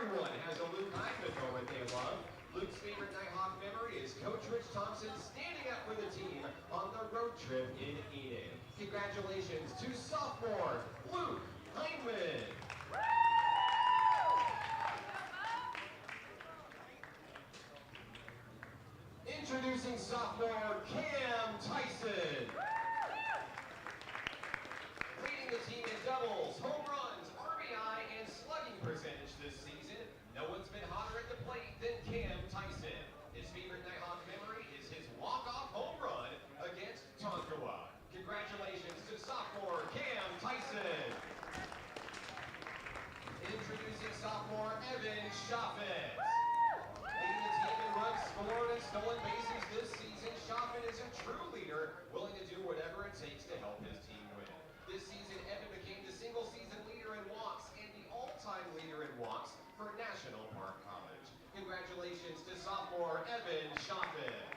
Everyone has a Luke Hyman moment they love. Luke's favorite Nighthawk memory is Coach Rich Thompson standing up for the team on the road trip in Enid. Congratulations to sophomore Luke Hyman. Introducing sophomore Cam Tyson. Leading the team in doubles, home runs, RBI, and slugging percentage this season, no one's been hotter at the plate than Cam Tyson. His favorite Nighthawk memory is his walk-off home run against Tonkawa. Congratulations to sophomore Cam Tyson. Introducing sophomore Evan Chaffetz. Leading the team in runs scored and stolen bases this season, Chaffetz is a true leader, willing to do whatever it takes to help his team win. This season, Evan became the single-season leader in walks and the all-time leader in walks for National Park College. Congratulations to sophomore Evan Chaffetz.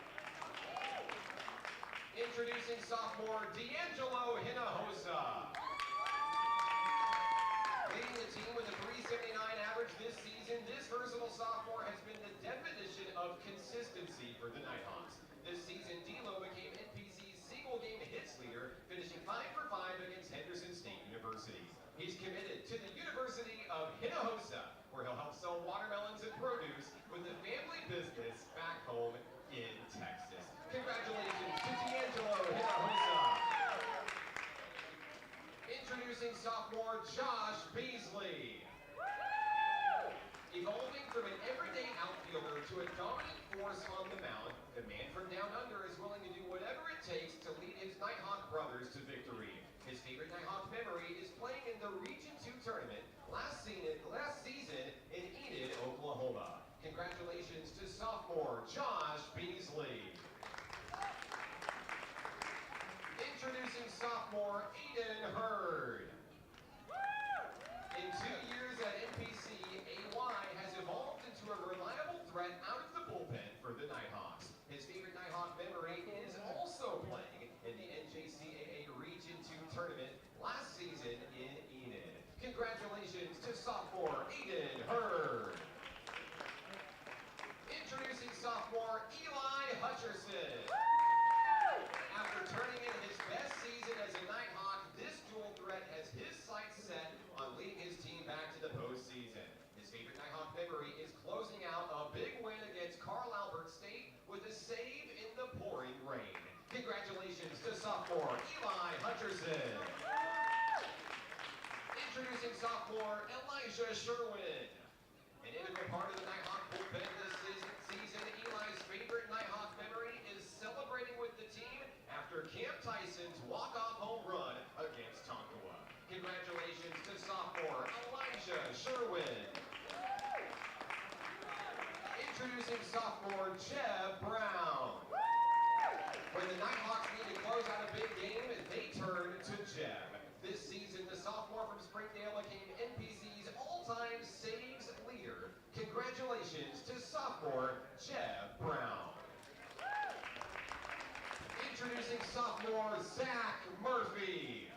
Introducing sophomore D'Angelo Hinojosa. Leading the team with a .379 average this season, this versatile sophomore has been the definition of consistency for the Nighthawks. This season, D'Lo became NPC's single-game hits leader, finishing 5 for 5 against Henderson State University. He's committed to the University of Hinojosa, where he'll help sell watermelons and produce with the family business back home in Texas. Congratulations to D'Angelo Hinojosa. Introducing sophomore Josh Beasley. Evolving from an everyday outfielder to a dominant force on the mound, the man from down under is willing to do whatever it takes to lead his Nighthawk brothers to victory. His favorite Nighthawk memory is playing in the Region 2 tournament last season in Enid, Oklahoma. Congratulations to sophomore Josh Beasley. Introducing sophomore Aiden Hurd. In 2 years at NPC, AY has evolved into a reliable threat out of the bullpen for the Nighthawks. His favorite Nighthawk memory is also playing in the NJCAA Region 2 tournament last season in Enid. Congratulations to sophomore Aiden Hurd. Introducing sophomore Eli Hutcherson. After turning in his best season as a Nighthawk, this dual threat has his sights set on leading his team back to the postseason. His favorite Nighthawk memory is closing out a big win against Carl Albert State with a save in the pouring rain. Congratulations to sophomore Eli Hutcherson. Introducing sophomore Elijah Sherwin. An integral part of the Nighthawk bullpen this season, Eli's favorite Nighthawk memory is celebrating with the team after Cam Tyson's walk-off home run against Tonkawa. Congratulations to sophomore Elijah Sherwin. Introducing sophomore Jeb Brown. When the Nighthawks need to close out a big game, they turn to Jeb. This season, the sophomore from Springdale became NPC's all-time saves leader. Congratulations to sophomore Jeb Brown. Introducing sophomore Zach Murphy.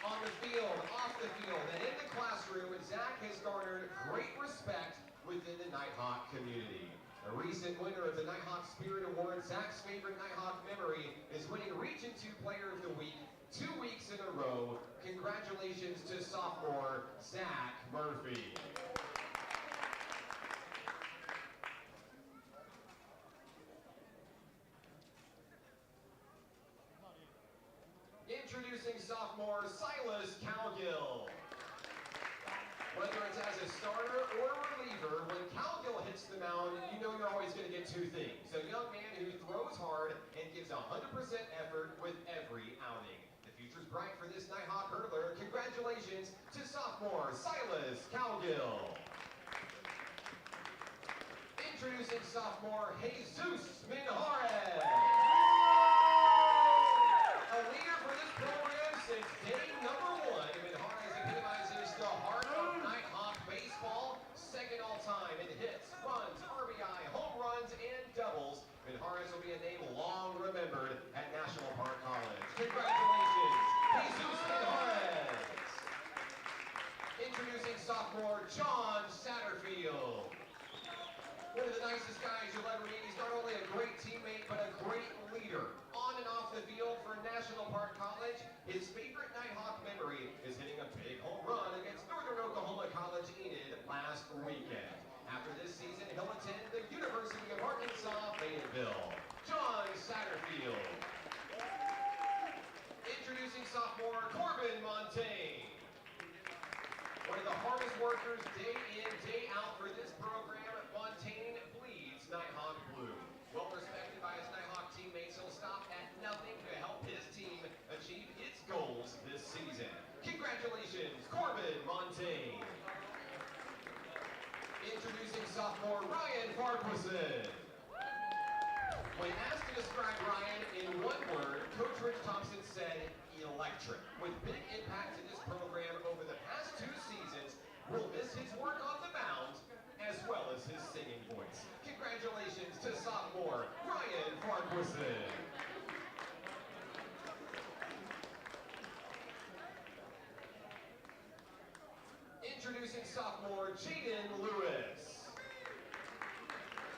On the field, off the field, and in the classroom, Zach has garnered great respect within the Nighthawk community. A recent winner of the Nighthawk Spirit Award, Zach's favorite Nighthawk memory is winning Region 2 Player of the Week 2 weeks in a row. Congratulations to sophomore Zach Murphy. Introducing sophomore Silas Cowgill. Whether it's as a starter or a reliever, when Cowgill hits the mound, you know you're always going to get two things. A young man who throws hard and gives 100% effort with every outing. The future's bright for this Nighthawk hurdler. Congratulations to sophomore Silas Cowgill. Introducing sophomore Jesus Minjarez. A leader for this program since day number 1, Minjarez epitomizes the heart of Nighthawk baseball, second all-time in hits, runs, RBI, home runs, and doubles. Minjarez will be a name long remembered at National Park College. Congratulations, Jesus Minjarez. Introducing sophomore John Satterfield. One of the nicest guys you'll ever meet. He's not only a great teammate, but a great leader. On and off the field for National Park College, his favorite Nighthawk memory is hitting a big home run against Northern Oklahoma College Enid last weekend. After this season, he'll attend the University of Arkansas, Fayetteville. John Satterfield. Introducing sophomore Corbin Montaigne. One of the hardest workers day in, day out for this program, Montaigne bleeds Nighthawk blue. Well respected by his Nighthawk teammates, he'll stop at nothing to help his team achieve its goals this season. Congratulations, Corbin Montaigne. Introducing sophomore Ryan Farquharson. When asked to describe Ryan in one word, Coach Rich Thompson said electric. With big impact to this program over the past 2 seasons, we'll miss his work on the mound as well as his singing voice. Congratulations to sophomore Ryan Farquharson. Introducing sophomore Jaden Lewis.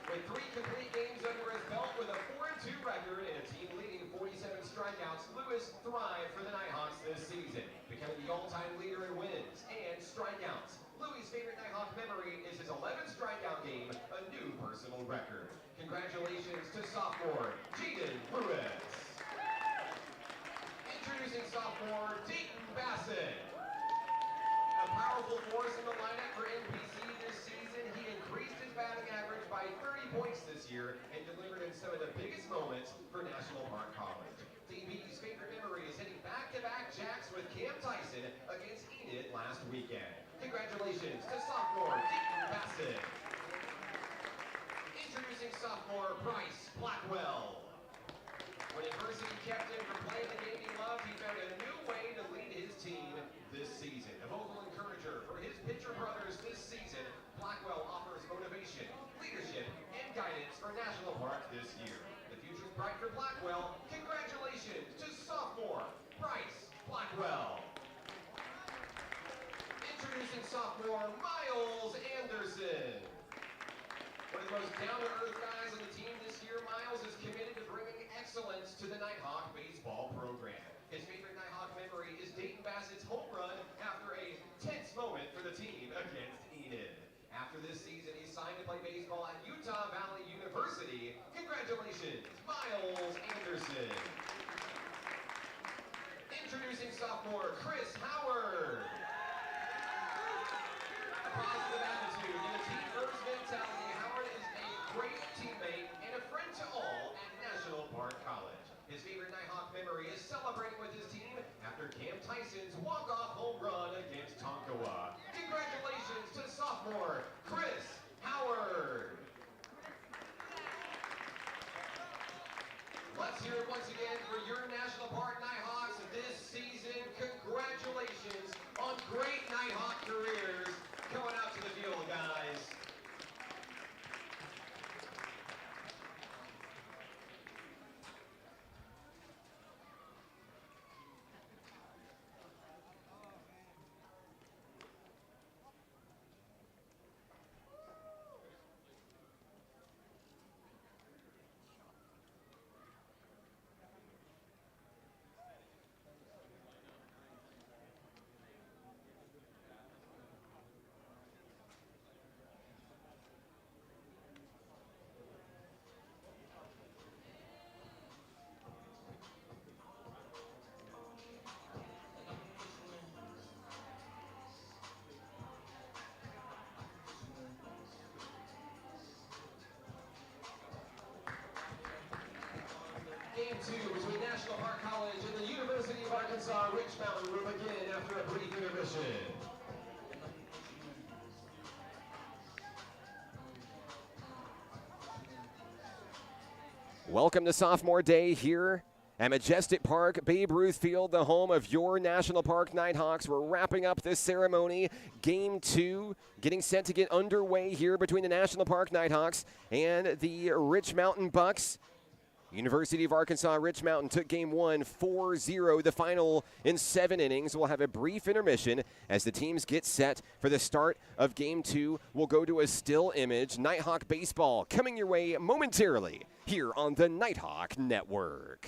With 3 complete games under his belt with a 4-2 record and a team-leading 47 strikeouts, Lewis thrived for the Nighthawks this season, becoming the all-time leader in wins and strikeouts. Louis' favorite Nighthawk memory is his 11th strikeout game, a new personal record. Congratulations to sophomore Jaden Lewis. Introducing sophomore Dayton Bassett. A powerful force in the lineup for NPC this season, he increased his batting average by 30 points this year and delivered in some of the biggest moments for National Park College. DB's favorite memory is hitting back-to-back jacks with Cam Tyson against Enid last weekend. Congratulations to sophomore Dayton Bassett. Introducing sophomore Bryce Blackwell. When adversity kept him from playing the game he loved, he found a new way to lead his team this season. A vocal encourager for his pitcher brothers this season, Blackwell offers motivation, leadership, and guidance for National Park this year. The future's bright for Blackwell. Congratulations to sophomore Bryce Blackwell. Introducing sophomore Miles Anderson. One of the most down-to-earth guys on the team this year, Miles is committed to bringing excellence to the Nighthawk baseball program. His favorite Nighthawk memory is Dayton Bassett's home run after a tense moment for the team against Enid. After this season, he's signed to play baseball at Utah Valley University. Congratulations, Miles Anderson. Introducing sophomore Chris Howard. A positive attitude and a team-first mentality, Howard is a great teammate and a friend to all at National Park College. His favorite Nighthawk memory is celebrating with his team after Cam Tyson's walk-off home run against Tonkawa. Congratulations to sophomore Chris Howard. Let's hear it once again for your National Park Nighthawks this season. Congratulations on great Nighthawk careers. Going out to the field, guys. Game 2 between National Park College and the University of Arkansas Rich Mountain will begin after a brief intermission. Welcome to Sophomore Day here at Majestic Park, Babe Ruth Field, the home of your National Park Nighthawks. We're wrapping up this ceremony. Game 2 getting set to get underway here between the National Park Nighthawks and the Rich Mountain Bucks. University of Arkansas Rich Mountain took game one 4-0. The final in 7 innings. We'll have a brief intermission as the teams get set for the start of game 2. We'll go to a still image. Nighthawk baseball coming your way momentarily here on the Nighthawk Network.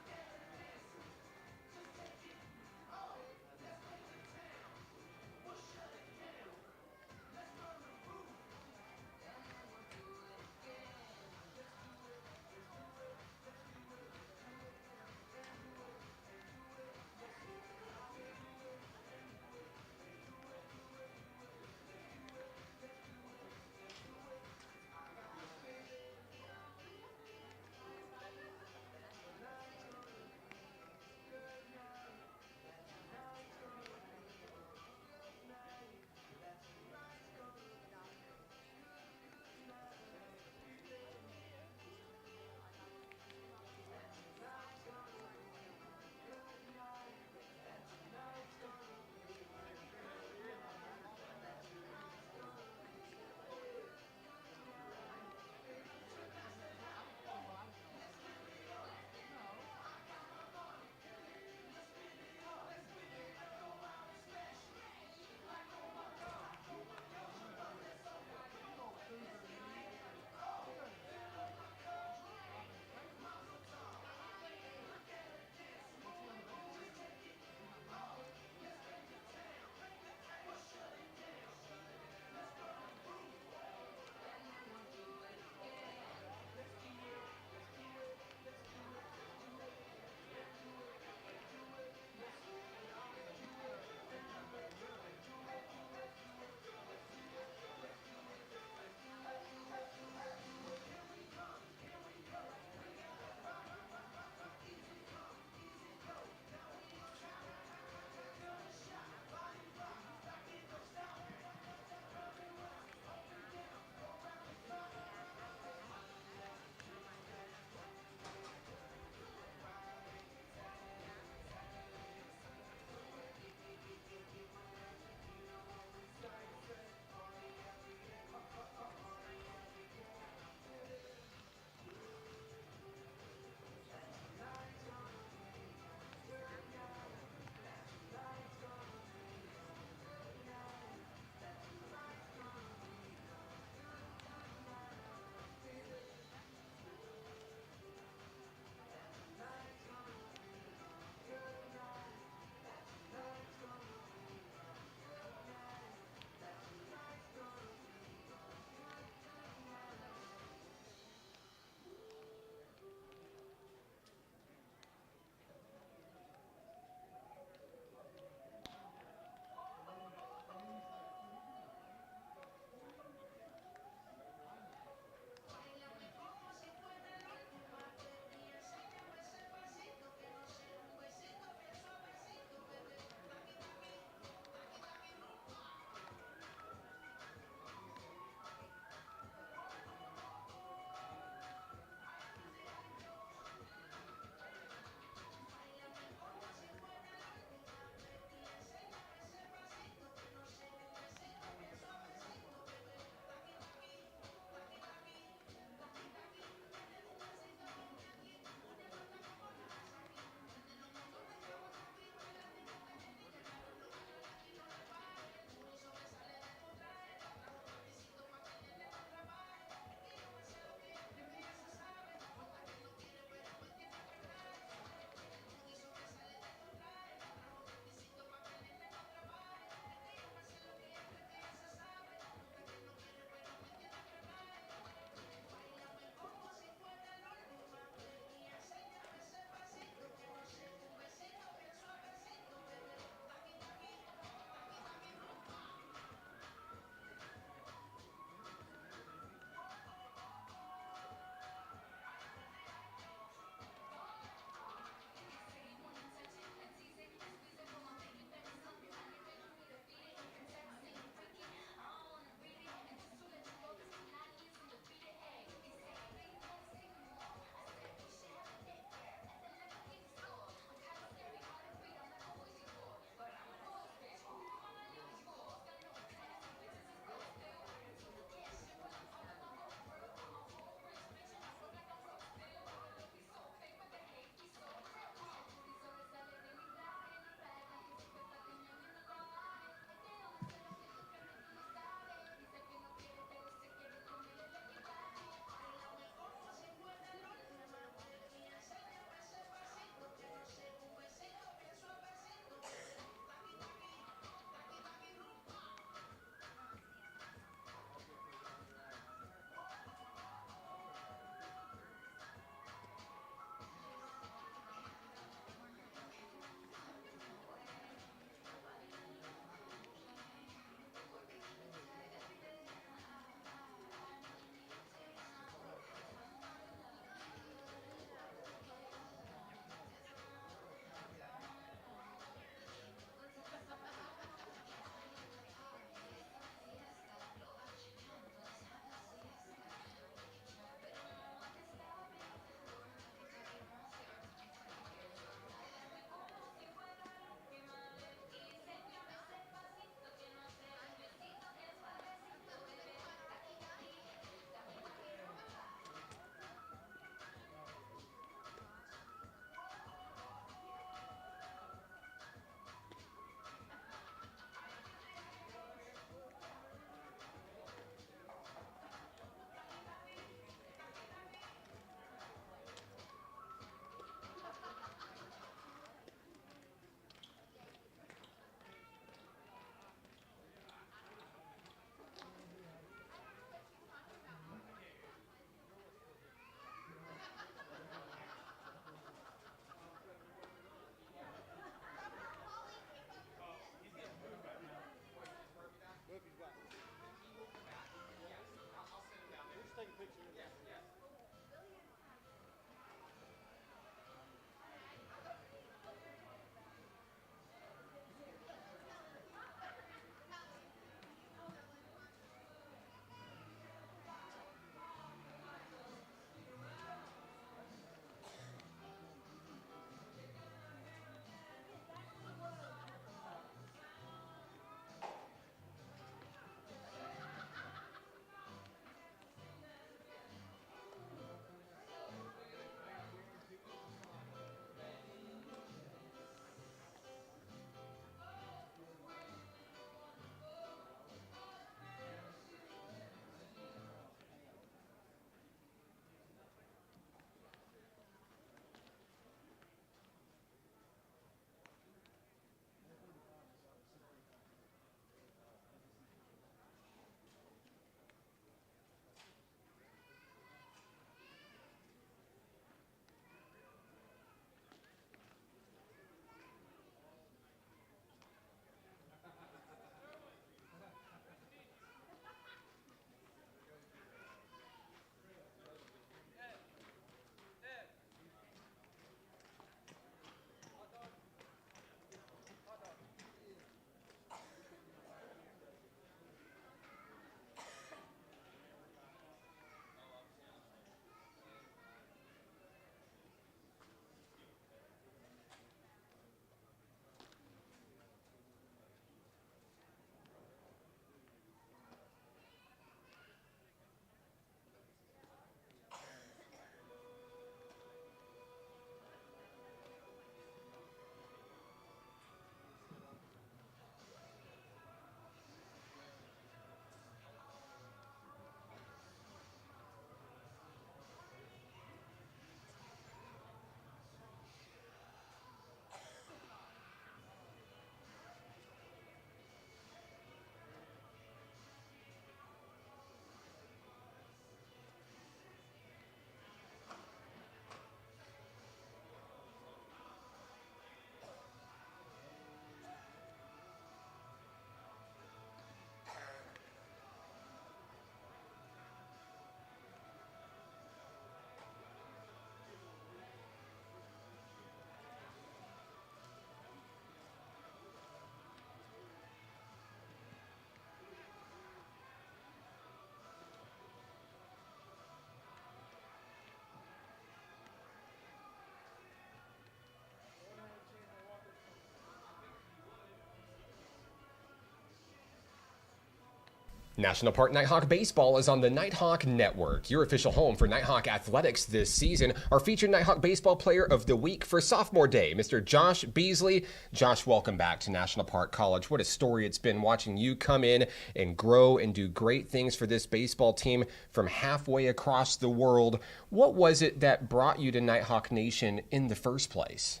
National Park Nighthawk Baseball is on the Nighthawk Network, your official home for Nighthawk athletics this season. Our featured Nighthawk Baseball Player of the Week for Sophomore Day, Mr. Josh Beasley. Josh, welcome back to National Park College. What a story it's been watching you come in and grow and do great things for this baseball team from halfway across the world. What was it that brought you to Nighthawk Nation in the first place?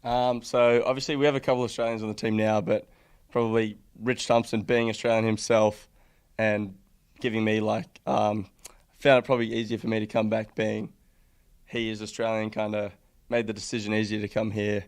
So obviously we have a couple of Australians on the team now, but probably Rich Thompson being Australian himself and giving me found it probably easier for me to come back being he is Australian, kind of made the decision easier to come here,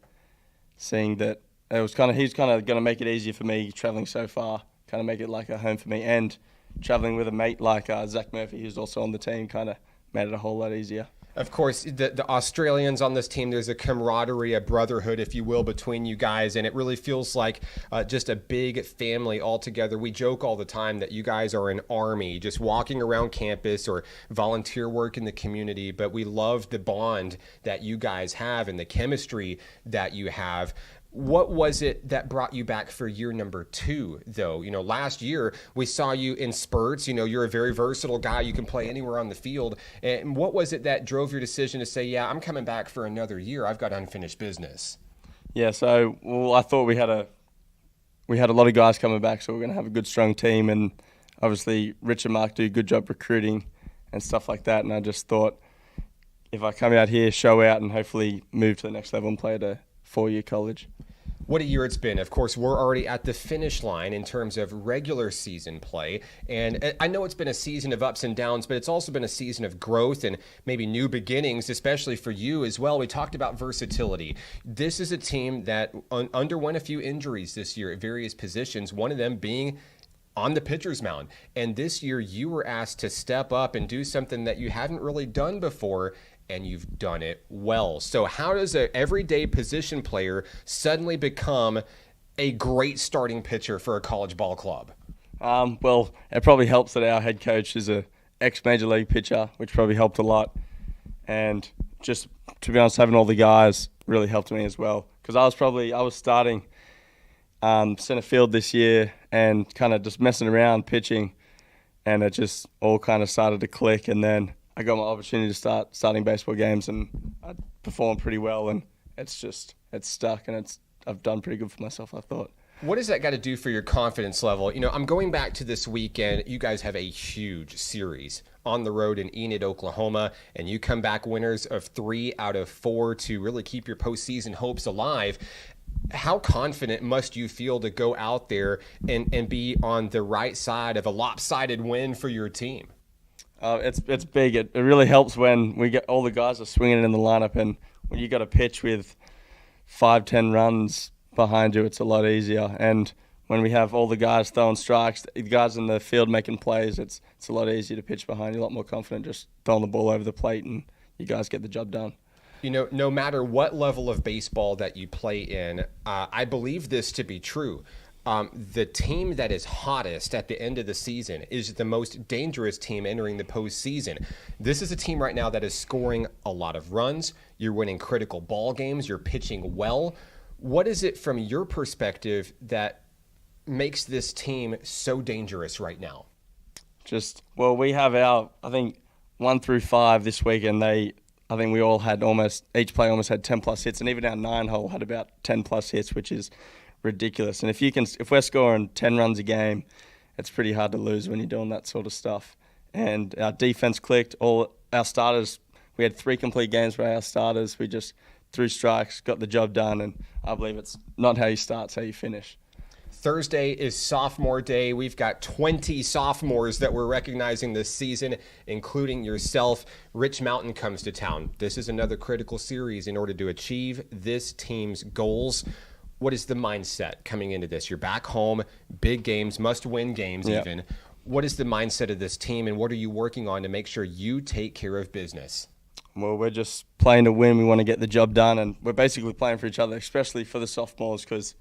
seeing that he's kind of going to make it easier for me traveling so far, kind of make it like a home for me, and traveling with a mate like Zach Murphy, who's also on the team, kind of made it a whole lot easier. Of course, the Australians on this team, there's a camaraderie, a brotherhood, if you will, between you guys, and it really feels like just a big family all together. We joke all the time that you guys are an army, just walking around campus or volunteer work in the community, but we love the bond that you guys have and the chemistry that you have. What was it that brought you back for year number 2, though? You know, last year we saw you in spurts. You know, you're a very versatile guy. You can play anywhere on the field. And what was it that drove your decision to say, yeah, I'm coming back for another year. I've got unfinished business. Yeah, so I thought we had a lot of guys coming back, so we're going to have a good, strong team. And obviously Rich and Mark do a good job recruiting and stuff like that. And I just thought if I come out here, show out, and hopefully move to the next level and play at a 4-year college. What a year it's been. Of course, we're already at the finish line in terms of regular season play. And I know it's been a season of ups and downs, but it's also been a season of growth and maybe new beginnings, especially for you as well. We talked about versatility. This is a team that underwent a few injuries this year at various positions, one of them being on the pitcher's mound. And this year you were asked to step up and do something that you hadn't really done before, and you've done it well. So how does an everyday position player suddenly become a great starting pitcher for a college ball club? Well, it probably helps that our head coach is a ex-major league pitcher, which probably helped a lot. And just, to be honest, having all the guys really helped me as well. Because I was starting center field this year and kind of just messing around pitching, and it just all kind of started to click. And then I got my opportunity to start starting baseball games, and I performed pretty well, and it's stuck, and I've done pretty good for myself, I thought. What does that got to do for your confidence level? You know, I'm going back to this weekend. You guys have a huge series on the road in Enid, Oklahoma, and you come back winners of 3 out of 4 to really keep your postseason hopes alive. How confident must you feel to go out there and be on the right side of a lopsided win for your team? It's big. It really helps when we get all the guys are swinging it in the lineup, and when you got a pitch with 5-10 runs behind you, it's a lot easier. And when we have all the guys throwing strikes, the guys in the field making plays, it's a lot easier to pitch behind. You're a lot more confident just throwing the ball over the plate, and you guys get the job done. You know, no matter what level of baseball that you play in, I believe this to be true. The team that is hottest at the end of the season is the most dangerous team entering the postseason. This is a team right now that is scoring a lot of runs. You're winning critical ball games. You're pitching well. What is it from your perspective that makes this team so dangerous right now? We have I think 1 through 5 this week, and I think we all had each player almost had 10 plus hits, and even our 9-hole had about 10 plus hits, which is ridiculous. And if we're scoring 10 runs a game, it's pretty hard to lose when you're doing that sort of stuff. And our defense clicked. All our starters, we had 3 complete games for our starters. We just threw strikes, got the job done, and I believe it's not how you start, it's how you finish. Thursday is Sophomore Day. We've got 20 sophomores that we're recognizing this season, including yourself. Rich Mountain comes to town. This is another critical series in order to achieve this team's goals. What is the mindset coming into this? You're back home, big games, must-win games even. What is the mindset of this team, and what are you working on to make sure you take care of business? Well, we're just playing to win. We want to get the job done, and we're basically playing for each other, especially for the sophomores, because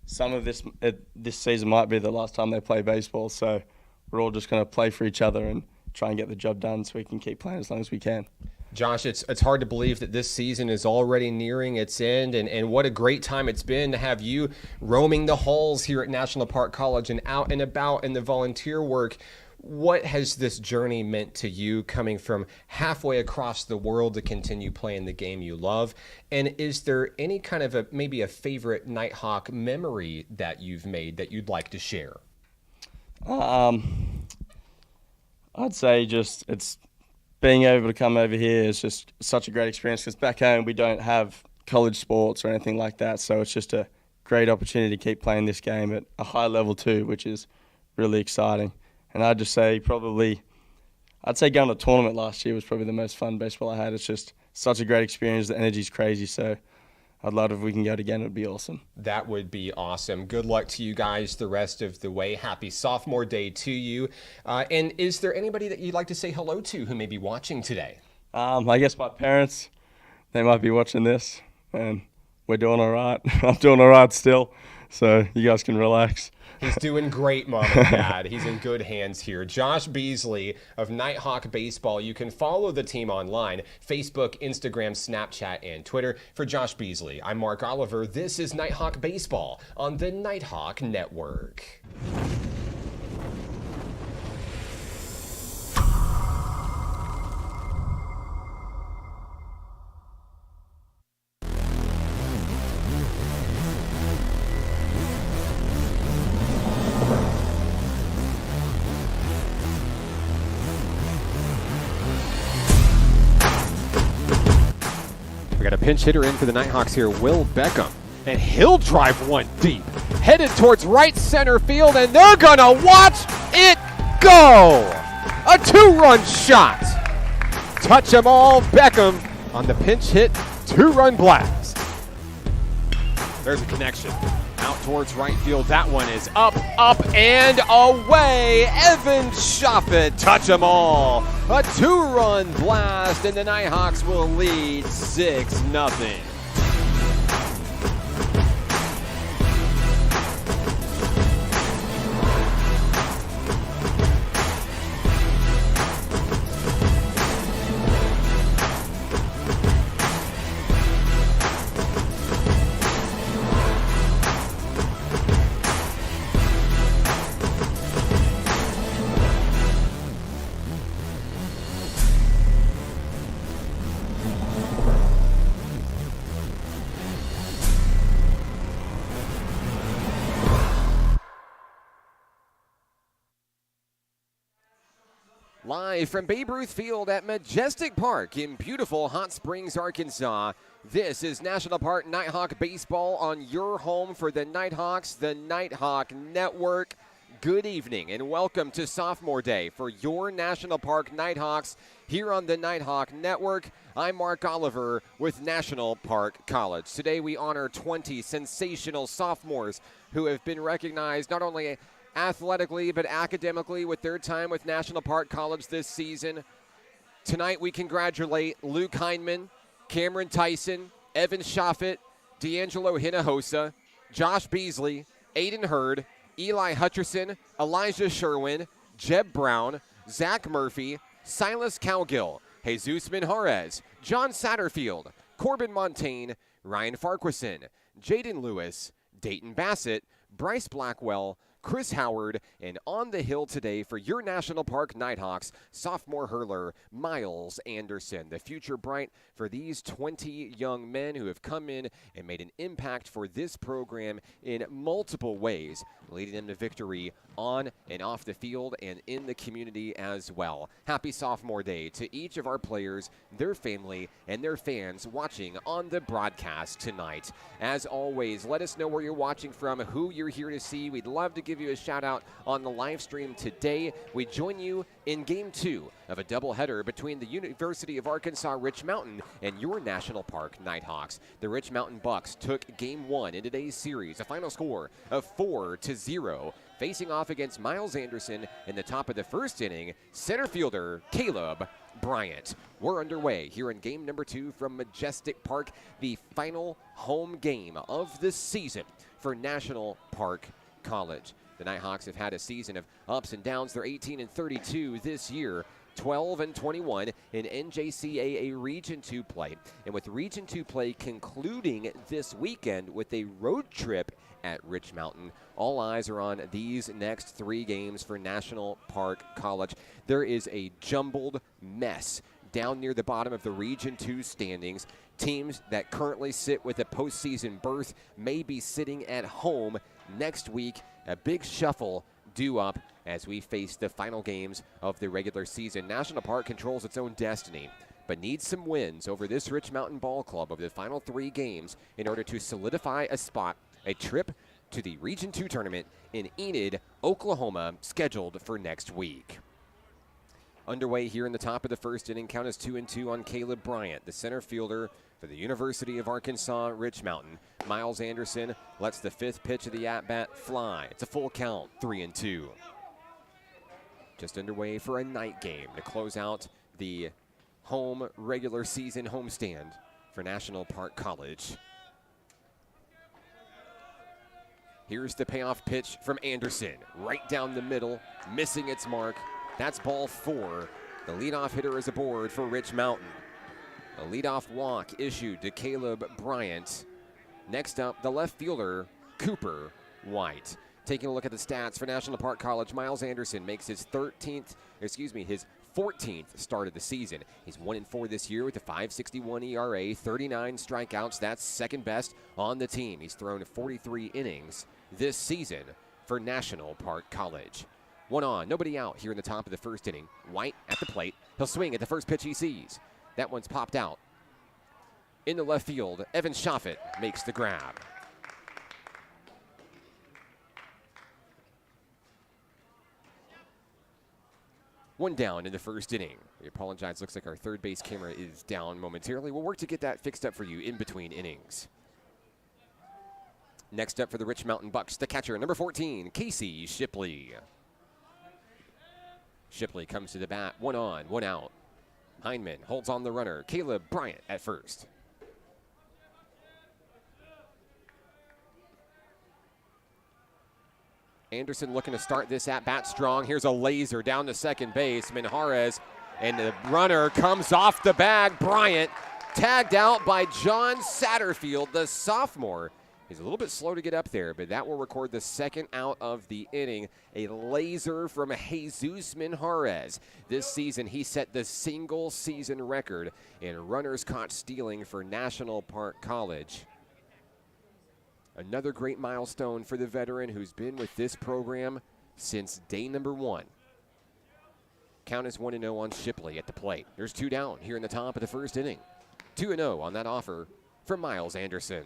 some of this season might be the last time they play baseball. So we're all just going to play for each other and try and get the job done so we can keep playing as long as we can. Josh, it's hard to believe that this season is already nearing its end, and what a great time it's been to have you roaming the halls here at National Park College and out and about in the volunteer work. What has this journey meant to you coming from halfway across the world to continue playing the game you love? And is there any kind of maybe a favorite Nighthawk memory that you've made that you'd like to share? I'd say just it's being able to come over here is just such a great experience, because back home we don't have college sports or anything like that, so it's just a great opportunity to keep playing this game at a high level too, which is really exciting. And I'd just say I'd say going to a tournament last year was probably the most fun baseball I had. It's just such a great experience. The energy's crazy, so I'd love if we can go again. It would be awesome. That would be awesome. Good luck to you guys the rest of the way. Happy Sophomore Day to you. And is there anybody that you'd like to say hello to who may be watching today? I guess my parents, they might be watching this, and we're doing all right. I'm doing all right still, so you guys can relax. He's doing great, Mom and Dad. He's in good hands here. Josh Beasley of Nighthawk Baseball. You can follow the team online, Facebook, Instagram, Snapchat, and Twitter. For Josh Beasley, I'm Mark Oliver. This is Nighthawk Baseball on the Nighthawk Network. We got a pinch hitter in for the Nighthawks here, Will Beckham. And he'll drive one deep, headed towards right center field, and they're gonna watch it go! A 2-run shot! Touch 'em all, Beckham on the pinch hit, 2-run blast. There's a connection. Out towards right field. That one is up, and away. Evan Shoffett, touch 'em all. A 2-run blast, and the Nighthawks will lead 6-0. Live from Babe Ruth Field at Majestic Park in beautiful Hot Springs, Arkansas, this is National Park Nighthawk Baseball on your home for the Nighthawks, the Nighthawk Network. Good evening and welcome to Sophomore Day for your National Park Nighthawks here on the Nighthawk Network. I'm Mark Oliver with National Park College. Today we honor 20 sensational sophomores who have been recognized not only athletically but academically with their time with National Park College this season. Tonight we congratulate Luke Hindman, Cameron Tyson, Evan Shoffett, D'Angelo Hinojosa, Josh Beasley, Aiden Hurd, Eli Hutcherson, Elijah Sherwin, Jeb Brown, Zach Murphy, Silas Cowgill, Jesus Minjarez, John Satterfield, Corbin Montaigne, Ryan Farquharson, Jaden Lewis, Dayton Bassett, Bryce Blackwell, Chris Howard, and on the hill today for your National Park Nighthawks, sophomore hurler Miles Anderson. The future bright for these 20 young men who have come in and made an impact for this program in multiple ways, leading them to victory on and off the field and in the community as well. Happy Sophomore Day to each of our players, their family, and their fans watching on the broadcast tonight. As always, let us know where you're watching from, who you're here to see. We'd love to give you a shout out on the live stream today. We join you in Game 2 of a doubleheader between the University of Arkansas Rich Mountain and your National Park Nighthawks. The Rich Mountain Bucks took Game 1 in today's series, a final score of 4-0, facing off against Miles Anderson in the top of the first inning, center fielder Caleb Bryant. We're underway here in game number 2 from Majestic Park, the final home game of the season for National Park College. The Nighthawks have had a season of ups and downs. They're 18-32 this year, 12-21 in NJCAA Region 2 play. And with Region 2 play concluding this weekend with a road trip at Rich Mountain, all eyes are on these next 3 games for National Park College. There is a jumbled mess down near the bottom of the Region 2 standings. Teams that currently sit with a postseason berth may be sitting at home next week. A big shuffle due up as we face the final games of the regular season. National Park controls its own destiny, but needs some wins over this Rich Mountain Ball Club over the final 3 games in order to solidify a spot, a trip to the Region 2 tournament in Enid, Oklahoma, scheduled for next week. Underway here in the top of the first inning. Count is 2-2 on Caleb Bryant, the center fielder for the University of Arkansas Rich Mountain. Miles Anderson lets the 5th pitch of the at-bat fly. It's a full count, 3-2. Just underway for a night game to close out the home regular season homestand for National Park College. Here's the payoff pitch from Anderson, right down the middle, missing its mark. That's ball 4. The leadoff hitter is aboard for Rich Mountain. A leadoff walk issued to Caleb Bryant. Next up, the left fielder, Cooper White. Taking a look at the stats for National Park College, Miles Anderson makes his 14th start of the season. He's 1-4 this year with a .561 ERA, 39 strikeouts. That's second best on the team. He's thrown 43 innings this season for National Park College. 1 on, nobody out here in the top of the first inning. White at the plate. He'll swing at the first pitch he sees. That one's popped out. In the left field, Evan Schaffet makes the grab. One down in the first inning. We apologize. Looks like our third base camera is down momentarily. We'll work to get that fixed up for you in between innings. Next up for the Rich Mountain Bucks, the catcher, number 14, Casey Shipley. Shipley comes to the bat, 1 on, 1 out. Hindman holds on the runner. Caleb Bryant at first. Anderson looking to start this at-bat strong. Here's a laser down to second base. Minjarez, and the runner comes off the bag. Bryant tagged out by John Satterfield, the sophomore. He's a little bit slow to get up there, but that will record the second out of the inning. A laser from Jesus Minjarez. This season, he set the single-season record in runners caught stealing for National Park College. Another great milestone for the veteran who's been with this program since day number 1. Count is 1-0 on Shipley at the plate. There's 2 down here in the top of the first inning. 2-0 on that offer from Miles Anderson.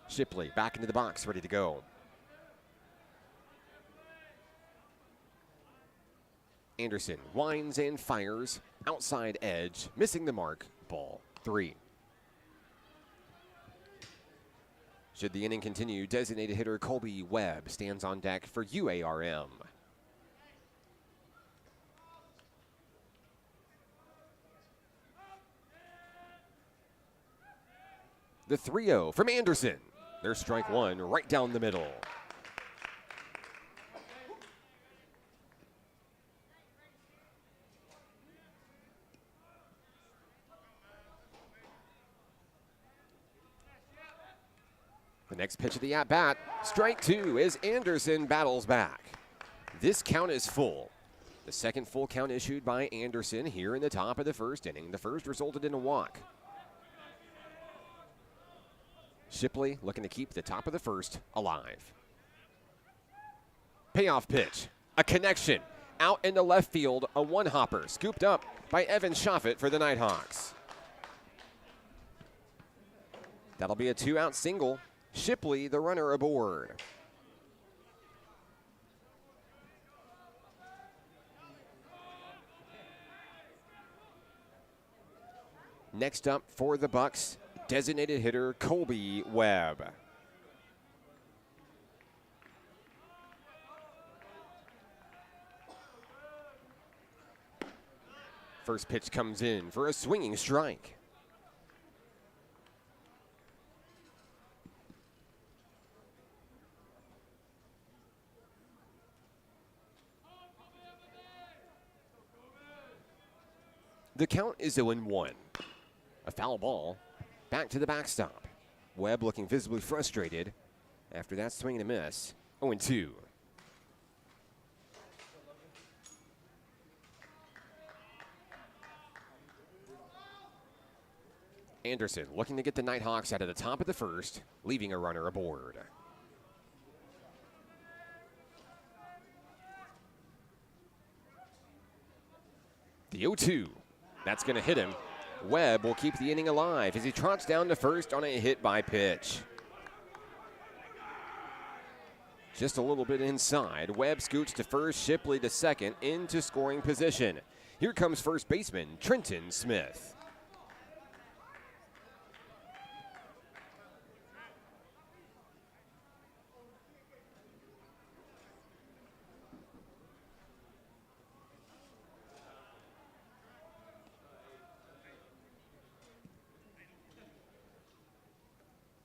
Shipley back into the box, ready to go. Anderson winds and fires. Outside edge, missing the mark. Ball 3. Should the inning continue, designated hitter Colby Webb stands on deck for UARM. The 3-0 from Anderson. There's strike 1 right down the middle. The next pitch of the at-bat, strike 2 as Anderson battles back. This count is full. The second full count issued by Anderson here in the top of the first inning. The first resulted in a walk. Shipley looking to keep the top of the first alive. Payoff pitch, a connection. Out into left field, a one-hopper scooped up by Evan Schaffet for the Nighthawks. That'll be a 2-out single. Shipley, the runner, aboard. Next up for the Bucks, designated hitter Colby Webb. First pitch comes in for a swinging strike. The count is 0-1. A foul ball back to the backstop. Webb looking visibly frustrated after that swing and a miss. 0-2. Anderson looking to get the Nighthawks out of the top of the first, leaving a runner aboard. The 0-2. That's going to hit him. Webb will keep the inning alive as he trots down to first on a hit by pitch. Just a little bit inside. Webb scoots to first, Shipley to second, into scoring position. Here comes first baseman Trenton Smith.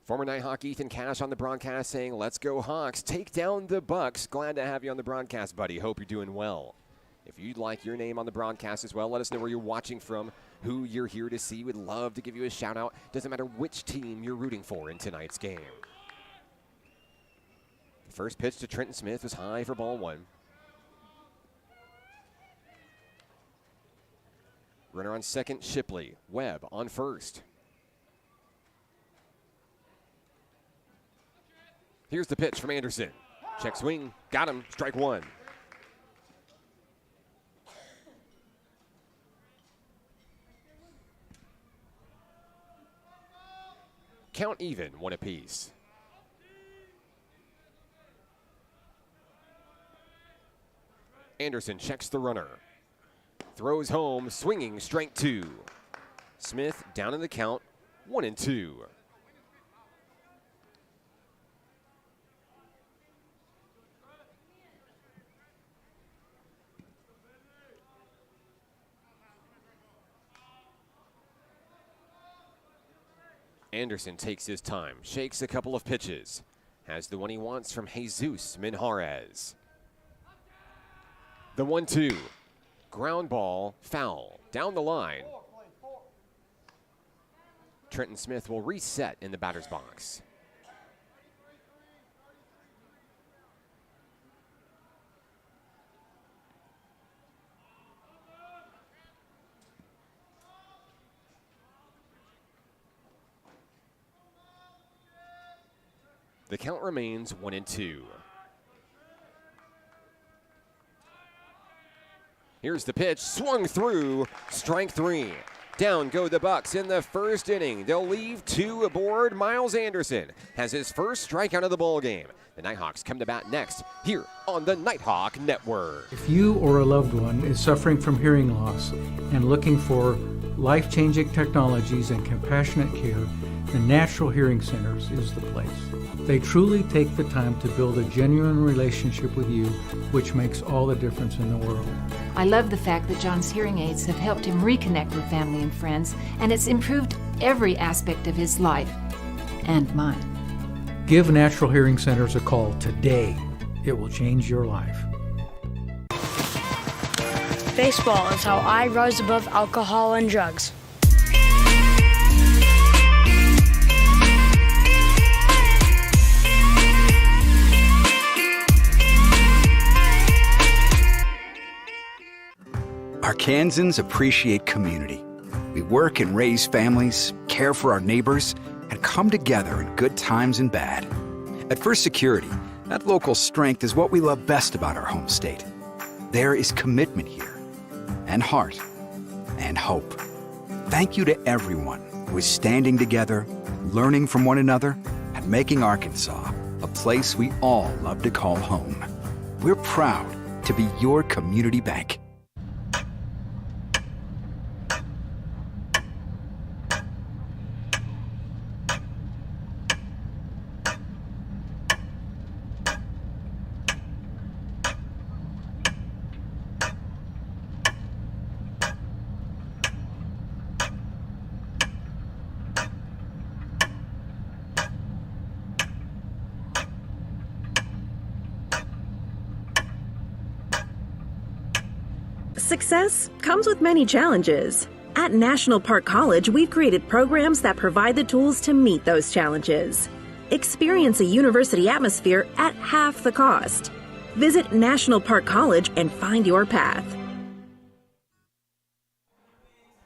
Former Nighthawk Ethan Cash on the broadcast saying, "Let's go Hawks, take down the Bucks." Glad to have you on the broadcast, buddy. Hope you're doing well. If you'd like your name on the broadcast as well, let us know where you're watching from, who you're here to see. We'd love to give you a shout out. Doesn't matter which team you're rooting for in tonight's game. The first pitch to Trenton Smith was high for ball one. Runner on second, Shipley. Webb on first. Here's the pitch from Anderson. Check swing, got him, strike one. Count even, one apiece. Anderson checks the runner. Throws home, swinging, strike two. Smith down in the count, 1-2. Anderson takes his time, shakes a couple of pitches. Has the one he wants from Jesus Minjarez. The 1-2. Ground ball, foul, down the line. Trenton Smith will reset in the batter's box. The count remains 1-2. Here's the pitch, swung through, strike three. Down go the Bucks in the first inning. They'll leave two aboard. Miles Anderson has his first strikeout of the ball game. The Nighthawks come to bat next here on the Nighthawk Network. If you or a loved one is suffering from hearing loss and looking for life-changing technologies and compassionate care, the Natural Hearing Centers is the place. They truly take the time to build a genuine relationship with you, which makes all the difference in the world. I love the fact that John's hearing aids have helped him reconnect with family and friends, and it's improved every aspect of his life and mine. Give Natural Hearing Centers a call today. It will change your life. Baseball is how I rise above alcohol and drugs. Arkansans appreciate community. We work and raise families, care for our neighbors, and come together in good times and bad. At First Security, that local strength is what we love best about our home state. There is commitment here, and heart, and hope. Thank you to everyone who is standing together, learning from one another, and making Arkansas a place we all love to call home. We're proud to be your community bank. Success comes with many challenges. At National Park College, we've created programs that provide the tools to meet those challenges. Experience a university atmosphere at half the cost. Visit National Park College and find your path.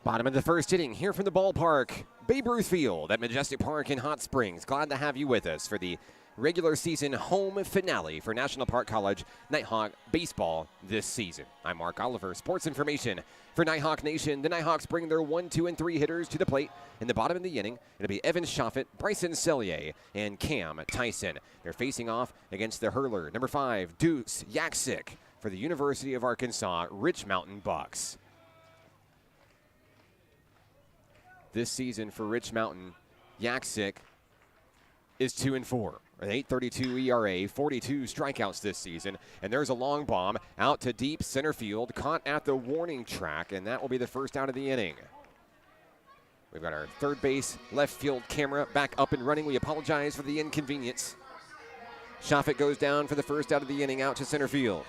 Bottom of the first inning here from the ballpark, Babe Ruth Field at Majestic Park in Hot Springs. Glad to have you with us for the regular season home finale for National Park College Nighthawk baseball this season. I'm Mark Oliver, sports information for Nighthawk Nation. The Nighthawks bring their 1, 2, and 3 hitters to the plate in the bottom of the inning. It'll be Evan Shoffett, Bryson Sellier, and Cam Tyson. They're facing off against the hurler, number 5, Deuce Yaksik for the University of Arkansas Rich Mountain Bucks. This season for Rich Mountain, Yaksik is 2-4. An 8.32 ERA, 42 strikeouts this season. And there's a long bomb out to deep center field, caught at the warning track, and that will be the first out of the inning. We've got our third base, left field camera back up and running. We apologize for the inconvenience. Shoffett goes down for the first out of the inning, out to center field.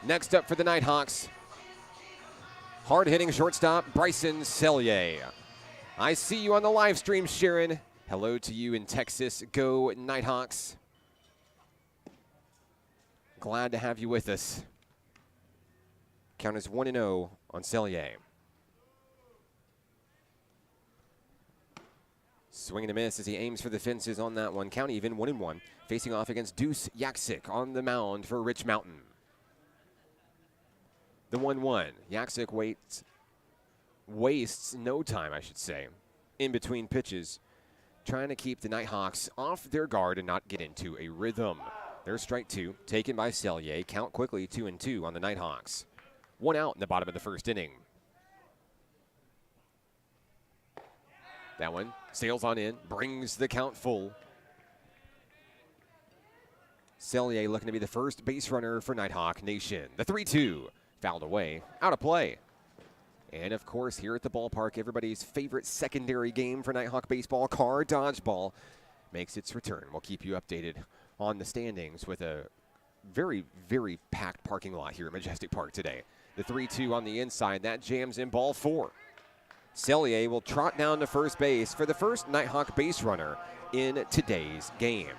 Next up for the Nighthawks, hard-hitting shortstop Bryson Sellier. I see you on the live stream, Sharon. Hello to you in Texas. Go Nighthawks. Glad to have you with us. Count is 1-0 on Sellier. Swing and a miss as he aims for the fences on that one. Count even, 1-1. Facing off against Deuce Yaksik on the mound for Rich Mountain. The 1-1. Yaksik wastes no time, I should say, in between pitches, trying to keep the Nighthawks off their guard and not get into a rhythm. There's strike 2, taken by Sellier. Count quickly, 2-2 on the Nighthawks. 1 out in the bottom of the first inning. That one sails on in, brings the count full. Sellier looking to be the first base runner for Nighthawk Nation. The 3-2, fouled away, out of play. And, of course, here at the ballpark, everybody's favorite secondary game for Nighthawk baseball, car dodgeball, makes its return. We'll keep you updated on the standings with a very, very packed parking lot here at Majestic Park today. The 3-2 on the inside, that jams in ball 4. Sellier will trot down to first base for the first Nighthawk base runner in today's game.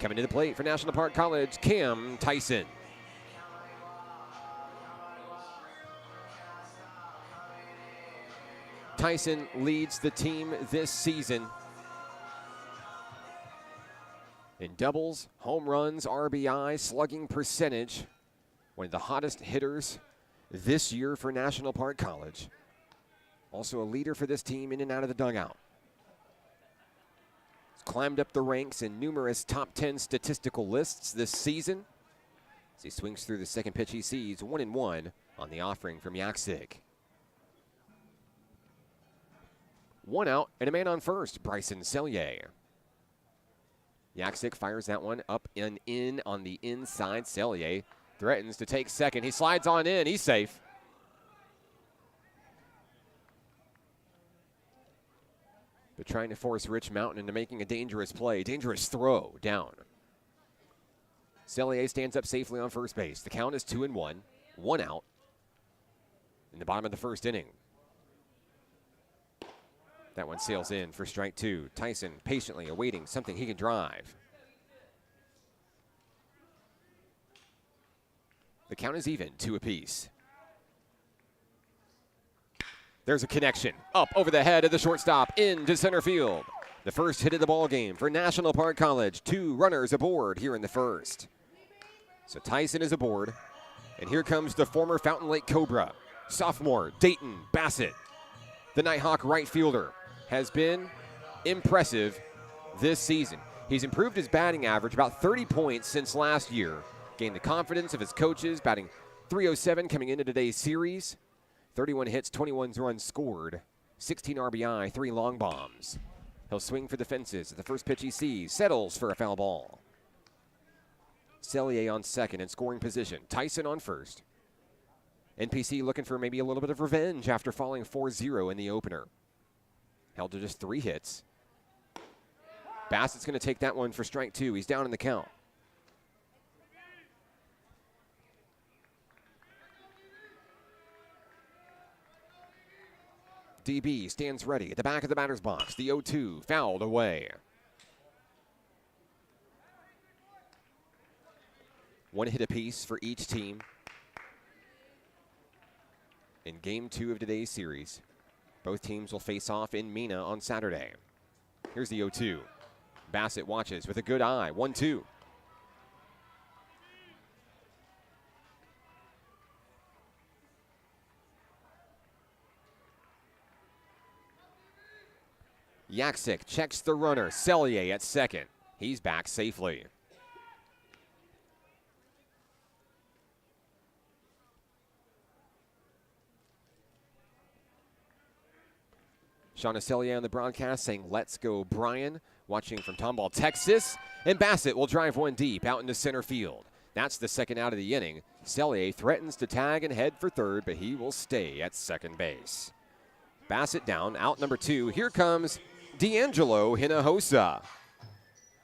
Coming to the plate for National Park College, Cam Tyson. Tyson leads the team this season in doubles, home runs, RBI, slugging percentage. One of the hottest hitters this year for National Park College. Also a leader for this team in and out of the dugout. He's climbed up the ranks in numerous top 10 statistical lists this season. As he swings through the second pitch he sees, 1-1 on the offering from Yaksik. 1 out and a man on first, Bryson Sellier. Yaksik fires that one up and in on the inside. Sellier threatens to take second. He slides on in. He's safe. But trying to force Rich Mountain into making a dangerous play. Dangerous throw down. Sellier stands up safely on first base. The count is 2-1. 1 out in the bottom of the first inning. That one sails in for strike 2. Tyson patiently awaiting something he can drive. The count is even, 2 apiece. There's a connection up over the head of the shortstop into center field. The first hit of the ball game for National Park College. 2 runners aboard here in the first. So Tyson is aboard. And here comes the former Fountain Lake Cobra, sophomore Dayton Bassett. The Nighthawk right fielder has been impressive this season. He's improved his batting average about 30 points since last year. Gained the confidence of his coaches, batting .307 coming into today's series. 31 hits, 21 runs scored, 16 RBI, 3 long bombs. He'll swing for the fences at the first pitch he sees, settles for a foul ball. Sellier on second in scoring position. Tyson on first. NPC looking for maybe a little bit of revenge after falling 4-0 in the opener. Held to just 3 hits. Bassett's going to take that one for strike 2. He's down in the count. DB stands ready at the back of the batter's box. The 0-2 fouled away. One hit apiece for each team in Game 2 of today's series. Both teams will face off in Mina on Saturday. Here's the 0-2. Bassett watches with a good eye. 1-2. Yaksic checks the runner. Sellier at second. He's back safely. Shauna Sellier on the broadcast saying, "Let's go, Brian," watching from Tomball, Texas. And Bassett will drive one deep out into center field. That's the second out of the inning. Sellier threatens to tag and head for third, but he will stay at second base. Bassett down, out number 2. Here comes D'Angelo Hinojosa,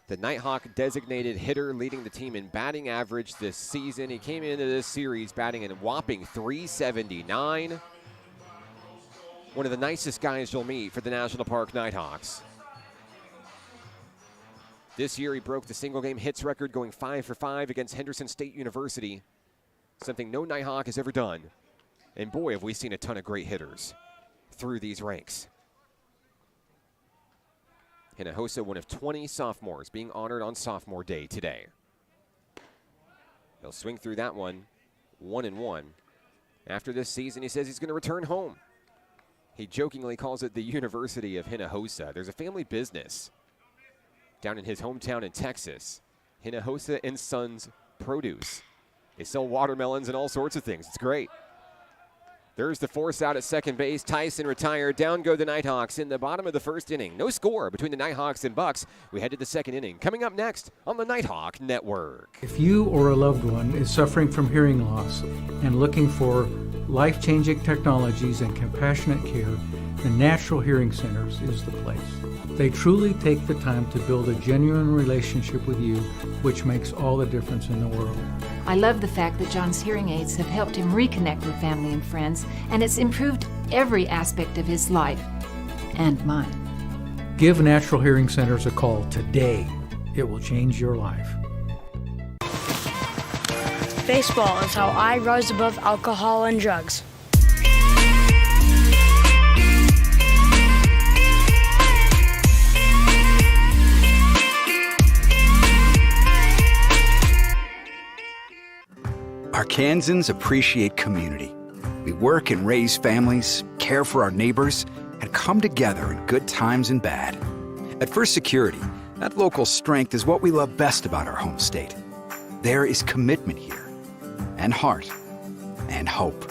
the Nighthawk designated hitter leading the team in batting average this season. He came into this series batting a whopping .379. One of the nicest guys you'll meet for the National Park Nighthawks. This year he broke the single game hits record, going 5 for 5 against Henderson State University, something no Nighthawk has ever done. And boy, have we seen a ton of great hitters through these ranks. Hinojosa, one of 20 sophomores being honored on Sophomore Day today. He'll swing through that one, 1-1. After this season, he says he's going to return home. He jokingly calls it the University of Hinojosa. There's a family business down in his hometown in Texas, Hinojosa and Sons Produce. They sell watermelons and all sorts of things. It's great. There's the force out at second base. Tyson retired. Down go the Nighthawks in the bottom of the first inning. No score between the Nighthawks and Bucks. We head to the second inning. Coming up next on the Nighthawk Network. If you or a loved one is suffering from hearing loss and looking for life-changing technologies and compassionate care, the Natural Hearing Centers is the place. They truly take the time to build a genuine relationship with you, which makes all the difference in the world. I love the fact that John's hearing aids have helped him reconnect with family and friends, and it's improved every aspect of his life and mine. Give Natural Hearing Centers a call today. It will change your life. Baseball is how I rose above alcohol and drugs. Arkansans appreciate community. We work and raise families, care for our neighbors, and come together in good times and bad. At First Security, that local strength is what we love best about our home state. There is commitment here, and heart, and hope.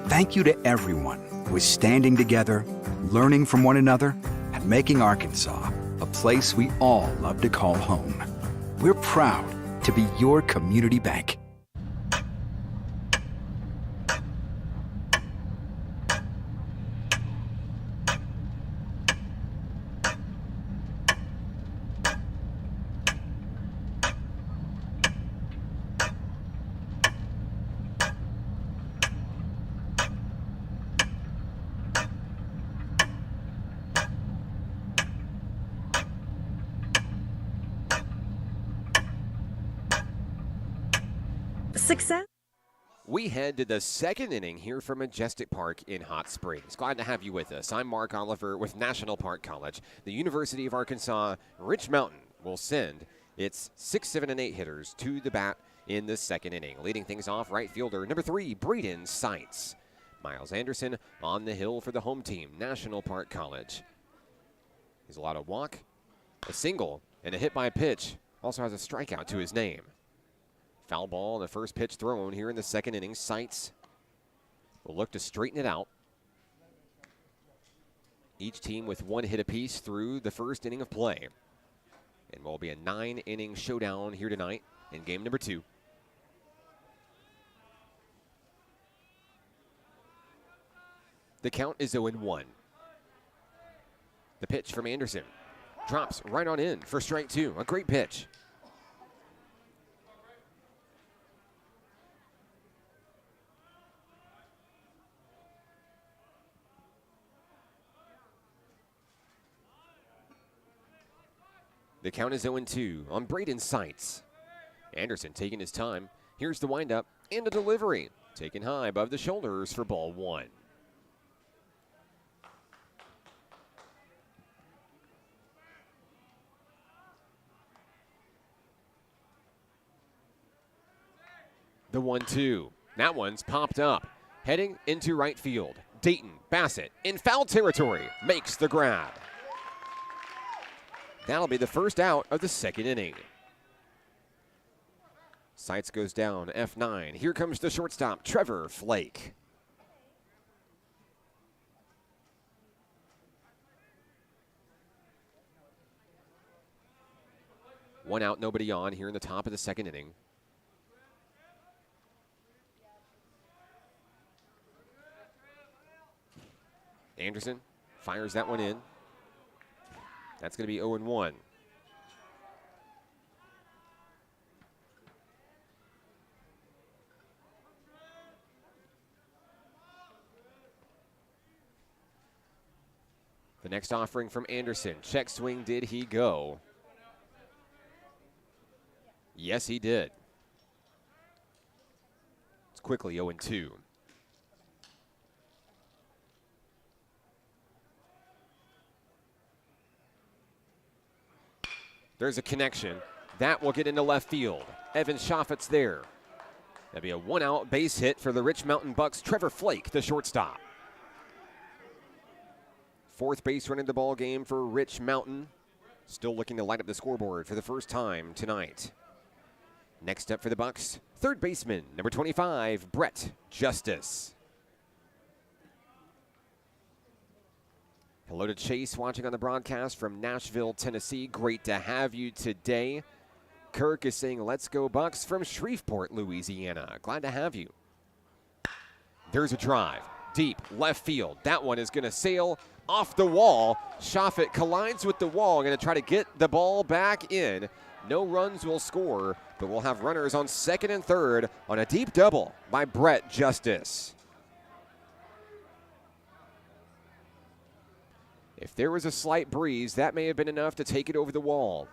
Thank you to everyone who is standing together, learning from one another, and making Arkansas a place we all love to call home. We're proud to be your community bank. Success. We head to the second inning here from Majestic Park in Hot Springs. Glad to have you with us. I'm Mark Oliver with National Park College. The University of Arkansas Rich Mountain will send its 6, 7, and 8 hitters to the bat in the second inning. Leading things off, right fielder number 3, Braden Seitz. Miles Anderson on the hill for the home team, National Park College. He's allowed a walk, a single, and a hit by pitch. Also has a strikeout to his name. Foul ball on the first pitch thrown here in the second inning. Seitz will look to straighten it out. Each team with 1 hit apiece through the first inning of play. And will be a 9-inning showdown here tonight in game number 2. The count is 0-1. The pitch from Anderson drops right on in for strike 2. A great pitch. The count is 0-2 on Braden Sights. Anderson taking his time. Here's the windup and the delivery. Taken high above the shoulders for ball 1. The 1-2. That one's popped up. Heading into right field. Dayton Bassett in foul territory makes the grab. That'll be the first out of the second inning. Sights goes down, F9. Here comes the shortstop, Trevor Flake. One out, nobody on here in the top of the second inning. Anderson fires that one in. That's going to be 0-1. The next offering from Anderson. Check swing, did he go? Yes, he did. It's quickly 0-2. There's a connection. That will get into left field. Evan Schoffitt's there. That'll be a one-out base hit for the Rich Mountain Bucks. Trevor Flake, the shortstop. Fourth base running the ball game for Rich Mountain. Still looking to light up the scoreboard for the first time tonight. Next up for the Bucks, third baseman, number 25, Brett Justice. Hello to Chase watching on the broadcast from Nashville, Tennessee. Great to have you today. Kirk is saying, let's go Bucks from Shreveport, Louisiana. Glad to have you. There's a drive. Deep left field. That one is going to sail off the wall. Schoffitt collides with the wall. Going to try to get the ball back in. No runs will score, but we'll have runners on second and third on a deep double by Brett Justice. If there was a slight breeze, that may have been enough to take it over the wall.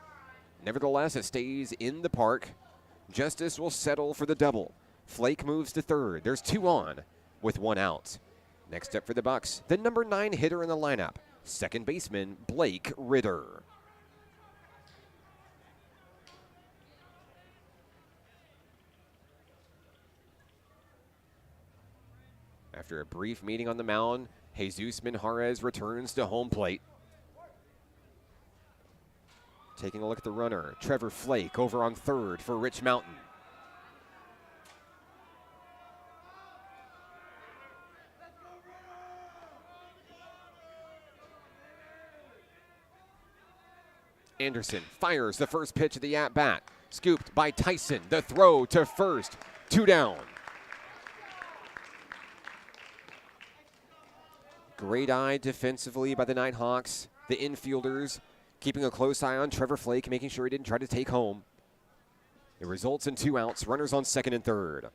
Nevertheless, it stays in the park. Justice will settle for the double. Flake moves to third. There's two on with one out. Next up for the Bucks, the number 9 hitter in the lineup, second baseman Blake Ritter. After a brief meeting on the mound, Jesus Minjarez returns to home plate. Taking a look at the runner, Trevor Flake over on third for Rich Mountain. Anderson fires the first pitch of the at-bat. Scooped by Tyson. The throw to first. 2 down. Great eye defensively by the Nighthawks. The infielders keeping a close eye on Trevor Flake, making sure he didn't try to take home. It results in 2 outs. Runners on second and third.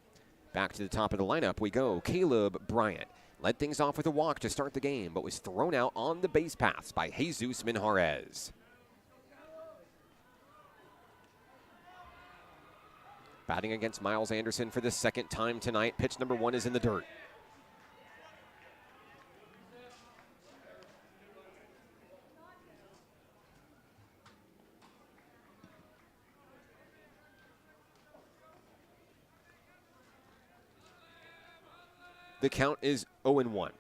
Back to the top of the lineup we go. Caleb Bryant led things off with a walk to start the game, but was thrown out on the base paths by Jesus Minjarez. Batting against Miles Anderson for the second time tonight. Pitch number 1 is in the dirt. The count is 0-1.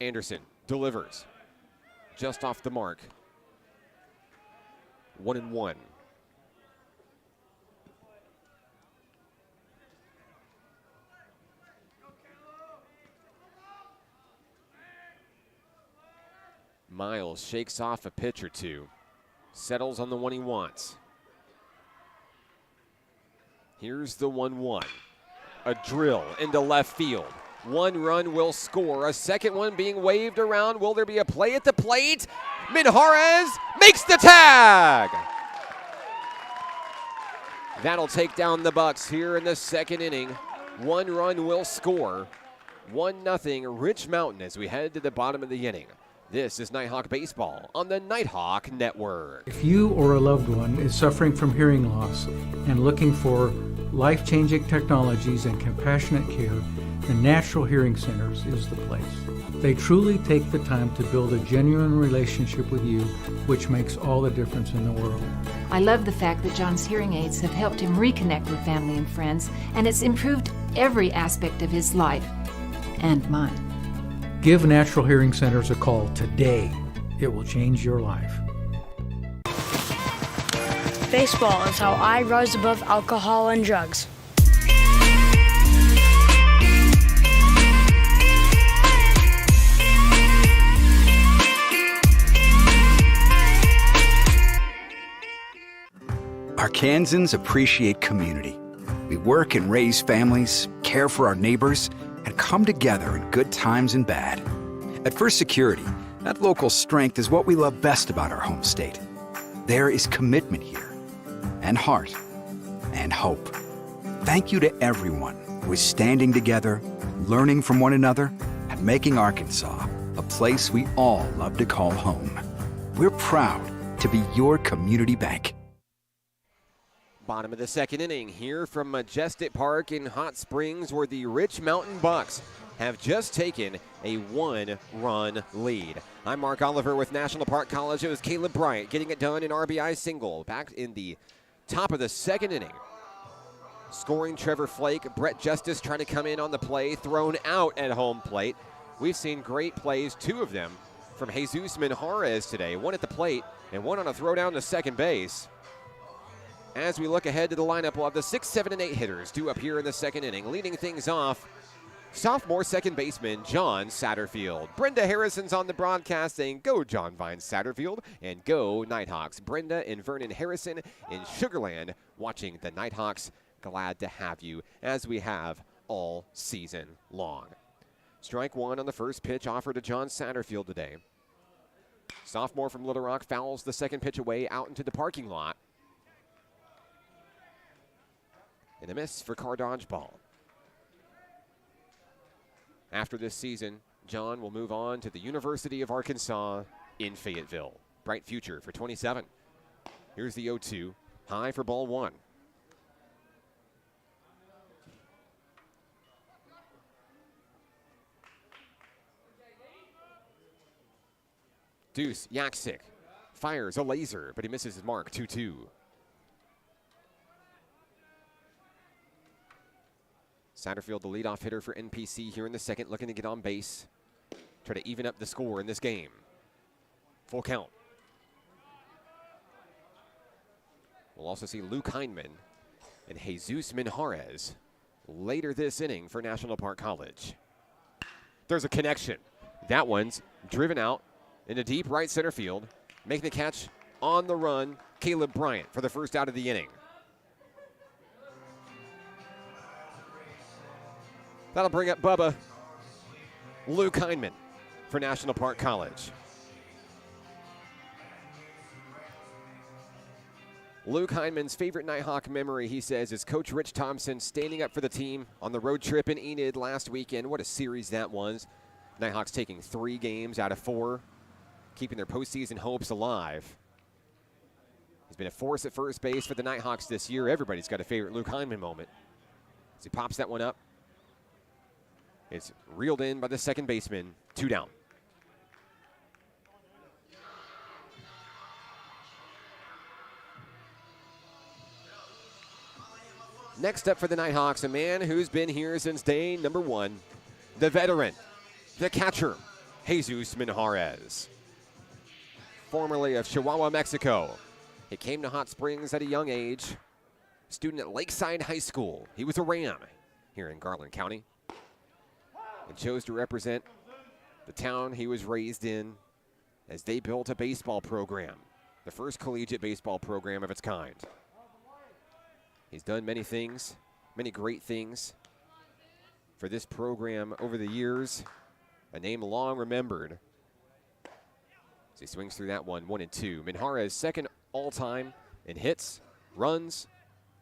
Anderson delivers. Just off the mark. 1-1. Miles shakes off a pitch or two. Settles on the one he wants. Here's the 1-1. A drill into left field. 1 run will score. A second one being waved around. Will there be a play at the plate? Minjarez makes the tag. That'll take down the Bucks here in the second inning. One run will score. 1-0 Rich Mountain as we head to the bottom of the inning. This is Nighthawk Baseball on the Nighthawk Network. If you or a loved one is suffering from hearing loss and looking for life-changing technologies and compassionate care, the Natural Hearing Centers is the place. They truly take the time to build a genuine relationship with you, which makes all the difference in the world. I love the fact that John's hearing aids have helped him reconnect with family and friends, and it's improved every aspect of his life and mine. Give Natural Hearing Centers a call today. It will change your life. Baseball is how I rise above alcohol and drugs. Arkansans appreciate community. We work and raise families, care for our neighbors, and come together in good times and bad. At First Security, that local strength is what we love best about our home state. There is commitment here, and heart, and hope. Thank you to everyone who is standing together, learning from one another, and making Arkansas a place we all love to call home. We're proud to be your community bank. Bottom of the second inning here from Majestic Park in Hot Springs, where the Rich Mountain Bucks have just taken a 1-run lead. I'm Mark Oliver with National Park College. It was Caleb Bryant getting it done in RBI single back in the top of the second inning. Scoring Trevor Flake, Brett Justice trying to come in on the play, thrown out at home plate. We've seen great plays, two of them from Jesus Minjarez today, one at the plate and one on a throw down to second base. As we look ahead to the lineup, we'll have the 6, 7, and 8 hitters due up here in the second inning. Leading things off, sophomore second baseman John Satterfield. Brenda Harrison's on the broadcast saying, "Go John Vine Satterfield," and "Go Nighthawks." Brenda and Vernon Harrison in Sugarland watching the Nighthawks. Glad to have you, as we have all season long. Strike one on the first pitch offered to John Satterfield today. Sophomore from Little Rock fouls the second pitch away out into the parking lot. And a miss for car dodgeball. After this season, John will move on to the University of Arkansas in Fayetteville. Bright future for 27. Here's the 0-2. High for ball one. Deuce Yaksik fires a laser, but he misses his mark. 2-2. Satterfield, the leadoff hitter for NPC here in the second, looking to get on base. Try to even up the score in this game. Full count. We'll also see Luke Hindman and Jesus Minjarez later this inning for National Park College. There's a connection. That one's driven out into deep right center field. Making the catch on the run, Caleb Bryant for the first out of the inning. That'll bring up Bubba. Luke Hindman for National Park College. Luke Hindman's favorite Nighthawk memory, he says, is Coach Rich Thompson standing up for the team on the road trip in Enid last weekend. What a series that was. Nighthawks taking 3 games out of 4, keeping their postseason hopes alive. He's been a force at first base for the Nighthawks this year. Everybody's got a favorite Luke Hindman moment. As he pops that one up. It's reeled in by the second baseman. 2 down. Next up for the Nighthawks, a man who's been here since day number 1. The veteran, the catcher, Jesus Minjarez. Formerly of Chihuahua, Mexico. He came to Hot Springs at a young age. Student at Lakeside High School. He was a Ram here in Garland County. And chose to represent the town he was raised in as they built a baseball program, the first collegiate baseball program of its kind. He's done many things, many great things for this program over the years, a name long remembered. As he swings through that one, 1-2. Minjarez second all-time in hits, runs,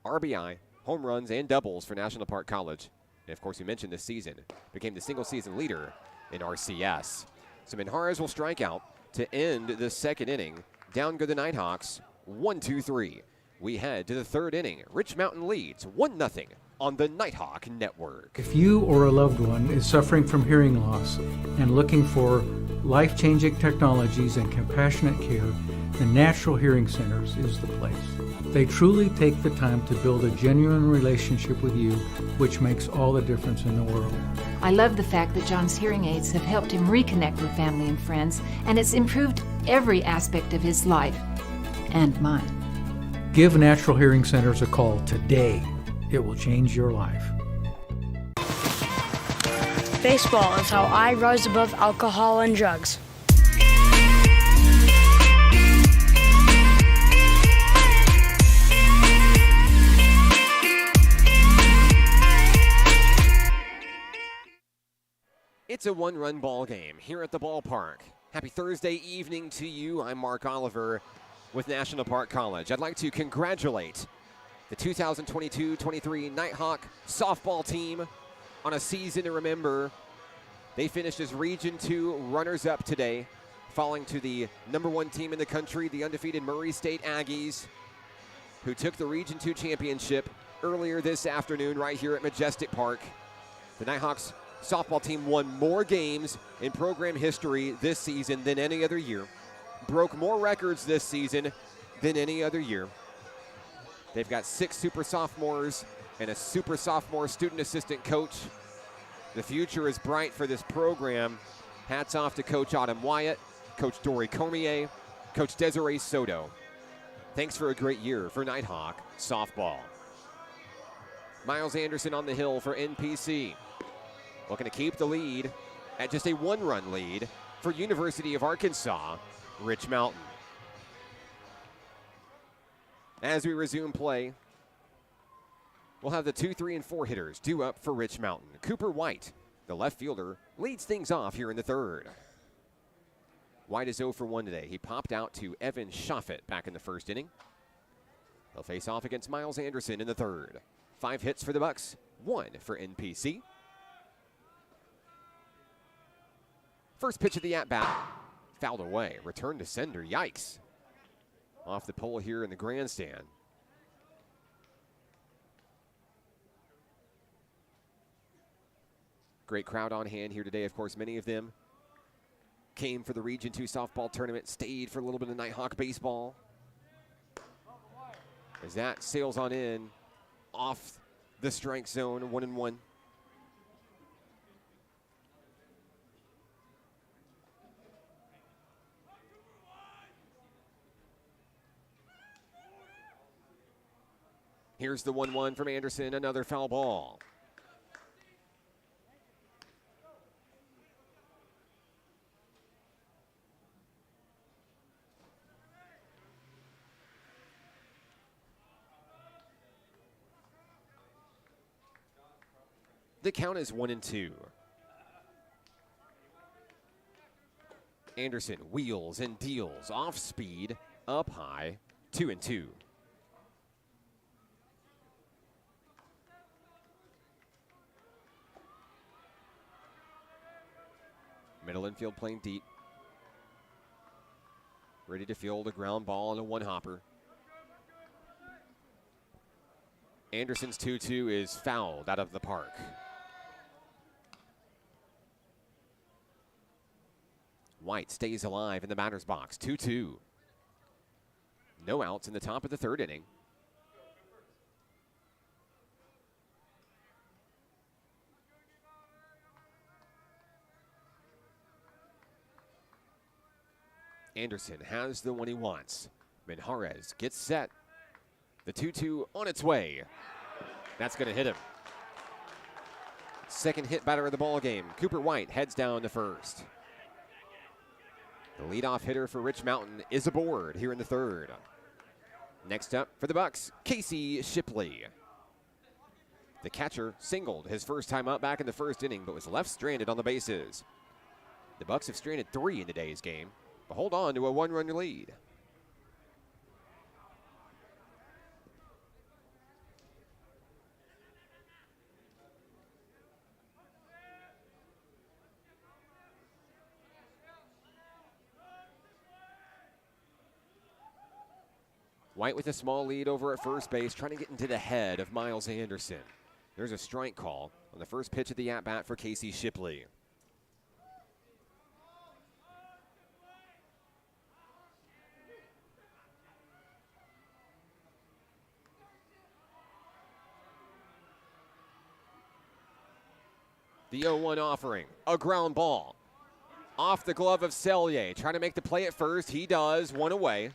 RBI, home runs, and doubles for National Park College. And of course, we mentioned this season, became the single season leader in RCS. So Minjarez will strike out to end the second inning. Down go the Nighthawks, 1-2-3. We head to the third inning. Rich Mountain leads 1-0 on the Nighthawk Network. If you or a loved one is suffering from hearing loss and looking for life-changing technologies and compassionate care, the Natural Hearing Centers is the place. They truly take the time to build a genuine relationship with you, which makes all the difference in the world. I love the fact that John's hearing aids have helped him reconnect with family and friends, and it's improved every aspect of his life and mine. Give Natural Hearing Centers a call today. It will change your life. Baseball is how I rise above alcohol and drugs. It's a one-run ball game here at the ballpark. Happy Thursday evening to you. I'm Mark Oliver with National Park College. I'd like to congratulate the 2022-23 Nighthawk softball team on a season to remember. They finished as Region 2 runners-up today, falling to the #1 team in the country, the undefeated Murray State Aggies, who took the Region 2 championship earlier this afternoon right here at Majestic Park. The Nighthawks softball team won more games in program history this season than any other year, broke more records this season than any other year. They've got 6 super sophomores and a super sophomore student assistant coach. The future is bright for this program. Hats off to Coach Autumn Wyatt, Coach Dory Cormier, Coach Desiree Soto. Thanks for a great year for Nighthawk softball. Miles Anderson on the hill for NPC. Looking to keep the lead at just a 1-run lead for University of Arkansas, Rich Mountain. As we resume play, we'll have the 2, 3, and 4 hitters due up for Rich Mountain. Cooper White, the left fielder, leads things off here in the third. White is 0 for 1 today. He popped out to Evan Schaffet back in the first inning. He'll face off against Miles Anderson in the third. 5 hits for the Bucks, 1 for NPC. First pitch of the at-bat, fouled away. Return to sender, yikes. Off the pole here in the grandstand. Great crowd on hand here today. Of course, many of them came for the Region 2 softball tournament, stayed for a little bit of Nighthawk baseball. As that sails on in, off the strike zone, 1-1. Here's the 1-1 from Anderson, another foul ball. The count is 1-2. Anderson wheels and deals, off speed, up high, 2-2. Middle infield playing deep. Ready to field a ground ball and a one-hopper. Anderson's 2-2 is fouled out of the park. White stays alive in the batter's box, 2-2. No outs in the top of the third inning. Anderson has the one he wants. Minjarez gets set. The 2-2 on its way. That's going to hit him. Second hit batter of the ball game. Cooper White heads down to first. The leadoff hitter for Rich Mountain is aboard here in the third. Next up for the Bucks, Casey Shipley. The catcher singled his first time up back in the first inning, but was left stranded on the bases. The Bucks have stranded 3 in today's game, but hold on to a 1-run lead. White with a small lead over at first base, trying to get into the head of Miles Anderson. There's a strike call on the first pitch of the at-bat for Casey Shipley. The 0-1 offering, a ground ball. Off the glove of Selye, trying to make the play at first. He does, one away.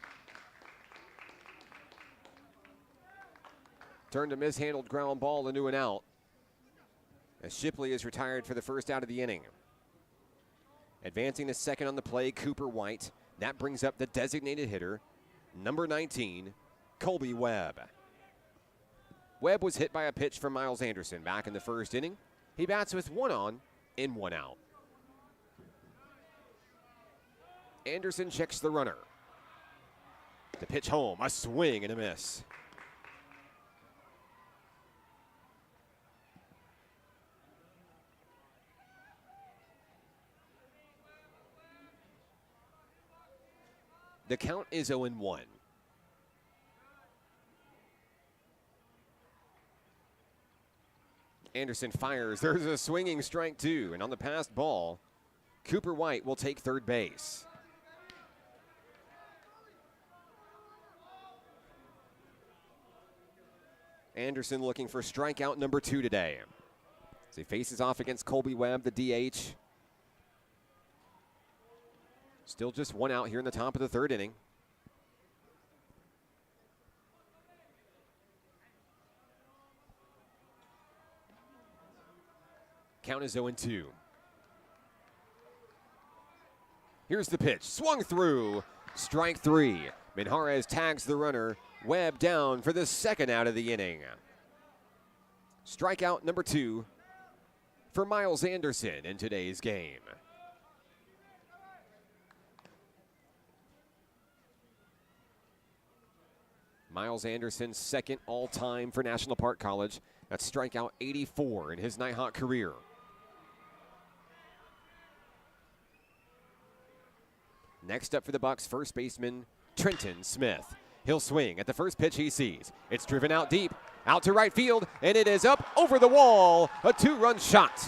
Turned a mishandled ground ball into an out, as Shipley is retired for the first out of the inning. Advancing to second on the play, Cooper White. That brings up the designated hitter, number 19, Colby Webb. Webb was hit by a pitch from Miles Anderson back in the first inning. He bats with 1 on and 1 out. Anderson checks the runner. The pitch home, a swing and a miss. The count is 0-1. Anderson fires. There's a swinging strike, too. And on the passed ball, Cooper White will take third base. Anderson looking for strikeout number 2 today. As he faces off against Colby Webb, the DH. Still just 1 out here in the top of the third inning. Count is 0-2. Here's the pitch. Swung through. Strike 3. Minjarez tags the runner. Webb down for the second out of the inning. Strikeout number 2 for Miles Anderson in today's game. Miles Anderson's second all-time for National Park College. That's strikeout 84 in his Nighthawk career. Next up for the Bucks, first baseman Trenton Smith. He'll swing at the first pitch he sees. It's driven out deep, out to right field, and it is up over the wall. A 2-run shot.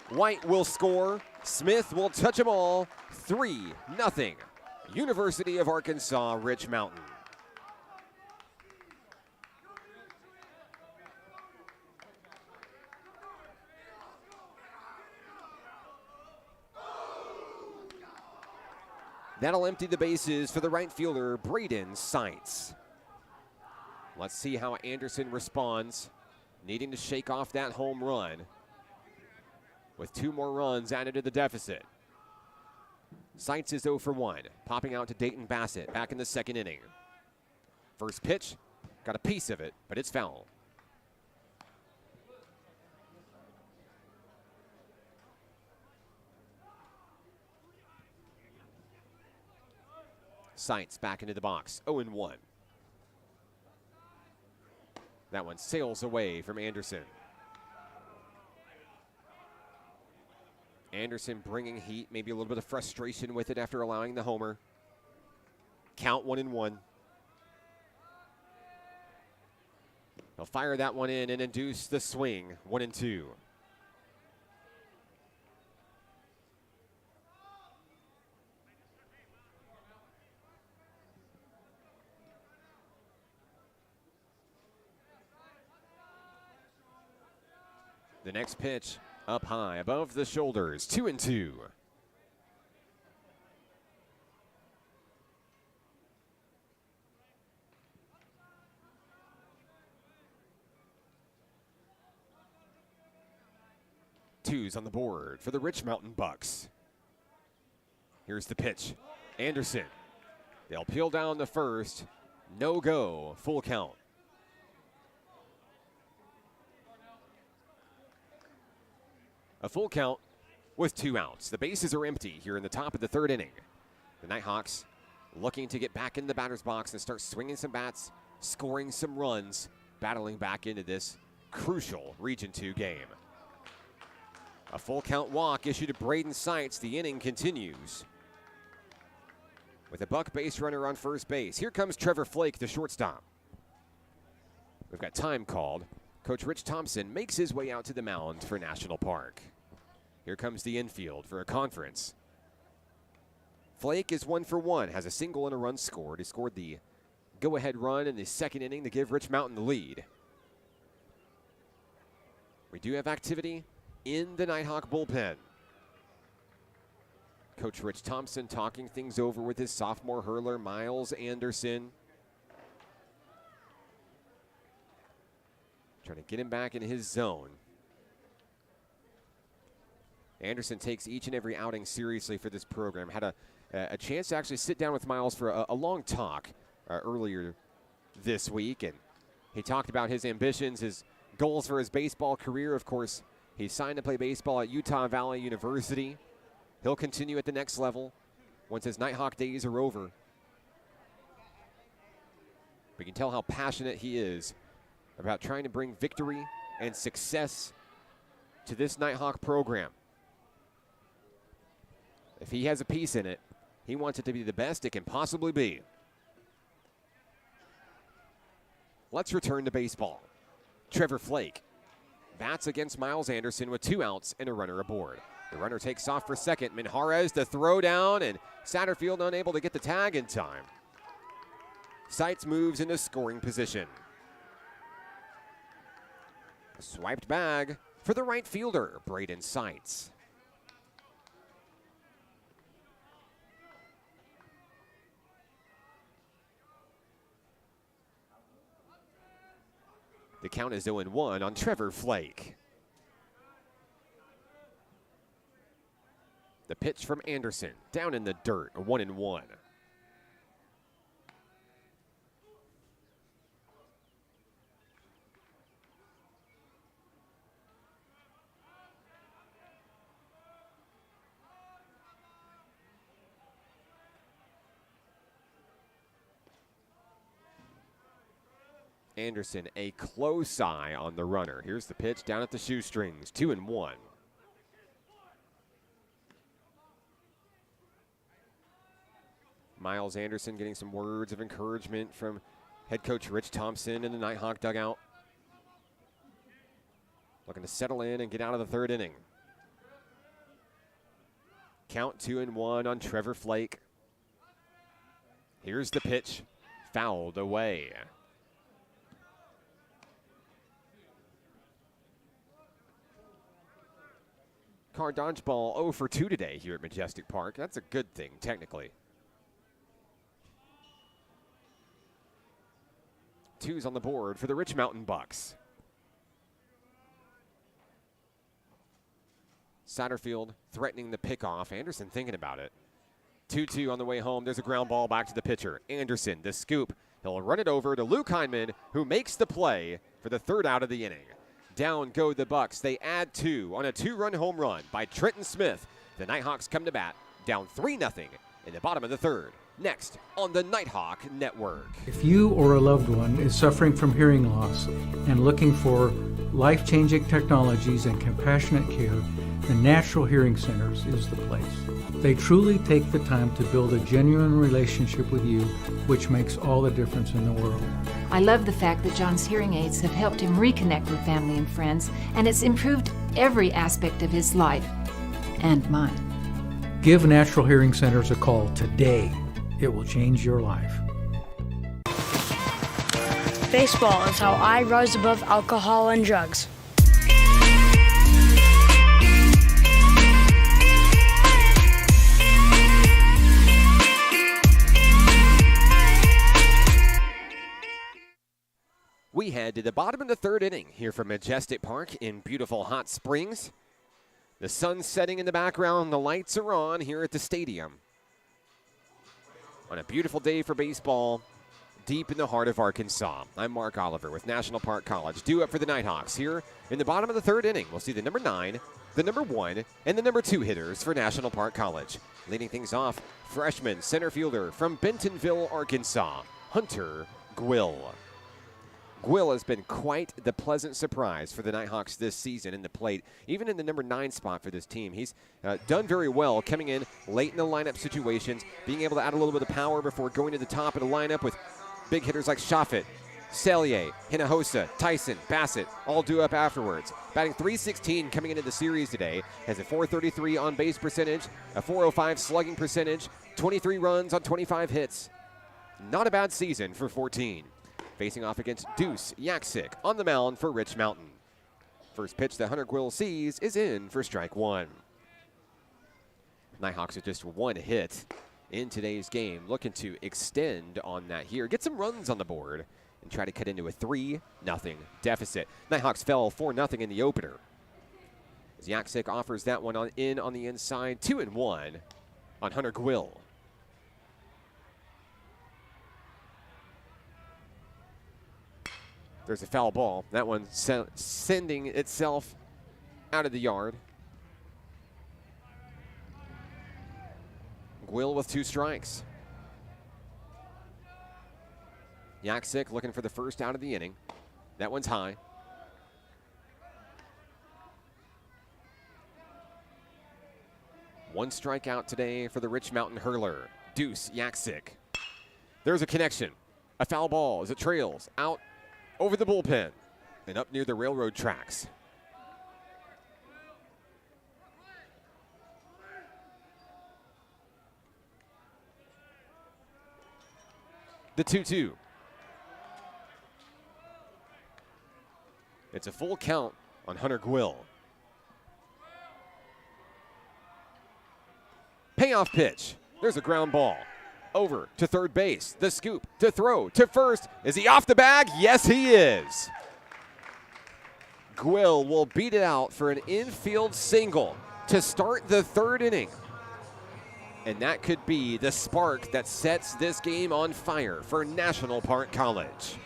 White will score. Smith will touch them all. 3-0. University of Arkansas, Rich Mountain. That'll empty the bases for the right fielder, Braden Seitz. Let's see how Anderson responds, needing to shake off that home run with 2 more runs added to the deficit. Seitz is 0 for 1, popping out to Dayton Bassett back in the second inning. First pitch, got a piece of it, but it's foul. Seitz back into the box, 0-1. That one sails away from Anderson. Anderson bringing heat, maybe a little bit of frustration with it after allowing the homer. Count 1-1. He'll fire that one in and induce the swing, 1-2. The next pitch up high, above the shoulders, 2-2. Twos on the board for the Rich Mountain Bucks. Here's the pitch. Anderson. They'll peel down the first. No go. Full count. A full count with 2 outs. The bases are empty here in the top of the third inning. The Nighthawks looking to get back in the batter's box and start swinging some bats, scoring some runs, battling back into this crucial Region 2 game. A full count walk issued to Braden Seitz. The inning continues. with a buck base runner on first base. Here comes Trevor Flake, the shortstop. We've got time called. Coach Rich Thompson makes his way out to the mound for National Park. Here comes the infield for a conference. Flake is 1 for 1, has a single and a run scored. He scored the go-ahead run in the second inning to give Rich Mountain the lead. We do have activity in the Nighthawk bullpen. Coach Rich Thompson talking things over with his sophomore hurler, Miles Anderson. Trying to get him back in his zone. Anderson takes each and every outing seriously for this program. Had a chance to actually sit down with Miles for a long talk earlier this week, and he talked about his ambitions, his goals for his baseball career. Of course, he signed to play baseball at Utah Valley University. He'll continue at the next level once his Nighthawk days are over. We can tell how passionate he is about trying to bring victory and success to this Nighthawk program. If he has a piece in it, he wants it to be the best it can possibly be. Let's return to baseball. Trevor Flake bats against Miles Anderson with 2 outs and a runner aboard. The runner takes off for second. Minjarez to throw down, and Satterfield unable to get the tag in time. Seitz moves into scoring position. A swiped bag for the right fielder, Braden Seitz. The count is 0-1 on Trevor Flake. The pitch from Anderson, down in the dirt, 1-1. Anderson, a close eye on the runner. Here's the pitch down at the shoestrings, 2-1. Miles Anderson getting some words of encouragement from head coach Rich Thompson in the Nighthawk dugout. Looking to settle in and get out of the third inning. Count 2-1 on Trevor Flake. Here's the pitch, fouled away. Car dodgeball 0 for 2 today here at Majestic Park. That's a good thing, technically. 2's on the board for the Rich Mountain Bucks. Satterfield threatening the pickoff. Anderson thinking about it. 2-2 on the way home. There's a ground ball back to the pitcher. Anderson, the scoop. He'll run it over to Luke Heineman, who makes the play for the third out of the inning. Down go the Bucks. They add 2 on a 2-run home run by Trenton Smith. The Nighthawks come to bat, down 3-0 in the bottom of the third. Next on the Nighthawk Network. If you or a loved one is suffering from hearing loss and looking for life-changing technologies and compassionate care, the Natural Hearing Centers is the place. They truly take the time to build a genuine relationship with you, which makes all the difference in the world. I love the fact that John's hearing aids have helped him reconnect with family and friends, and it's improved every aspect of his life and mine. Give Natural Hearing Centers a call today. It will change your life. Baseball is how I rise above alcohol and drugs. We head to the bottom of the third inning here from Majestic Park in beautiful Hot Springs. The sun's setting in the background. The lights are on here at the stadium. On a beautiful day for baseball, deep in the heart of Arkansas. I'm Mark Oliver with National Park College. Due up for the Nighthawks here in the bottom of the third inning. We'll see the number 9, the number 1, and the number 2 hitters for National Park College. Leading things off, freshman center fielder from Bentonville, Arkansas, Hunter Gwill. Gwill has been quite the pleasant surprise for the Nighthawks this season in the plate, even in the number 9 spot for this team. He's done very well coming in late in the lineup situations, being able to add a little bit of power before going to the top of the lineup with big hitters like Shafit, Selye, Hinojosa, Tyson, Bassett, all due up afterwards. Batting .316 coming into the series today, has a .433 on base percentage, a .405 slugging percentage, 23 runs on 25 hits. Not a bad season for 14. Facing off against Deuce Yaksik on the mound for Rich Mountain. First pitch that Hunter Gwill sees is in for strike 1. Nighthawks with just 1 hit in today's game, looking to extend on that here, get some runs on the board, and try to cut into a 3-0 deficit. Nighthawks fell 4-0 in the opener. As Yaksik offers that one on the inside, 2-1 on Hunter Gwill. There's a foul ball. That one sending itself out of the yard. Gwill with 2 strikes. Yaksik looking for the first out of the inning. That one's high. One strikeout today for the Rich Mountain hurler, Deuce Yaksik. There's a connection. A foul ball as it trails out over the bullpen and up near the railroad tracks. The 2-2. It's a full count on Hunter Gwill. Payoff pitch. There's a ground ball. Over to third base. The scoop to throw to first. Is he off the bag? Yes, he is. Gwill will beat it out for an infield single to start the 3rd inning. And that could be the spark that sets this game on fire for National Park College.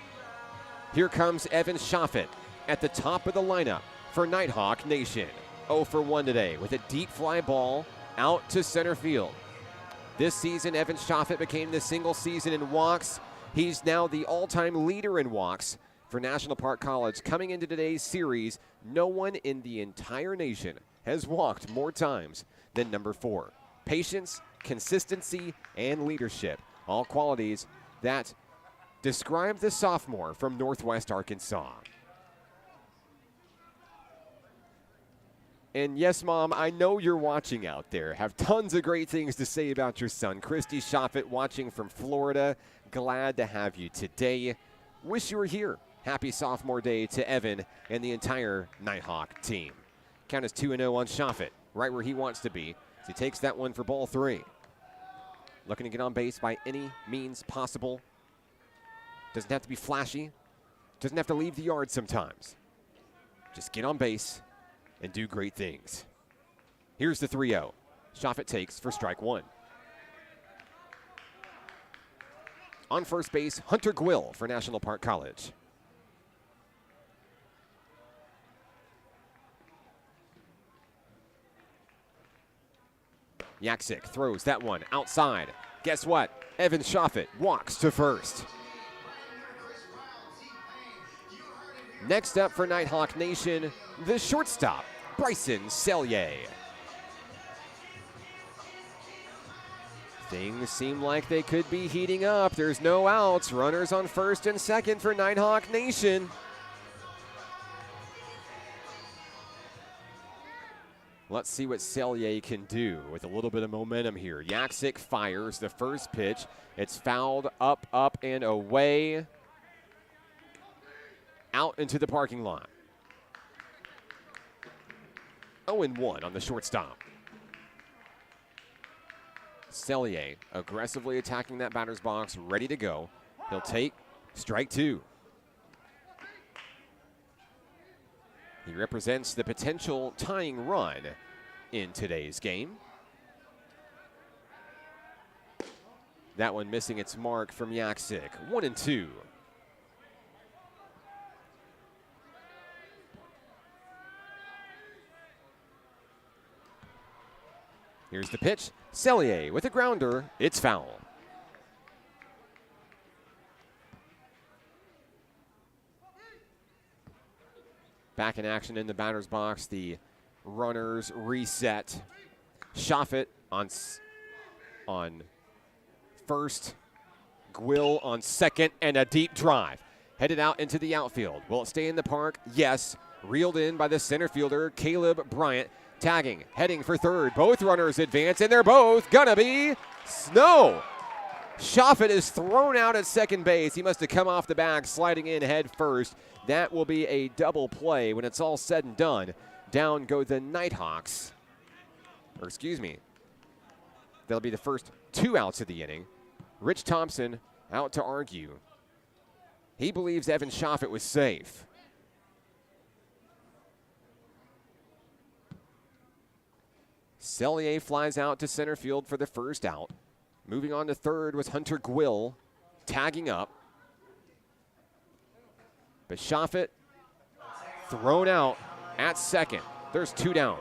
Here comes Evan Shafit at the top of the lineup for Nighthawk Nation. 0 for 1 today with a deep fly ball out to center field. This season, Evan Shafit became the single season in walks. He's now the all-time leader in walks for National Park College. Coming into today's series, no one in the entire nation has walked more times than number 4. Patience, consistency, and leadership, all qualities that describe the sophomore from Northwest Arkansas. And yes, Mom, I know you're watching out there. Have tons of great things to say about your son. Christy Shafit watching from Florida. Glad to have you today. Wish you were here. Happy sophomore day to Evan and the entire Nighthawk team. Count is 2-0 on Shafit, right where he wants to be. As he takes that one for ball 3. Looking to get on base by any means possible. Doesn't have to be flashy. Doesn't have to leave the yard sometimes. Just get on base and do great things. Here's the 3-0. Shafit takes for strike 1. On first base, Hunter Gwill for National Park College. Yaksik throws that one outside. Guess what? Evan Shafit walks to first. Next up for Nighthawk Nation, the shortstop, Bryson Selye. Things seem like they could be heating up. There's no outs. Runners on first and second for Nighthawk Nation. Let's see what Selye can do with a little bit of momentum here. Yaksik fires the first pitch. It's fouled up, and away. Out into the parking lot. 0-1 on the shortstop. Selye aggressively attacking that batter's box, ready to go. He'll take strike 2. He represents the potential tying run in today's game. That one missing its mark from Yaksik. 1-2. Here's the pitch. Selye with a grounder. It's foul. Back in action in the batter's box. The runners reset. Shoffett on first. Gwill on second, and a deep drive. Headed out into the outfield. Will it stay in the park? Yes. Reeled in by the center fielder, Caleb Bryant. Tagging, heading for third. Both runners advance, and they're both gonna be no. Shoffett is thrown out at second base. He must have come off the bag, sliding in head first. That will be a double play when it's all said and done. Down go the Nighthawks. Or excuse me. That'll be the first 2 outs of the inning. Rich Thompson out to argue. He believes Evan Shoffett was safe. Cellier flies out to center field for the first out. Moving on to third was Hunter Gwill, tagging up. But Shoffett thrown out at second. There's 2 down.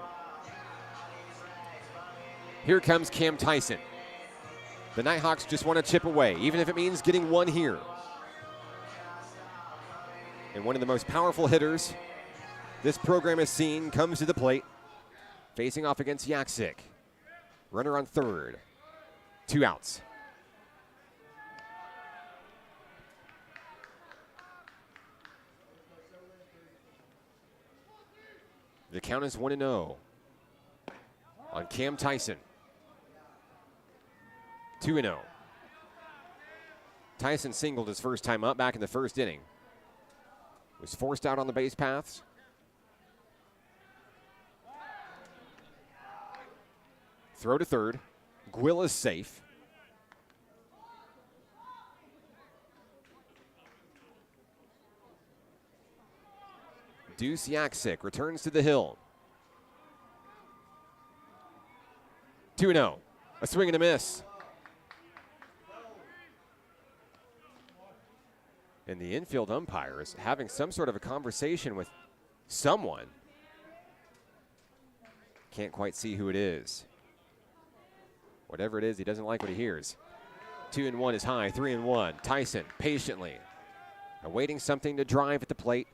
Here comes Cam Tyson. The Nighthawks just want to chip away, even if it means getting 1 here. And one of the most powerful hitters this program has seen comes to the plate, facing off against Yaksik. Runner on third. 2 outs. The count is 1-0 on Cam Tyson. 2-0. Tyson singled his first time up back in the first inning. Was forced out on the base paths. Throw to third. Gwill is safe. Deuce Yaksik returns to the hill. 2-0. A swing and a miss. And the infield umpire is having some sort of a conversation with someone. Can't quite see who it is. Whatever it is, he doesn't like what he hears. 2-1 is high, 3-1. Tyson patiently awaiting something to drive at the plate.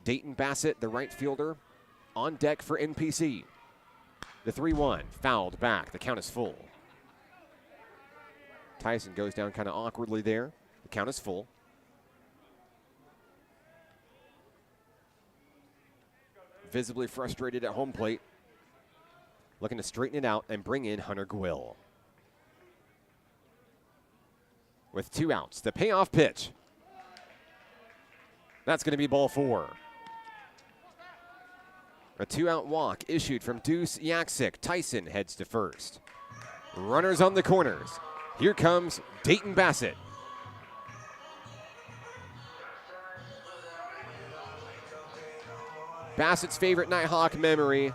Dayton Bassett, the right fielder, on deck for NPC. The 3-1 fouled back. The count is full. Tyson goes down kind of awkwardly there. The count is full. Visibly frustrated at home plate. Looking to straighten it out and bring in Hunter Gwill. With 2 outs, the payoff pitch. That's going to be ball 4. A 2-out walk issued from Deuce Yaksik. Tyson heads to first. Runners on the corners. Here comes Dayton Bassett. Bassett's favorite Nighthawk memory.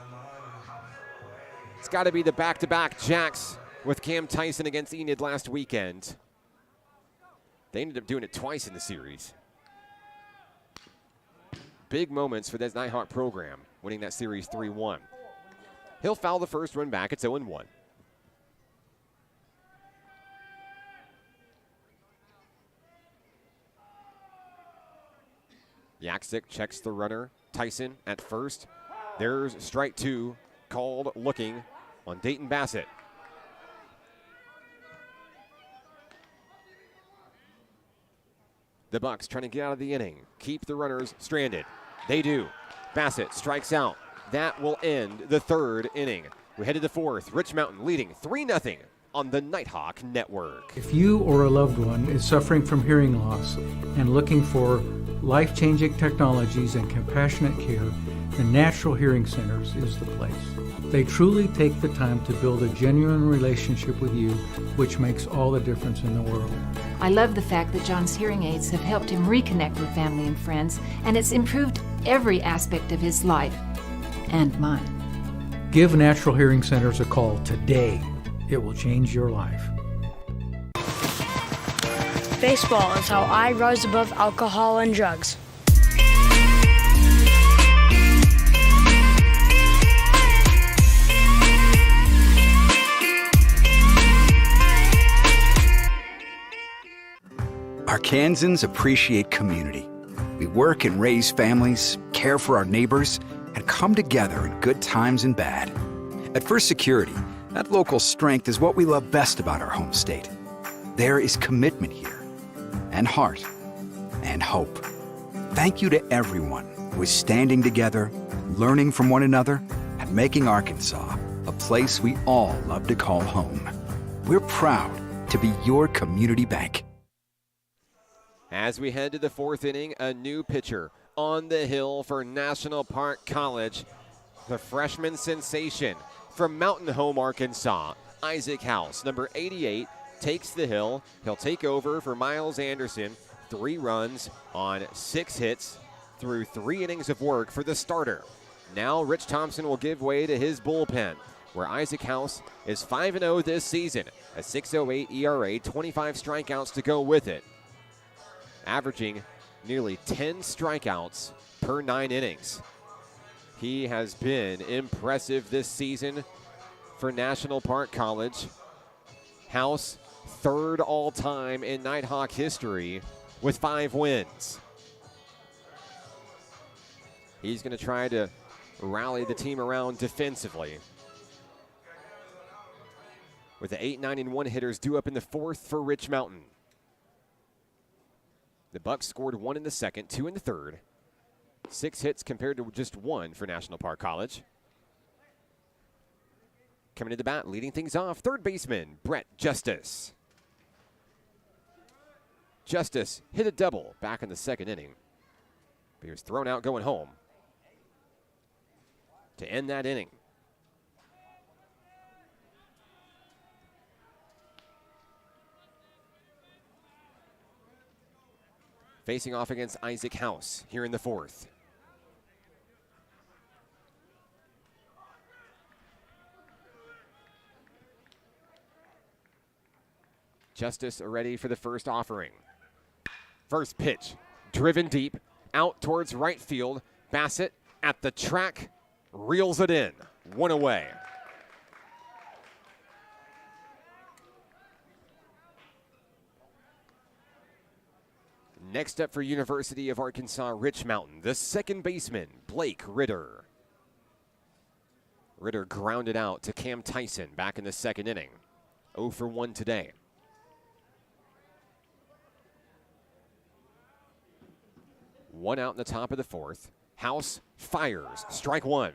It's got to be the back-to-back jacks with Cam Tyson against Enid last weekend. They ended up doing it twice in the series. Big moments for this Nighthawk program, winning that series 3-1. He'll foul the first one back. It's 0-1. Yaksik checks the runner. Tyson at first. There's strike 2 called looking on Dayton Bassett. The Bucks trying to get out of the inning. Keep the runners stranded. They do. Bassett strikes out. That will end the 3rd inning. We head to the 4th. Rich Mountain leading 3-0 on the Nighthawk Network. If you or a loved one is suffering from hearing loss and looking for life-changing technologies and compassionate care, the Natural Hearing Centers is the place. They truly take the time to build a genuine relationship with you, which makes all the difference in the world. I love the fact that John's hearing aids have helped him reconnect with family and friends, and it's improved every aspect of his life and mine. Give Natural Hearing Centers a call today. It will change your life. Baseball is how I rose above alcohol and drugs. Arkansans appreciate community. We work and raise families, care for our neighbors, and come together in good times and bad. At First Security, that local strength is what we love best about our home state. There is commitment here, and heart, and hope. Thank you to everyone who is standing together, learning from one another, and making Arkansas a place we all love to call home. We're proud to be your community bank. As we head to the fourth inning, a new pitcher on the hill for National Park College. The freshman sensation from Mountain Home, Arkansas, Isaac House, number 88, takes the hill. He'll take over for Miles Anderson. 3 runs on 6 hits through 3 innings of work for the starter. Now Rich Thompson will give way to his bullpen, where Isaac House is 5-0 this season, a 6.08 ERA, 25 strikeouts to go with it, averaging nearly 10 strikeouts per 9 innings. He has been impressive this season for National Park College. House, 3rd all-time in Nighthawk history with 5 wins. He's going to try to rally the team around defensively, with the 8, 9, and 1 hitters due up in the 4th for Rich Mountain. The Bucks scored 1 in the 2nd, 2 in the 3rd. 6 hits compared to just 1 for National Park College. Coming to the bat, leading things off, 3rd baseman Brett Justice. Justice hit a double back in the 2nd inning, but he was thrown out going home to end that inning. Facing off against Isaac House here in the 4th. Justice ready for the first offering. First pitch, driven deep, out towards right field. Bassett at the track, reels it in. 1 away. Next up for University of Arkansas, Rich Mountain, the 2nd baseman, Blake Ritter. Ritter grounded out to Cam Tyson back in the 2nd inning. 0 for 1 today. One out in the top of the 4th. House fires, strike 1.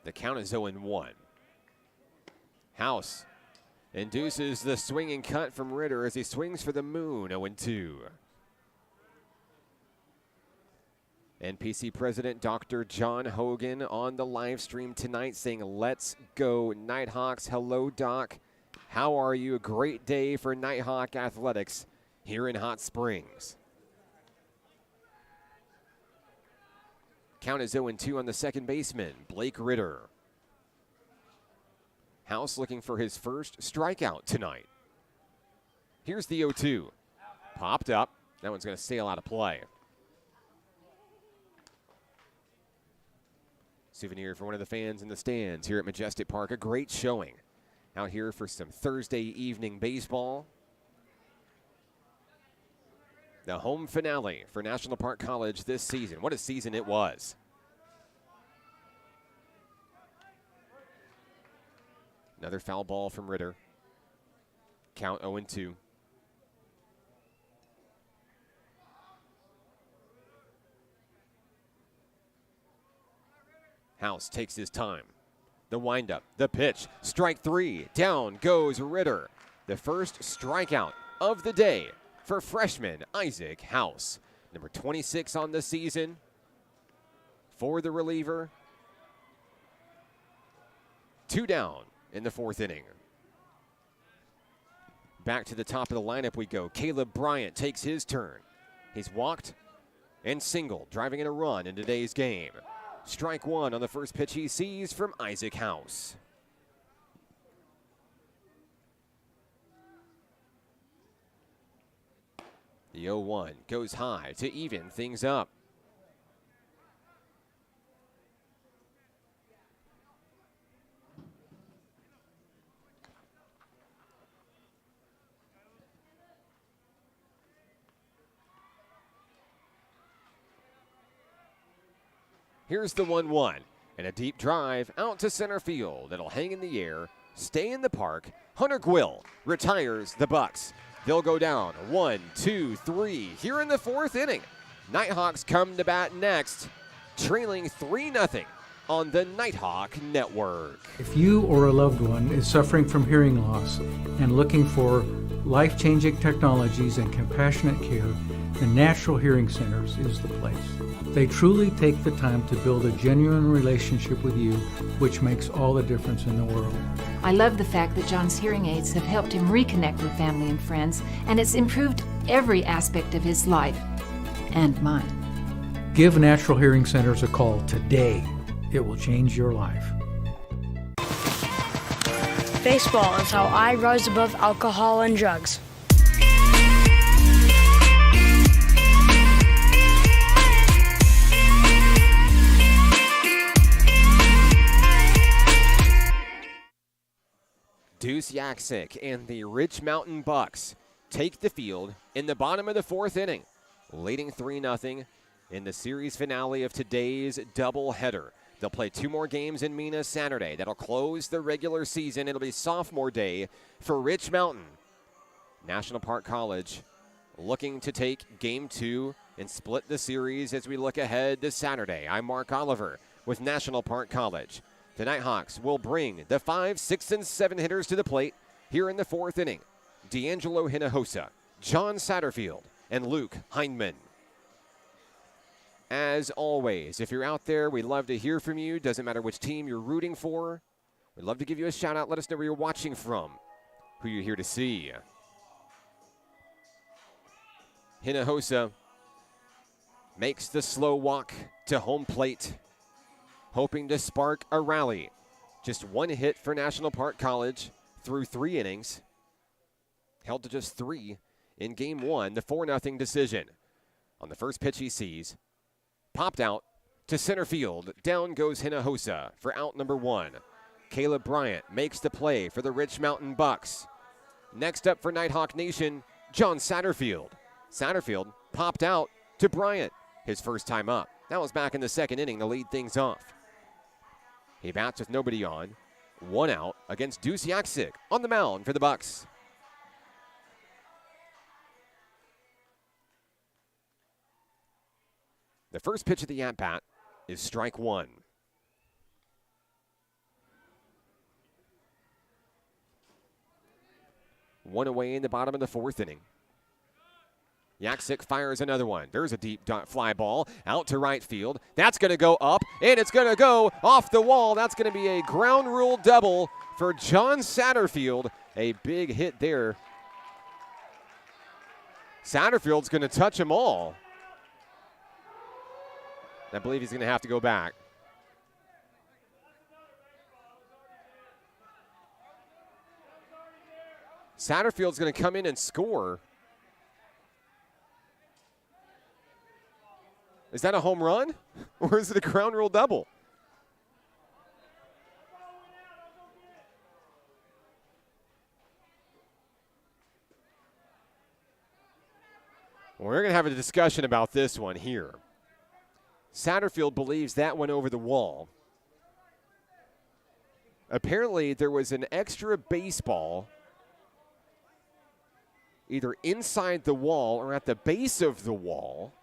The count is 0-1. House induces the swinging cut from Ritter as he swings for the moon, 0-2. NPC President Dr. John Hogan on the live stream tonight saying, "Let's go Nighthawks." Hello, Doc. How are you? A great day for Nighthawk athletics here in Hot Springs. Count is 0-2 on the 2nd baseman, Blake Ritter. House looking for his first strikeout tonight. Here's the 0-2. Popped up. That one's going to sail out of play. Souvenir for one of the fans in the stands here at Majestic Park. A great showing out here for some Thursday evening baseball. The home finale for National Park College this season. What a season it was. Another foul ball from Ritter. Count 0-2. House takes his time. The windup, the pitch, strike 3. Down goes Ritter. The first strikeout of the day for freshman Isaac House. Number 26 on the season for the reliever. 2 down in the 4th inning. Back to the top of the lineup we go. Caleb Bryant takes his turn. He's walked and singled, driving in a run in today's game. Strike 1 on the first pitch he sees from Isaac House. The 0-1 goes high to even things up. Here's the 1-1. And a deep drive out to center field. It'll hang in the air, stay in the park. Hunter Gwill retires the Bucks. They'll go down 1, 2, 3 here in the 4th inning. Nighthawks come to bat next, trailing 3-0 on the Nighthawk Network. If you or a loved one is suffering from hearing loss and looking for life-changing technologies and compassionate care, the Natural Hearing Centers is the place. They truly take the time to build a genuine relationship with you, which makes all the difference in the world. I love the fact that John's hearing aids have helped him reconnect with family and friends, and it's improved every aspect of his life and mine. Give Natural Hearing Centers a call today. It will change your life. Baseball is how I rise above alcohol and drugs. Deuce Yaksick and the Ridge Mountain Bucks take the field in the bottom of the 4th inning, leading 3-0 in the series finale of today's doubleheader. They'll play 2 more games in Mena Saturday. That'll close the regular season. It'll be sophomore day for Ridge Mountain. National Park College looking to take Game 2 and split the series as we look ahead to Saturday. I'm Mark Oliver with National Park College. The Nighthawks will bring the 5, 6, and 7 hitters to the plate here in the 4th inning. D'Angelo Hinojosa, John Satterfield, and Luke Hindman. As always, if you're out there, we'd love to hear from you. Doesn't matter which team you're rooting for. We'd love to give you a shout out. Let us know where you're watching from, who you're here to see. Hinojosa makes the slow walk to home plate, hoping to spark a rally. Just 1 hit for National Park College through 3 innings. Held to just 3 in Game 1, the 4-0 decision. On the first pitch he sees, popped out to center field. Down goes Hinojosa for out number 1. Caleb Bryant makes the play for the Ridge Mountain Bucks. Next up for Nighthawk Nation, John Satterfield. Satterfield popped out to Bryant, his first time up. That was back in the 2nd inning to lead things off. He bats with nobody on. 1 out against Deuce Yaksick on the mound for the Bucks. The first pitch of the at-bat is strike 1. One away in the bottom of the 4th inning. Yaksick fires another one. There's a deep fly ball out to right field. That's going to go up, and it's going to go off the wall. That's going to be a ground rule double for John Satterfield. A big hit there. Satterfield's going to touch them all. I believe he's going to have to go back. Satterfield's going to come in and score. Is that a home run? Or is it a ground rule double? We're going to have a discussion about this one here. Satterfield believes that went over the wall. Apparently, there was an extra baseball either inside the wall or at the base of the wall.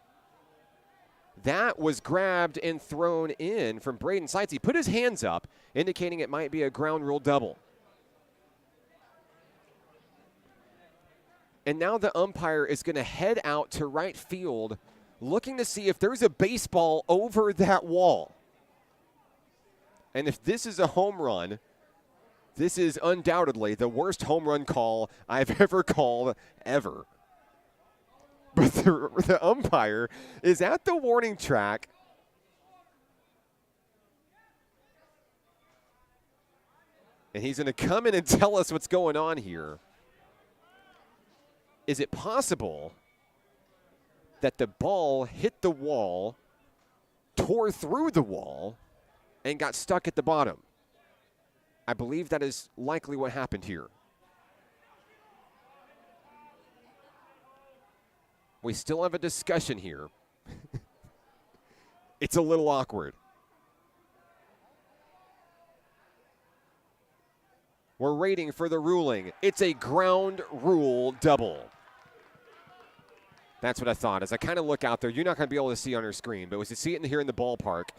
That was grabbed and thrown in from Braden Seitz. He put his hands up, indicating it might be a ground rule double. And now the umpire is going to head out to right field, looking to see if there's a baseball over that wall. And if this is a home run, this is undoubtedly the worst home run call I've ever called, ever. But the umpire is at the warning track. And he's going to come in and tell us what's going on here. Is it possible that the ball hit the wall, tore through the wall, and got stuck at the bottom? I believe that is likely what happened here. We still have a discussion here. It's a little awkward. We're waiting for the ruling. It's a ground rule double. That's what I thought. As I kind of look out there, you're not going to be able to see on your screen, but as you see it in here in the ballpark,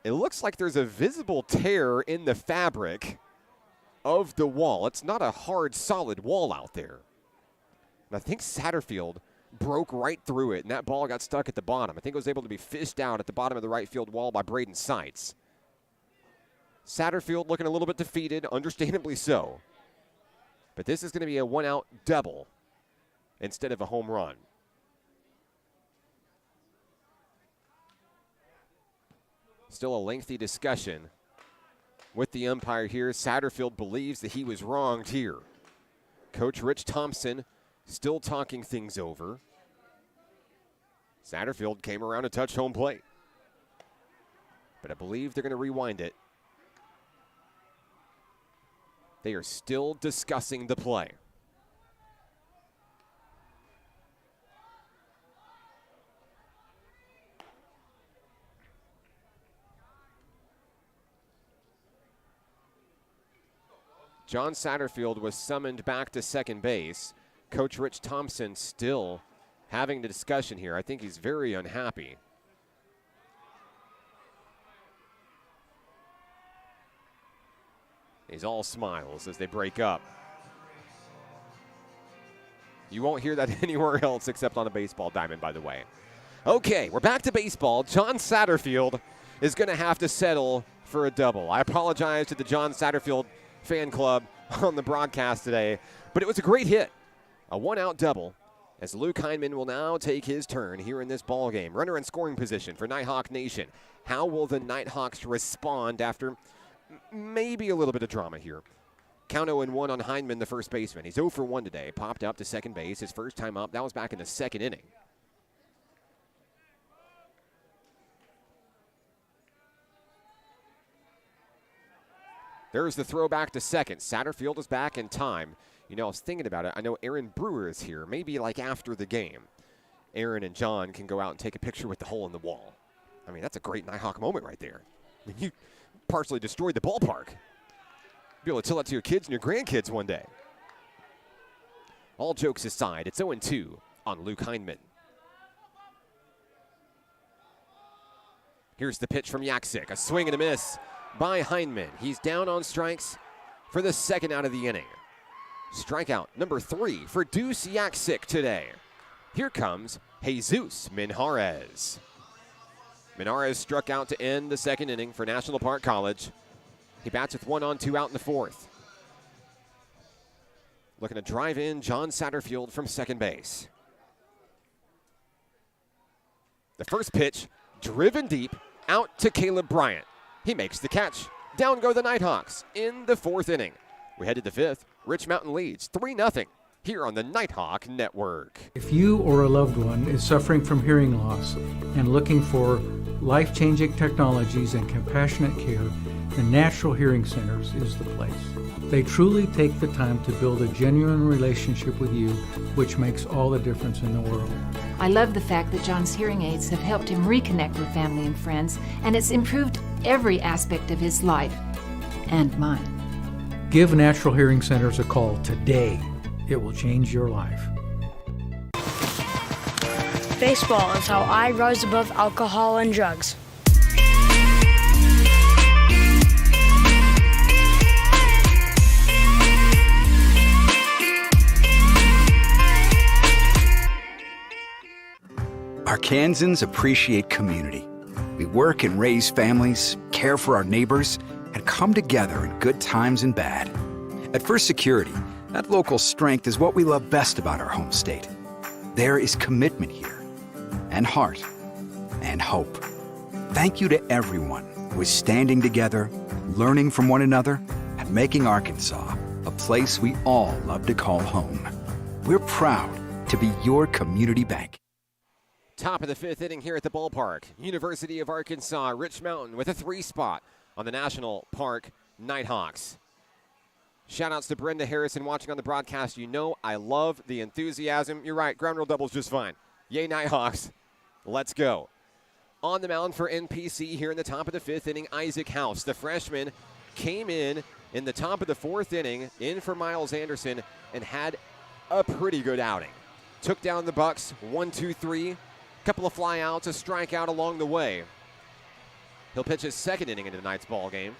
it looks like there's a visible tear in the fabric of the wall. It's not a hard, solid wall out there. And I think Satterfield broke right through it, and that ball got stuck at the bottom. I think it was able to be fished out at the bottom of the right field wall by Braden Seitz. Satterfield looking a little bit defeated, understandably so. But this is going to be a one-out double instead of a home run. Still a lengthy discussion with the umpire here. Satterfield believes that he was wronged here. Coach Rich Thompson still talking things over. Satterfield came around to touch home plate. But I believe they're going to rewind it. They are still discussing the play. John Satterfield was summoned back to second base. Coach Rich Thompson still having the discussion here. I think he's very unhappy. He's all smiles as they break up. You won't hear that anywhere else except on a baseball diamond, by the way. Okay, we're back to baseball. John Satterfield is going to have to settle for a double. I apologize to the John Satterfield fan club on the broadcast today, but it was a great hit. A one-out double as Luke Heinman will now take his turn here in this ball game. Runner in scoring position for Nighthawk Nation. How will the Nighthawks respond after maybe a little bit of drama here? Count 0-1 on Heinman, the first baseman. He's 0 for 1 today. Popped up to second base. His first time up. That was back in the second inning. There's the throw back to second. Satterfield is back in time. You know, I was thinking about it. I know Aaron Brewer is here. Maybe like after the game, Aaron and John can go out and take a picture with the hole in the wall. I mean, that's a great Nighthawk moment right there. I mean, you partially destroyed the ballpark. Be able to tell that to your kids and your grandkids one day. All jokes aside, it's 0-2 on Luke Heinman. Here's the pitch from Yaksik. A swing and a miss by Heinman. He's down on strikes for the second out of the inning. Strikeout number 3 for Deuce Yaksik today. Here comes Jesus Minjarez. Minjarez struck out to end the second inning for National Park College. He bats with 1 on, 2 out in the fourth. Looking to drive in John Satterfield from second base. The first pitch, driven deep, out to Caleb Bryant. He makes the catch. Down go the Nighthawks in the fourth inning. We head to the fifth. Rich Mountain leads 3-0 here on the Nighthawk Network. If you or a loved one is suffering from hearing loss and looking for life-changing technologies and compassionate care, the Natural Hearing Centers is the place. They truly take the time to build a genuine relationship with you, which makes all the difference in the world. I love the fact that John's hearing aids have helped him reconnect with family and friends, and it's improved every aspect of his life and mine. Give Natural Hearing Centers a call today. It will change your life. Baseball is how I rose above alcohol and drugs. Arkansans appreciate community. We work and raise families, care for our neighbors, and come together in good times and bad. At First Security, that local strength is what we love best about our home state. There is commitment here, and heart, and hope. Thank you to everyone who is standing together, learning from one another, and making Arkansas a place we all love to call home. We're proud to be your community bank. Top of the fifth inning here at the ballpark. University of Arkansas, Rich Mountain with a 3 spot on the National Park Nighthawks. Shout-outs to Brenda Harrison watching on the broadcast. You know I love the enthusiasm. You're right, ground rule double's just fine. Yay, Nighthawks. Let's go. On the mound for NPC here in the top of the fifth inning, Isaac House. The freshman came in in the top of the 4th inning, in for Miles Anderson, and had a pretty good outing. Took down the Bucks 1-2-3, couple of flyouts, a strikeout along the way. He'll pitch his 2nd inning into tonight's ball game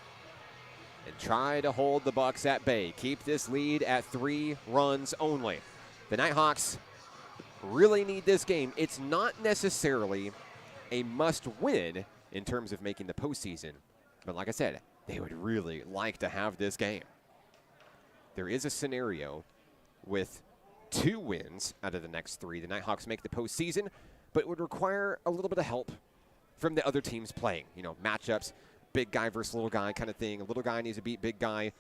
and try to hold the Bucks at bay. Keep this lead at 3 runs only. The Nighthawks really need this game. It's not necessarily a must-win in terms of making the postseason, but like I said, they would really like to have this game. There is a scenario with 2 wins out of the next 3. The Nighthawks make the postseason, but it would require a little bit of help from the other teams playing. You know, matchups, big guy versus little guy kind of thing. A little guy needs to beat big guy.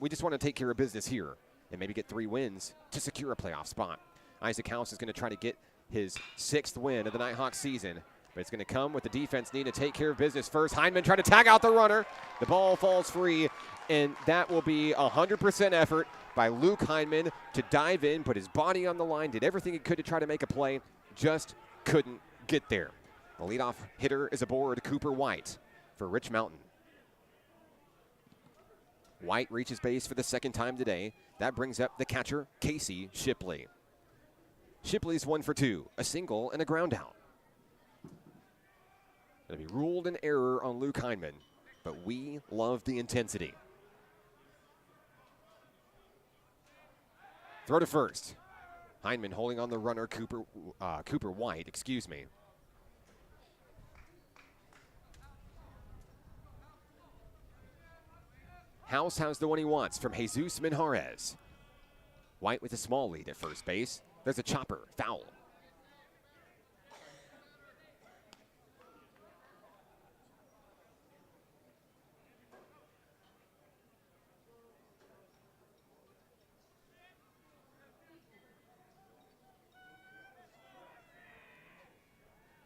We just want to take care of business here and maybe get 3 wins to secure a playoff spot. Isaac House is going to try to get his 6th win of the Nighthawks season, but it's going to come with the defense needing to take care of business first. Hyndman trying to tag out the runner. The ball falls free, and that will be 100% effort by Luke Hyndman to dive in, put his body on the line, did everything he could to try to make a play, just couldn't get there. The leadoff hitter is aboard, Cooper White for Rich Mountain. White reaches base for the 2nd time today. That brings up the catcher, Casey Shipley. Shipley's 1 for 2, a single and a ground out. Going to be ruled an error on Luke Hyndman, but we love the intensity. Throw to first. Hyndman holding on the runner, Cooper White, excuse me. House has the one he wants from Jesus Minjarez. White with a small lead at first base. There's a chopper, foul.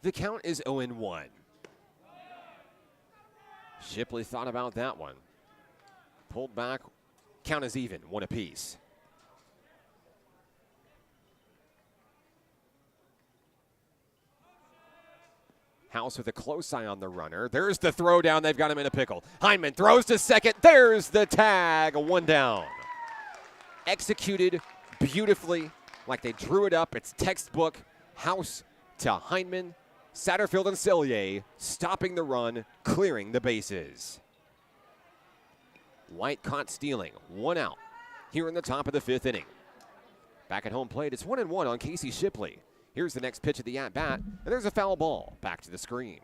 The count is 0-1. Shipley thought about that one. Pulled back, count is even, 1 apiece. House with a close eye on the runner. There's the throw down. They've got him in a pickle. Hyndman throws to second. There's the tag. 1 down. Executed beautifully, like they drew it up. It's textbook. House to Hyndman. Satterfield and Cellier stopping the run, clearing the bases. White caught stealing. 1 out here in the top of the 5th inning. Back at home plate, it's 1-1 on Casey Shipley. Here's the next pitch of the at-bat, and there's a foul ball. Back to the screen.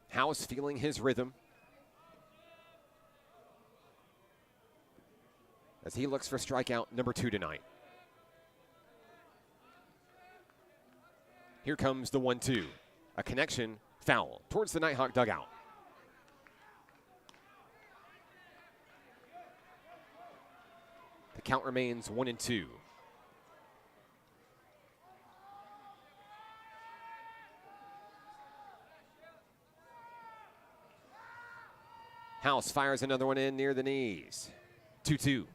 House feeling his rhythm as he looks for strikeout number 2 tonight. Here comes the 1-2. A connection, foul, towards the Nighthawk dugout. The count remains 1-2. House fires another one in near the knees. 2-2.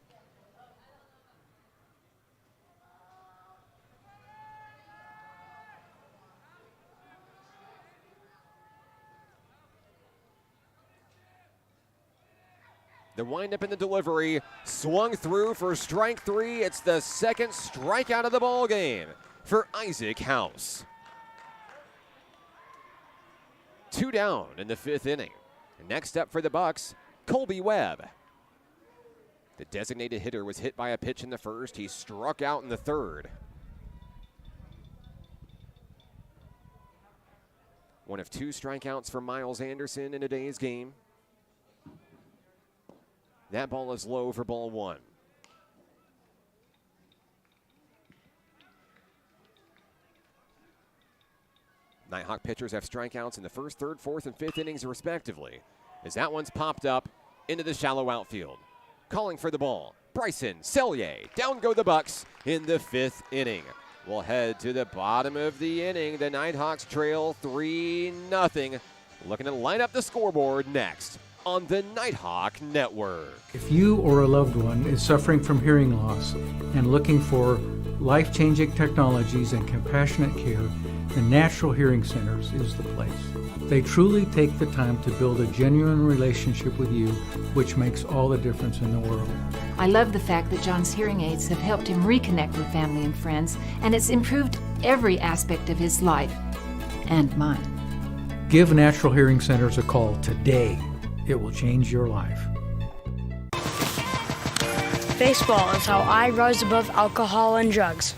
The windup in the delivery, swung through for strike 3. It's the 2nd strikeout of the ball game for Isaac House. 2 down in the 5th inning. Next up for the Bucks, Colby Webb. The designated hitter was hit by a pitch in the 1st. He struck out in the 3rd. One of 2 strikeouts for Miles Anderson in today's game. That ball is low for ball 1. Nighthawk pitchers have strikeouts in the 1st, 3rd, 4th, and 5th innings respectively, as that one's popped up into the shallow outfield. Calling for the ball, Bryson Cellier. Down go the Bucks in the 5th inning. We'll head to the bottom of the inning. The Nighthawks trail 3-0. Looking to line up the scoreboard next on the Nighthawk Network. If you or a loved one is suffering from hearing loss and looking for life-changing technologies and compassionate care, the Natural Hearing Centers is the place. They truly take the time to build a genuine relationship with you, which makes all the difference in the world. I love the fact that John's hearing aids have helped him reconnect with family and friends, and it's improved every aspect of his life and mine. Give Natural Hearing Centers a call today. It will change your life. Baseball is how I rise above alcohol and drugs.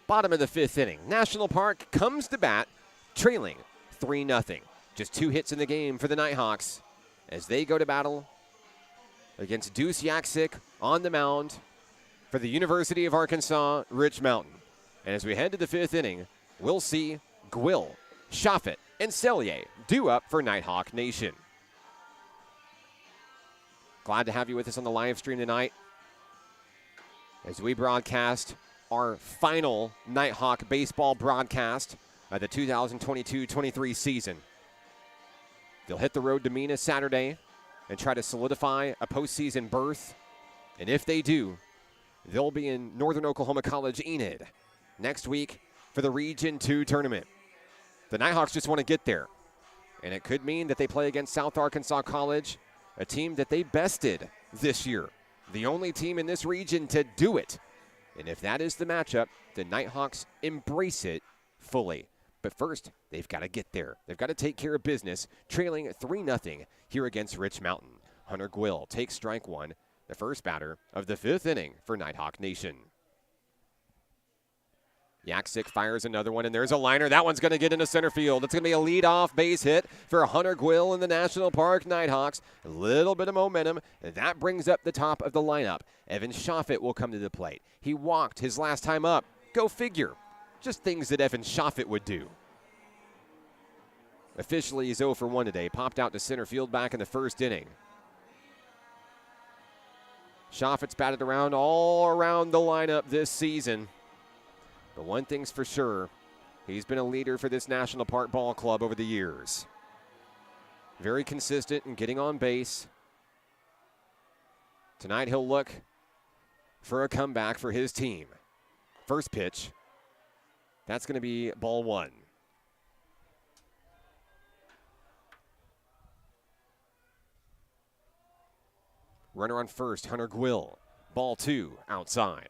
Bottom of the fifth inning. National Park comes to bat, trailing 3-0. Just 2 hits in the game for the Nighthawks as they go to battle against Deuce Yaksic on the mound for the University of Arkansas, Rich Mountain. And as we head to the fifth inning, we'll see Gwill, Shoffett, and Sellier due up for Nighthawk Nation. Glad to have you with us on the live stream tonight as we broadcast our final Nighthawk baseball broadcast of the 2022-23 season. They'll hit the road to Mena Saturday and try to solidify a postseason berth. And if they do, they'll be in Northern Oklahoma College Enid next week for the Region 2 tournament. The Nighthawks just want to get there. And it could mean that they play against South Arkansas College, a team that they bested this year. The only team in this region to do it. And if that is the matchup, the Nighthawks embrace it fully. But first, they've got to get there. They've got to take care of business, trailing 3-0 here against Rich Mountain. Hunter Gwill takes strike one, the first batter of the fifth inning for Nighthawk Nation. Yaksic fires another one, and there's a liner. That one's going to get into center field. It's going to be a leadoff base hit for Hunter Gwill and the National Park Nighthawks. A little bit of momentum, and that brings up the top of the lineup. Evan Shoffett will come to the plate. He walked his last time up. Go figure. Just things that Evan Shoffett would do. Officially, he's 0 for 1 today. Popped out to center field back in the first inning. Shoffett's batted around all around the lineup this season. But one thing's for sure, he's been a leader for this National Park Ball Club over the years. Very consistent in getting on base. Tonight he'll look for a comeback for his team. First pitch, that's going to be ball one. Runner on first, Hunter Gwill. Ball two, outside.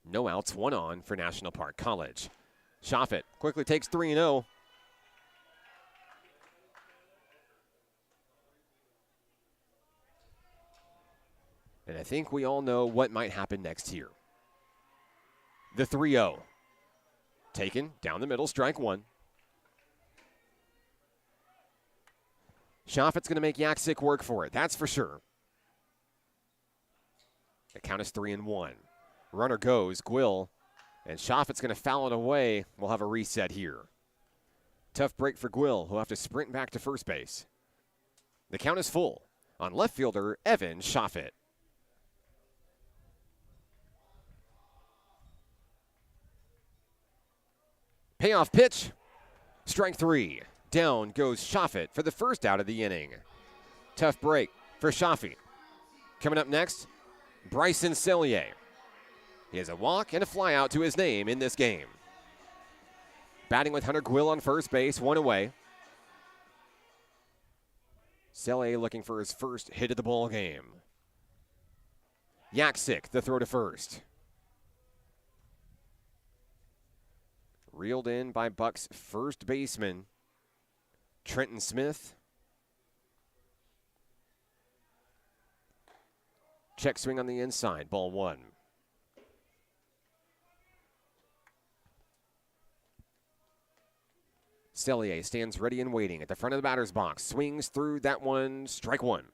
No outs, 1 on for National Park College. Shoffett quickly takes 3-0. And I think we all know what might happen next here. The 3-0. Taken down the middle, strike one. Shoffett's going to make Yaksic work for it, that's for sure. The count is 3-1. Runner goes, Gwill, and Shoffett's going to foul it away. We'll have a reset here. Tough break for Gwill, who'll have to sprint back to first base. The count is full on left fielder Evan Shoffett. Payoff pitch, strike 3. Down goes Shoffett for the first out of the inning. Tough break for Shoffett. Coming up next, Bryson Sellier. He has a walk and a fly out to his name in this game. Batting with Hunter Gwill on first base, 1 away. Sellier looking for his first hit of the ball game. Yaksic, the throw to first. Reeled in by Buck's first baseman, Trenton Smith. Check swing on the inside, ball 1. Sellier stands ready and waiting at the front of the batter's box. Swings through that one, strike 1.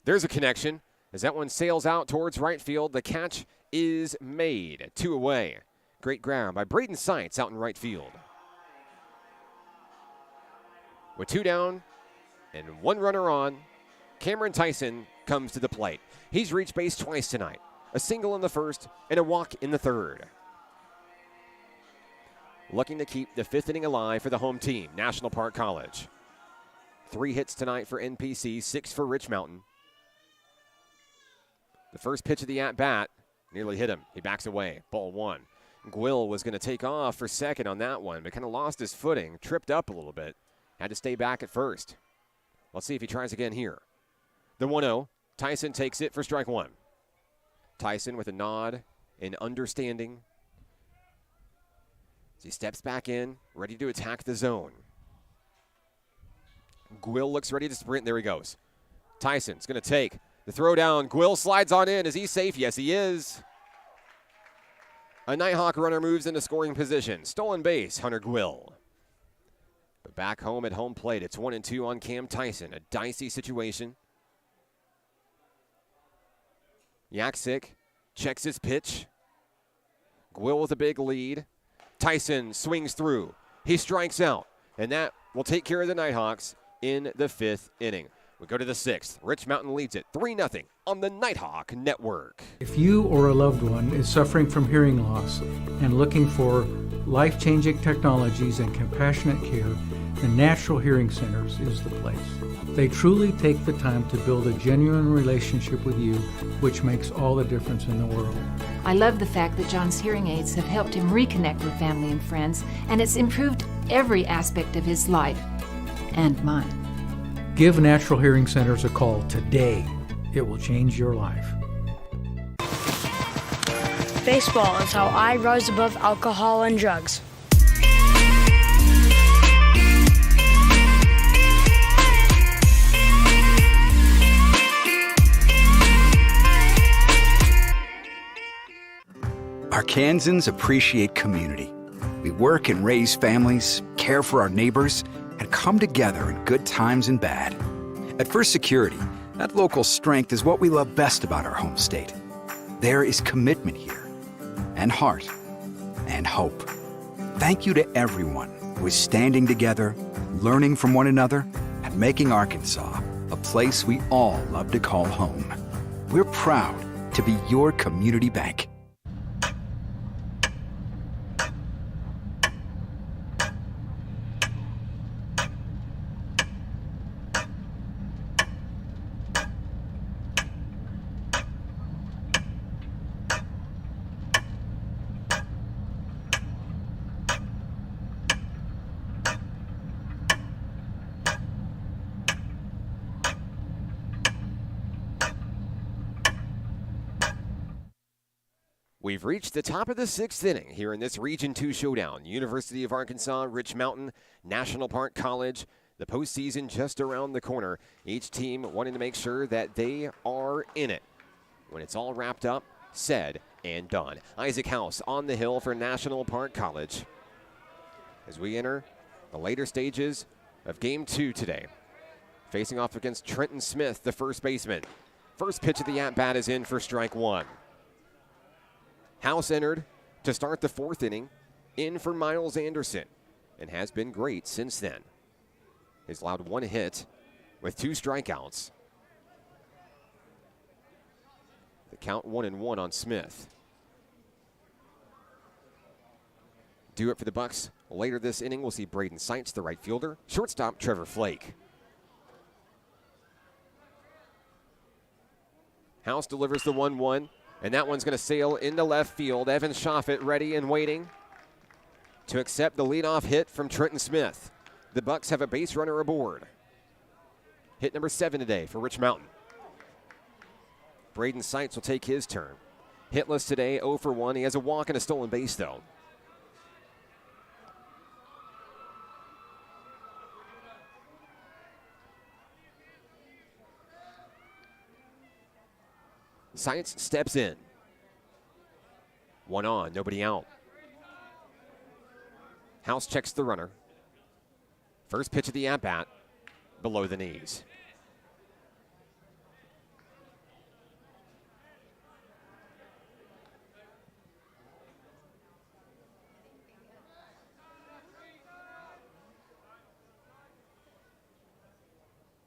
There's a connection as that one sails out towards right field. The catch is made. 2 away. Great ground by Braden Seitz out in right field. With 2 down and 1 runner on, Cameron Tyson comes to the plate. He's reached base twice tonight. A single in the first and a walk in the third. Looking to keep the 5th inning alive for the home team, National Park College. 3 hits tonight for NPC, 6 for Rich Mountain. The first pitch of the at-bat nearly hit him. He backs away. Ball 1. Gwill was going to take off for second on that one, but kind of lost his footing, tripped up a little bit. Had to stay back at first. Let's see if he tries again here. The 1-0. Tyson takes it for strike 1. Tyson with a nod and understanding as he steps back in, ready to attack the zone. Gwill looks ready to sprint. There he goes. Tyson's going to take the throw down. Gwill slides on in. Is he safe? Yes, he is. A Nighthawk runner moves into scoring position. Stolen base, Hunter Gwill. But back home at home plate, it's 1-2 on Cam Tyson. A dicey situation. Yaksick checks his pitch. Gwill with a big lead. Tyson swings through. He strikes out. And that will take care of the Nighthawks in the 5th inning. We go to the 6th. Rich Mountain leads it 3-0 on the Nighthawk Network. If you or a loved one is suffering from hearing loss and looking for life-changing technologies and compassionate care, the Natural Hearing Centers is the place. They truly take the time to build a genuine relationship with you, which makes all the difference in the world. I love the fact that John's hearing aids have helped him reconnect with family and friends, and it's improved every aspect of his life and mine. Give Natural Hearing Centers a call today. It will change your life. Baseball is how I rise above alcohol and drugs. Arkansans appreciate community. We work and raise families, care for our neighbors, and come together in good times and bad. At First Security, that local strength is what we love best about our home state. There is commitment here, and heart, and hope. Thank you to everyone who is standing together, learning from one another, and making Arkansas a place we all love to call home. We're proud to be your community bank. We've reached the top of the 6th inning here in this Region 2 showdown. University of Arkansas, Rich Mountain, National Park College. The postseason just around the corner. Each team wanting to make sure that they are in it when it's all wrapped up, said, and done. Isaac House on the hill for National Park College as we enter the later stages of Game 2 today. Facing off against Trenton Smith, the first baseman. First pitch of the at-bat is in for strike 1. House entered to start the 4th inning, in for Miles Anderson, and has been great since then. He's allowed 1 hit with 2 strikeouts. The count 1-1 on Smith. Do it for the Bucks. Later this inning, we'll see Braden Seitz, the right fielder. Shortstop, Trevor Flake. House delivers the 1-1. And that one's going to sail into left field. Evan Schaffet ready and waiting to accept the leadoff hit from Trenton Smith. The Bucks have a base runner aboard. Hit number 7 today for Rich Mountain. Braden Seitz will take his turn. Hitless today, 0 for 1. He has a walk and a stolen base, though. Seitz steps in. 1 on, nobody out. House checks the runner. First pitch of the at-bat, below the knees.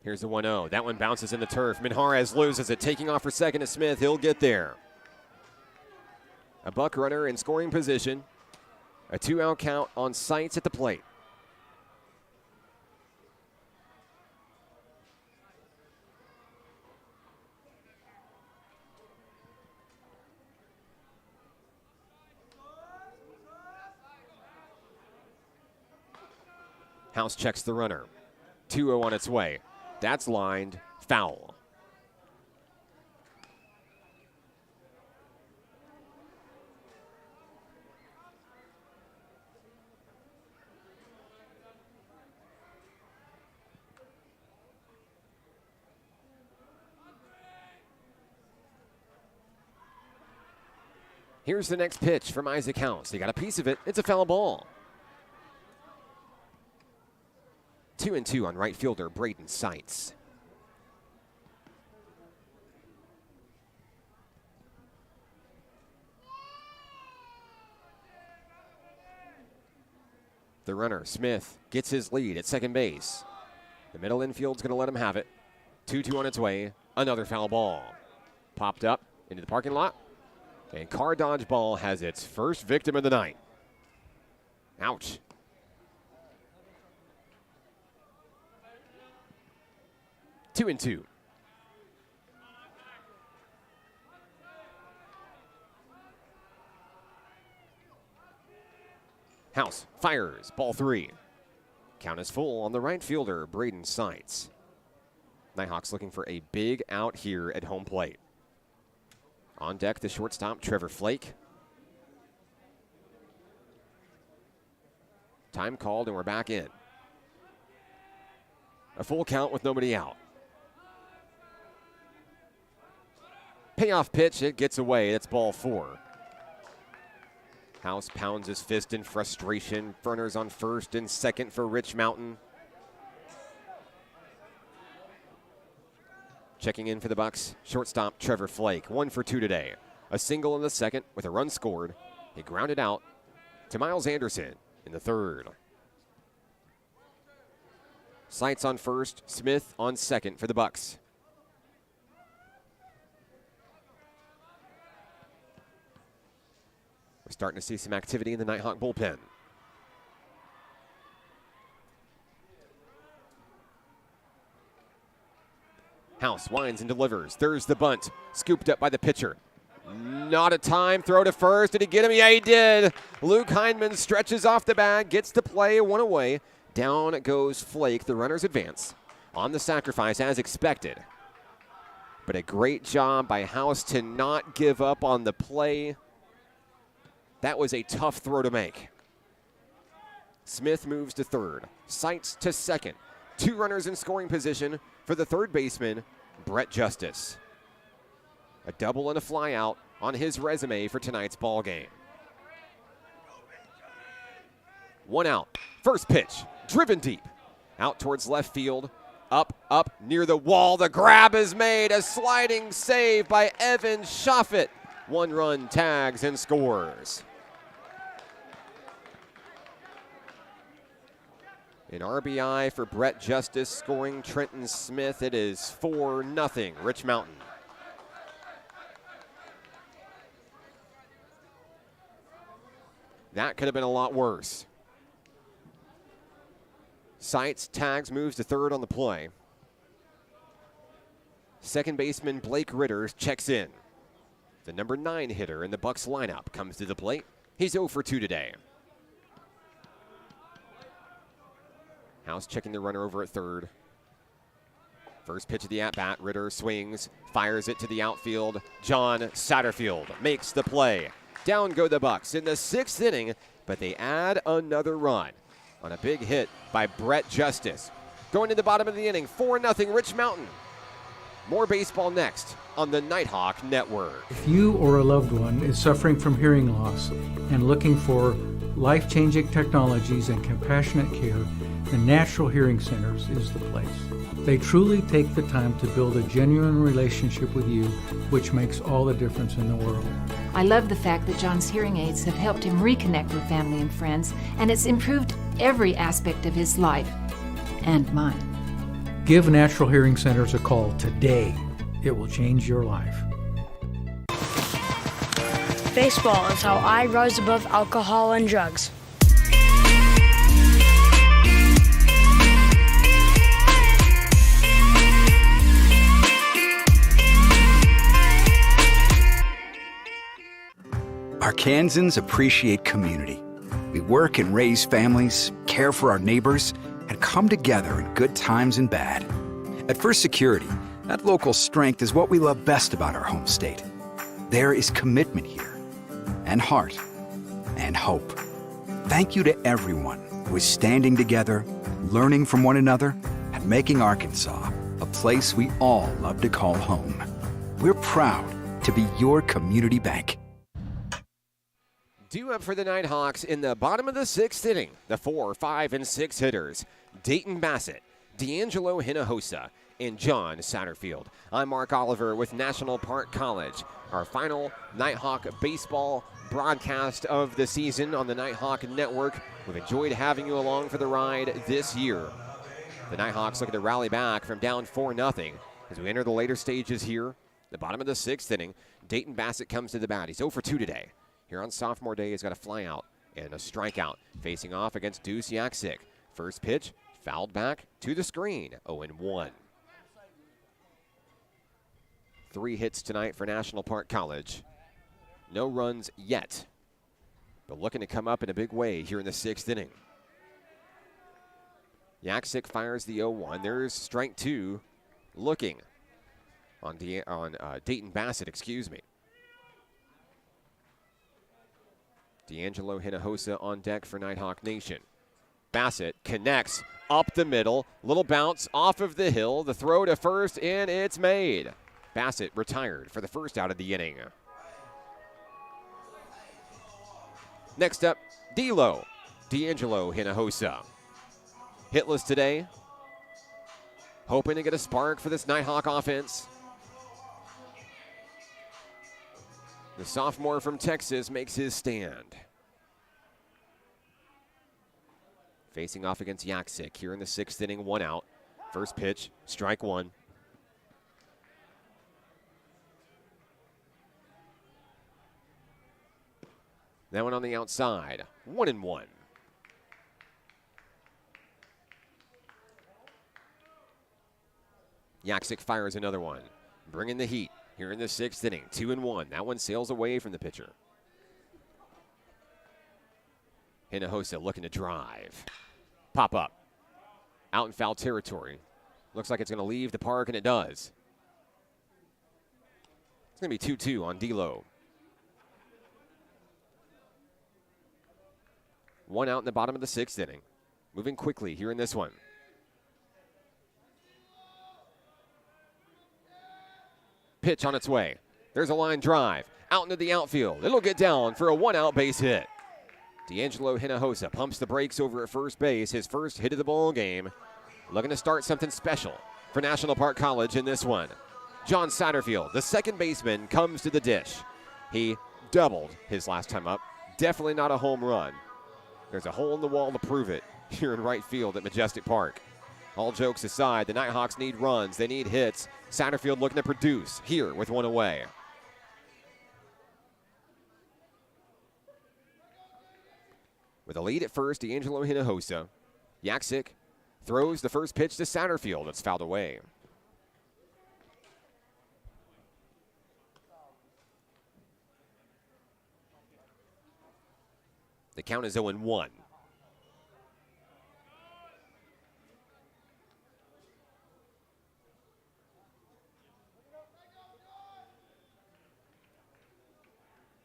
Here's the 1-0. That one bounces in the turf. Minjarez loses it, taking off for second to Smith. He'll get there. A buck runner in scoring position. A 2-out count on Sights at the plate. House checks the runner. 2-0 on its way. That's lined foul. Here's the next pitch from Isaac House. He got a piece of it. It's a foul ball. 2-2 on right fielder Braden Sights. The runner, Smith, gets his lead at second base. The middle infield's going to let him have it. 2-2 on its way. Another foul ball. Popped up into the parking lot. And car dodge ball has its first victim of the night. Ouch. Two and two. House fires, ball 3. Count is full on the right fielder, Braden Sights. Nighthawks looking for a big out here at home plate. On deck, the shortstop, Trevor Flake. Time called, and we're back in. A full count with nobody out. Payoff pitch, it gets away. That's ball 4. House pounds his fist in frustration. Runners on first and second for Rich Mountain. Checking in for the Bucks, shortstop Trevor Flake. 1 for 2 today. A single in the second with a run scored. He grounded out to Miles Anderson in the third. Sights on first, Smith on second for the Bucks. We're starting to see some activity in the Nighthawk bullpen. House winds and delivers. There's the bunt. Scooped up by the pitcher. Not a time throw to first. Did he get him? Yeah, he did. Luke Hindman stretches off the bag, gets the play, 1 away. Down goes Flake. The runners advance on the sacrifice as expected. But a great job by House to not give up on the play. That was a tough throw to make. Smith moves to third. Sights to second. 2 runners in scoring position for the third baseman, Brett Justice. A double and a fly out on his resume for tonight's ball game. 1 out. First pitch, driven deep. Out towards left field. Up, near the wall. The grab is made. A sliding save by Evan Schaffet. 1 run tags and scores. An RBI for Brett Justice, scoring Trenton Smith. It is 4-0, Rich Mountain. That could have been a lot worse. Sights tags, moves to third on the play. Second baseman Blake Ritter checks in. The number 9 hitter in the Bucks lineup comes to the plate. He's 0 for 2 today. House checking the runner over at third. First pitch of the at-bat. Ritter swings, fires it to the outfield. John Satterfield makes the play. Down go the Bucks in the 6th inning, but they add another run on a big hit by Brett Justice. Going to the bottom of the inning, 4-0 Rich Mountain. More baseball next on the Nighthawk Network. If you or a loved one is suffering from hearing loss and looking for life-changing technologies and compassionate care, the Natural Hearing Centers is the place. They truly take the time to build a genuine relationship with you, which makes all the difference in the world. I love the fact that John's hearing aids have helped him reconnect with family and friends, and it's improved every aspect of his life and mine. Give Natural Hearing Centers a call today. It will change your life. Baseball is how I rose above alcohol and drugs. Arkansans appreciate community. We work and raise families, care for our neighbors, and come together in good times and bad. At First Security, that local strength is what we love best about our home state. There is commitment here, and heart, and hope. Thank you to everyone who is standing together, learning from one another, and making Arkansas a place we all love to call home. We're proud to be your community bank. Due up for the Nighthawks in the bottom of the sixth inning, the 4, 5, and 6 hitters, Dayton Bassett, D'Angelo Hinojosa, and John Satterfield. I'm Mark Oliver with National Park College. Our final Nighthawk baseball broadcast of the season on the Nighthawk Network. We've enjoyed having you along for the ride this year. The Nighthawks looking to rally back from down 4-0 as we enter the later stages here. The bottom of the sixth inning, Dayton Bassett comes to the bat. He's 0 for 2 today. Here on sophomore day, he's got a fly out and a strikeout. Facing off against Deuce Yaksic. First pitch, fouled back to the screen, 0-1. 3 hits tonight for National Park College. No runs yet, but looking to come up in a big way here in the sixth inning. Yaksic fires the 0-1. There's strike 2 looking on Dayton Bassett, excuse me. D'Angelo Hinojosa on deck for Nighthawk Nation. Bassett connects up the middle. Little bounce off of the hill. The throw to first, and it's made. Bassett retired for the first out of the inning. Next up, D'Angelo Hinojosa. Hitless today. Hoping to get a spark for this Nighthawk offense. The sophomore from Texas makes his stand. Facing off against Yaksic here in the sixth inning, 1 out. First pitch, strike 1. That one on the outside, 1-1. Yaksic fires another one, bringing the heat. Here in the sixth inning, 2-1. That one sails away from the pitcher. Hinojosa looking to drive. Pop up. Out in foul territory. Looks like it's going to leave the park, and it does. It's going to be 2-2 on D'Lo. 1 out in the bottom of the sixth inning. Moving quickly here in this one. Pitch on its way. There's a line drive out into the outfield. It'll get down for a 1-out base hit. D'Angelo Hinojosa pumps the brakes over at first base. His first hit of the ball game. Looking to start something special for National Park College in this one. John Satterfield, the second baseman, comes to the dish. He doubled his last time up. Definitely not a home run. There's a hole in the wall to prove it here in right field at Majestic Park. All jokes aside, the Nighthawks need runs. They need hits. Satterfield looking to produce here with 1 away. With a lead at first, D'Angelo Hinojosa. Yaksic throws the first pitch to Satterfield. It's fouled away. The count is 0-1.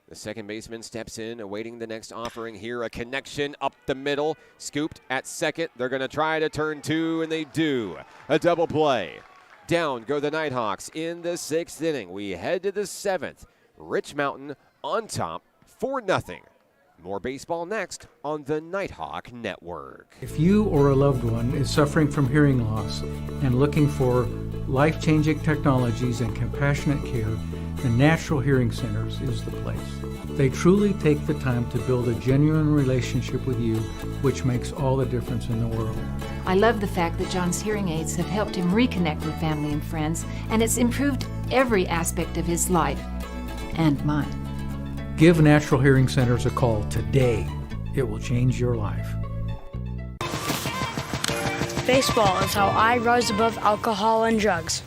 The second baseman steps in, awaiting the next offering here. A connection up the middle, scooped at second. They're going to try to turn 2, and they do. A double play. Down go the Nighthawks in the sixth inning. We head to the seventh. Rich Mountain on top, 4-0. More baseball next on the Nighthawk Network. If you or a loved one is suffering from hearing loss and looking for life-changing technologies and compassionate care, the Natural Hearing Centers is the place. They truly take the time to build a genuine relationship with you, which makes all the difference in the world. I love the fact that John's hearing aids have helped him reconnect with family and friends, and it's improved every aspect of his life and mine. Give Natural Hearing Centers a call today. It will change your life. Baseball is how I rise above alcohol and drugs.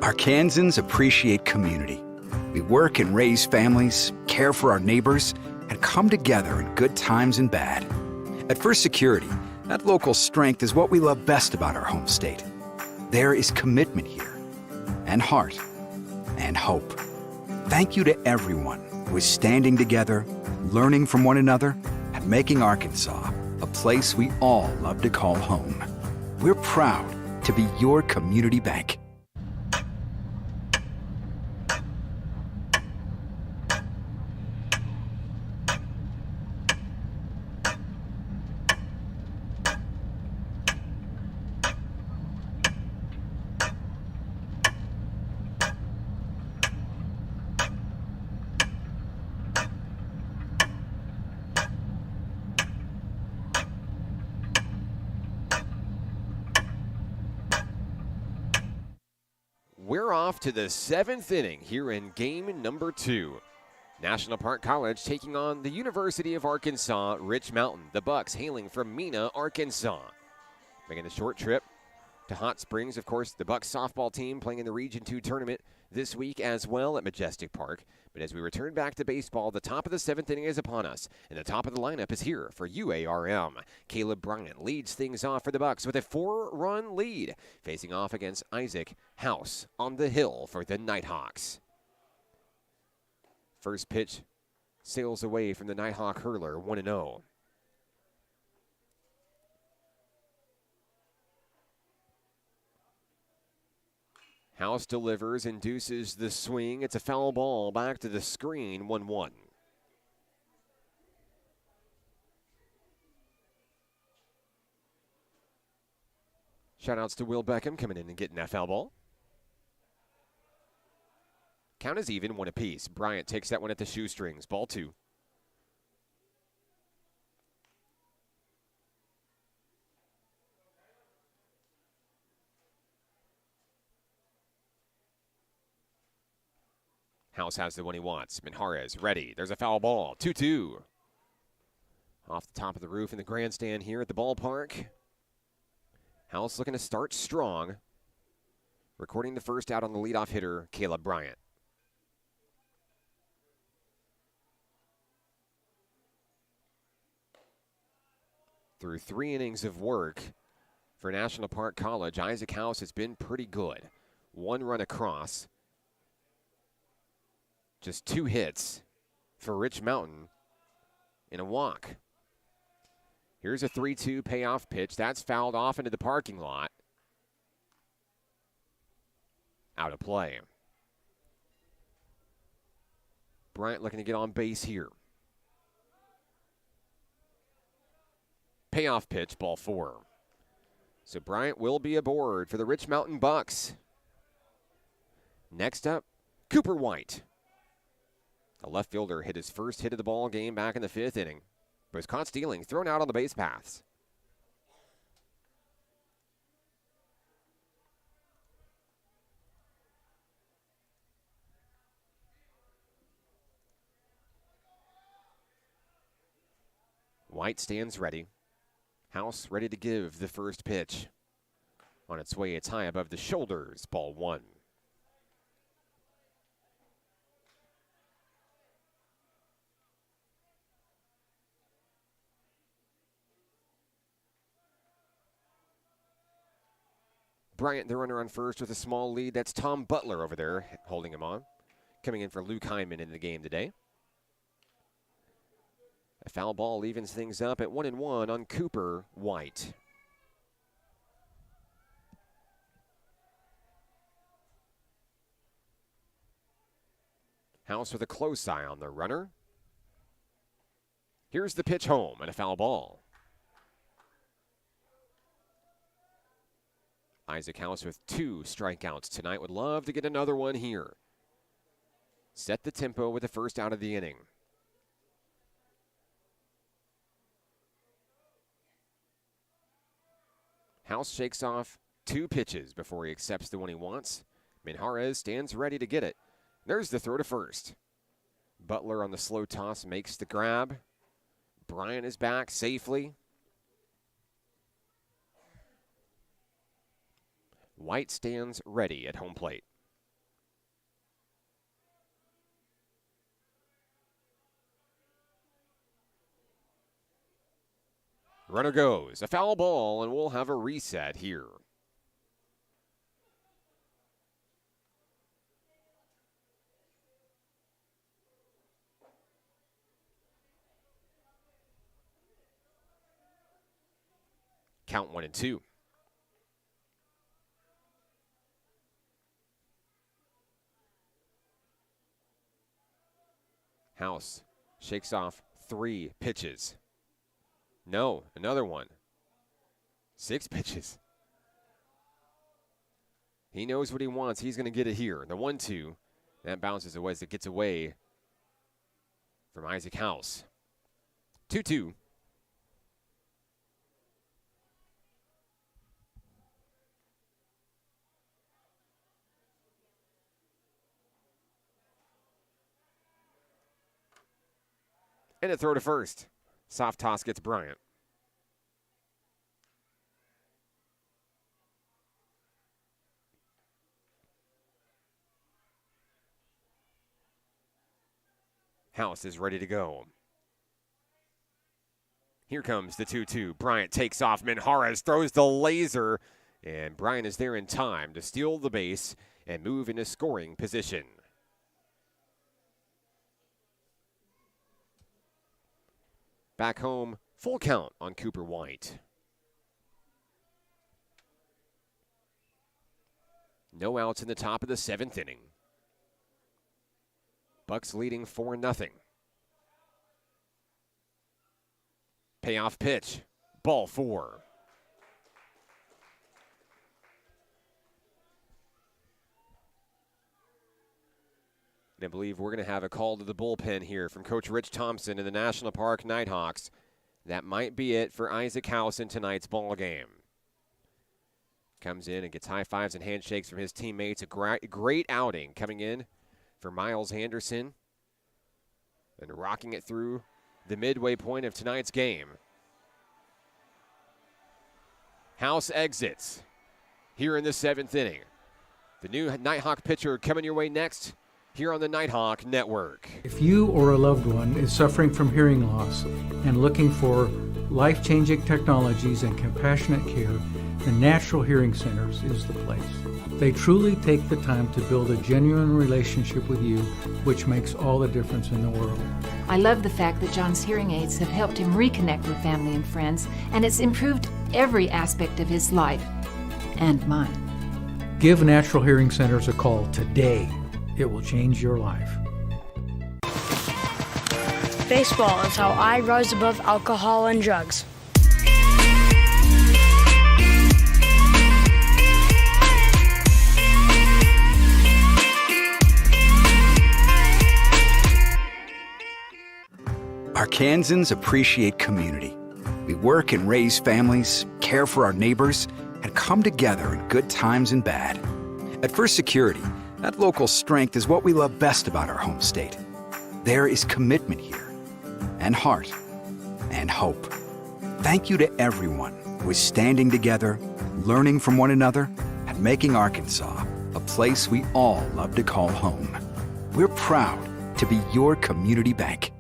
Arkansans appreciate community. We work and raise families, care for our neighbors, and come together in good times and bad. At First Security, that local strength is what we love best about our home state. There is commitment here, and heart, and hope. Thank you to everyone who is standing together, learning from one another, and making Arkansas a place we all love to call home. We're proud to be your community bank. We're off to the seventh inning here in game number 2. National Park College taking on the University of Arkansas, Rich Mountain. The Bucks hailing from Mena, Arkansas. Making the short trip to Hot Springs. Of course, the Bucks softball team playing in the Region 2 tournament this week as well at Majestic Park. But as we return back to baseball, the top of the seventh inning is upon us, and the top of the lineup is here for UARM. Caleb Bryant leads things off for the Bucks with a 4-run lead, facing off against Isaac House on the hill for the Nighthawks. First pitch sails away from the Nighthawk hurler, 1-0. House delivers, induces the swing. It's a foul ball back to the screen, 1-1. Shoutouts to Will Beckham coming in and getting that foul ball. Count is even, 1 apiece. Bryant takes that one at the shoestrings, ball 2. House has the one he wants. Minjarez ready. There's a foul ball. 2-2. Off the top of the roof in the grandstand here at the ballpark. House looking to start strong. Recording the first out on the leadoff hitter, Caleb Bryant. Through 3 innings of work for National Park College, Isaac House has been pretty good. 1 run across. Just 2 hits for Rich Mountain in a walk. Here's a 3-2 payoff pitch. That's fouled off into the parking lot. Out of play. Bryant looking to get on base here. Payoff pitch, ball 4. So Bryant will be aboard for the Rich Mountain Bucks. Next up, Cooper White. The left fielder hit his first hit of the ball game back in the 5th inning, but was caught stealing, thrown out on the base paths. White stands ready. House ready to give the first pitch. On its way, it's high above the shoulders, ball 1. Bryant, the runner on first with a small lead. That's Tom Butler over there holding him on. Coming in for Luke Hyman in the game today. A foul ball evens things up at 1-1 on Cooper White. House with a close eye on the runner. Here's the pitch home and a foul ball. Isaac House with 2 strikeouts tonight. Would love to get another one here. Set the tempo with the first out of the inning. House shakes off 2 pitches before he accepts the one he wants. Minjarez stands ready to get it. There's the throw to first. Butler on the slow toss makes the grab. Bryant is back safely. White stands ready at home plate. Runner goes. A foul ball, and we'll have a reset here. Count 1-2. House shakes off 3 pitches. No, another one. 6 pitches. He knows what he wants. He's going to get it here. The 1-2. That bounces away as it gets away from Isaac House. 2-2. And a throw to first. Soft toss gets Bryant. House is ready to go. Here comes the 2-2. Bryant takes off. Minjarez throws the laser. And Bryant is there in time to steal the base and move into scoring position. Back home, full count on Cooper White. No outs in the top of the 7th inning. Bucks leading 4-0. Payoff pitch. Ball 4. I believe we're going to have a call to the bullpen here from Coach Rich Thompson in the National Park Nighthawks. That might be it for Isaac House in tonight's ball game. Comes in and gets high fives and handshakes from his teammates. A great outing coming in for Miles Anderson and rocking it through the midway point of tonight's game. House exits here in the 7th inning. The new Nighthawk pitcher coming your way next here on the Nighthawk Network. If you or a loved one is suffering from hearing loss and looking for life-changing technologies and compassionate care, the Natural Hearing Centers is the place. They truly take the time to build a genuine relationship with you, which makes all the difference in the world. I love the fact that John's hearing aids have helped him reconnect with family and friends, and it's improved every aspect of his life and mine. Give Natural Hearing Centers a call today. It will change your life. Baseball is how I rose above alcohol and drugs. Arkansans appreciate community. We work and raise families, care for our neighbors, and come together in good times and bad. At First Security, that local strength is what we love best about our home state. There is commitment here, and heart, and hope. Thank you to everyone who is standing together, learning from one another, and making Arkansas a place we all love to call home. We're proud to be your community bank.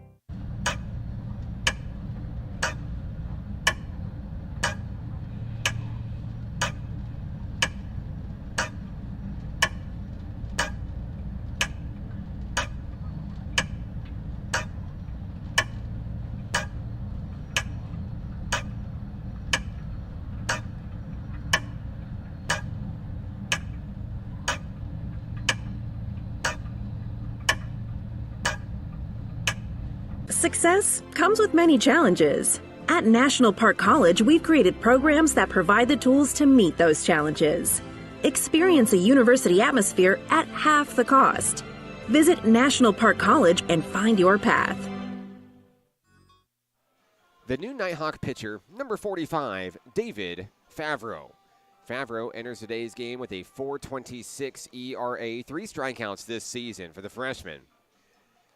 Success comes with many challenges. At National Park College, we've created programs that provide the tools to meet those challenges. Experience a university atmosphere at half the cost. Visit National Park College and find your path. The new Nighthawk pitcher, number 45, David Favreau. Favreau enters today's game with a .426 ERA, 3 strikeouts this season for the freshman.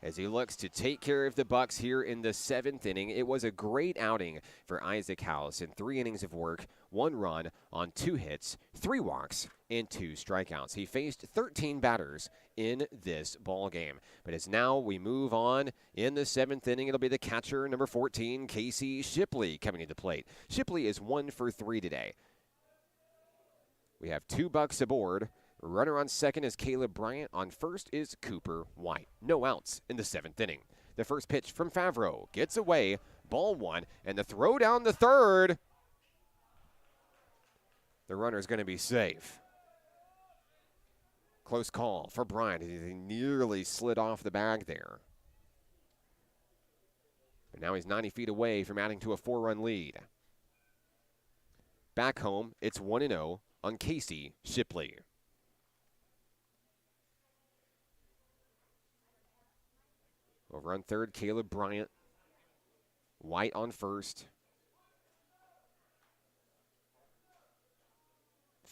As he looks to take care of the Bucks here in the 7th inning, it was a great outing for Isaac House in 3 innings of work, 1 run on 2 hits, 3 walks, and 2 strikeouts. He faced 13 batters in this ball game. But as now we move on in the 7th inning, it'll be the catcher, number 14, Casey Shipley, coming to the plate. Shipley is 1 for 3 today. We have 2 Bucks aboard. Runner on second is Caleb Bryant. On first is Cooper White. No outs in the 7th inning. The first pitch from Favreau gets away. Ball 1, and the throw down the third. The runner's going to be safe. Close call for Bryant. He nearly slid off the bag there. But now he's 90 feet away from adding to a 4-run lead. Back home, it's 1-0 on Casey Shipley. Over on third, Caleb Bryant. White on first.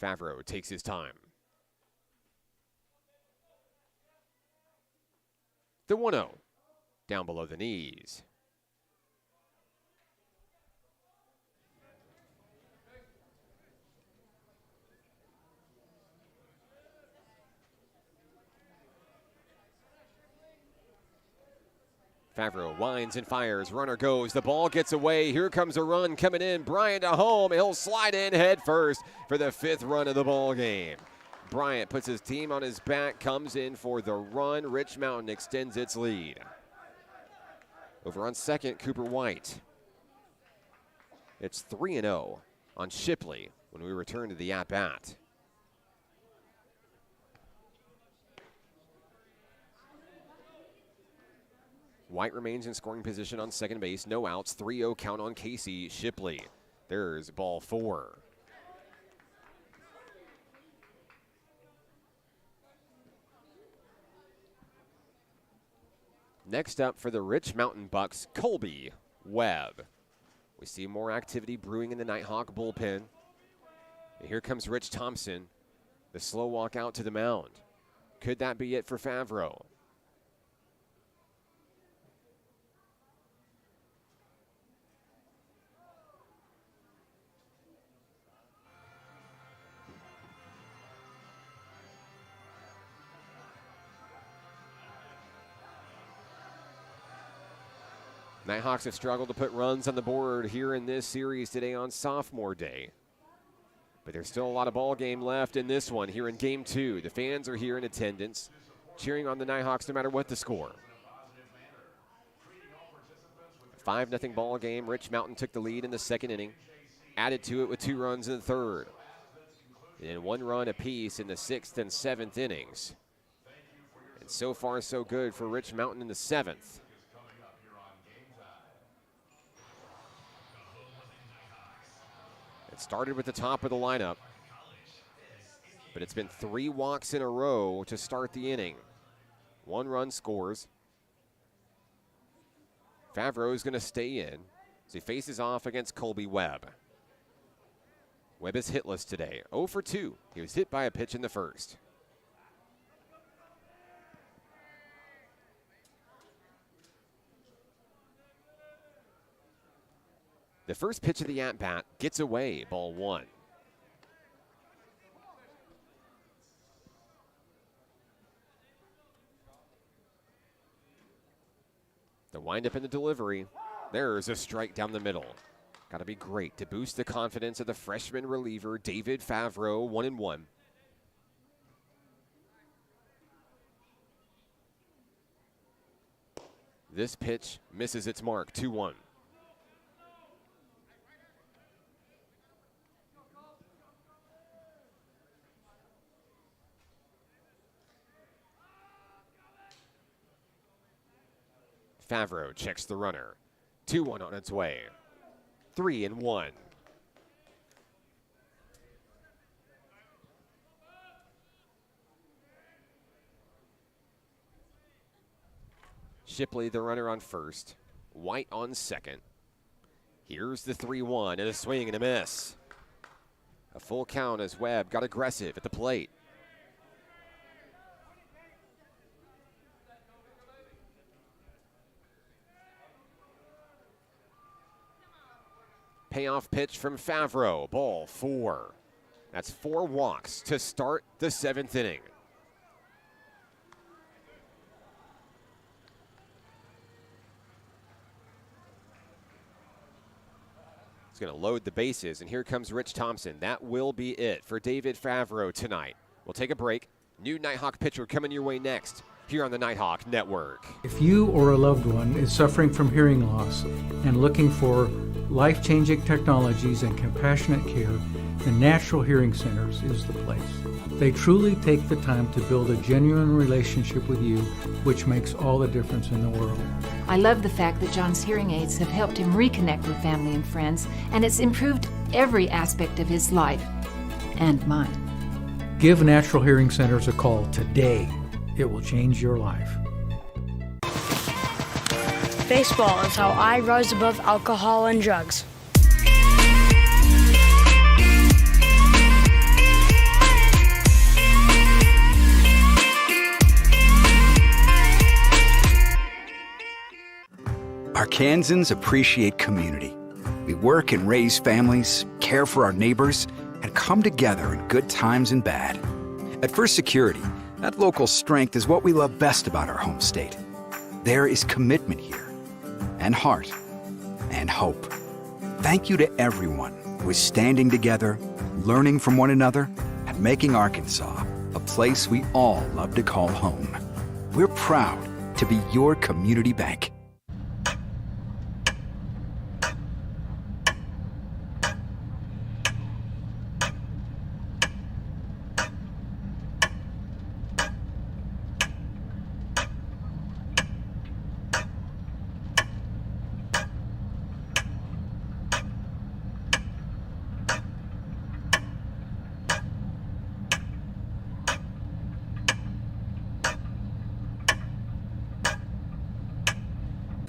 Favreau takes his time. The 1-0, down below the knees. Favreau winds and fires. Runner goes. The ball gets away. Here comes a run coming in. Bryant to home. He'll slide in head first for the 5th run of the ball game. Bryant puts his team on his back, comes in for the run. Rich Mountain extends its lead. Over on second, Cooper White. It's 3-0 on Shipley when we return to the at-bat. White remains in scoring position on second base. No outs. 3-0 count on Casey Shipley. There's ball 4. Next up for the Rich Mountain Bucks, Colby Webb. We see more activity brewing in the Nighthawk bullpen. And here comes Rich Thompson. The slow walk out to the mound. Could that be it for Favreau? Nighthawks have struggled to put runs on the board here in this series today on Sophomore Day. But there's still a lot of ball game left in this one here in Game 2. The fans are here in attendance, cheering on the Nighthawks no matter what the score. 5-0 ball game. Rich Mountain took the lead in the 2nd inning, added to it with 2 runs in the 3rd. And 1 run apiece in the 6th and 7th innings. And so far so good for Rich Mountain in the 7th. It started with the top of the lineup, but it's been 3 walks in a row to start the inning. 1 run scores. Favreau is going to stay in as he faces off against Colby Webb. Webb is hitless today, 0 for 2. He was hit by a pitch in the 1st. The first pitch of the at-bat gets away, ball 1. The windup and the delivery. There's a strike down the middle. Got to be great to boost the confidence of the freshman reliever, David Favreau, 1-1. This pitch misses its mark, 2-1. Favreau checks the runner. 2-1 on its way. 3-1. Shipley, the runner, on first. White on second. Here's the 3-1 and a swing and a miss. A full count as Webb got aggressive at the plate. Payoff pitch from Favreau. Ball 4. That's 4 walks to start the 7th inning. He's going to load the bases, and here comes Rich Thompson. That will be it for David Favreau tonight. We'll take a break. New Nighthawk pitcher coming your way next here on the Nighthawk Network. If you or a loved one is suffering from hearing loss and looking for life-changing technologies and compassionate care, the Natural Hearing Centers is the place. They truly take the time to build a genuine relationship with you, which makes all the difference in the world. I love the fact that John's hearing aids have helped him reconnect with family and friends, and it's improved every aspect of his life and mine. Give Natural Hearing Centers a call today. It will change your life. Baseball is how I rise above alcohol and drugs. Arkansans appreciate community. We work and raise families, care for our neighbors, and come together in good times and bad. At First Security, that local strength is what we love best about our home state. There is commitment here, and heart, and hope. Thank you to everyone who is standing together, learning from one another, and making Arkansas a place we all love to call home. We're proud to be your community bank.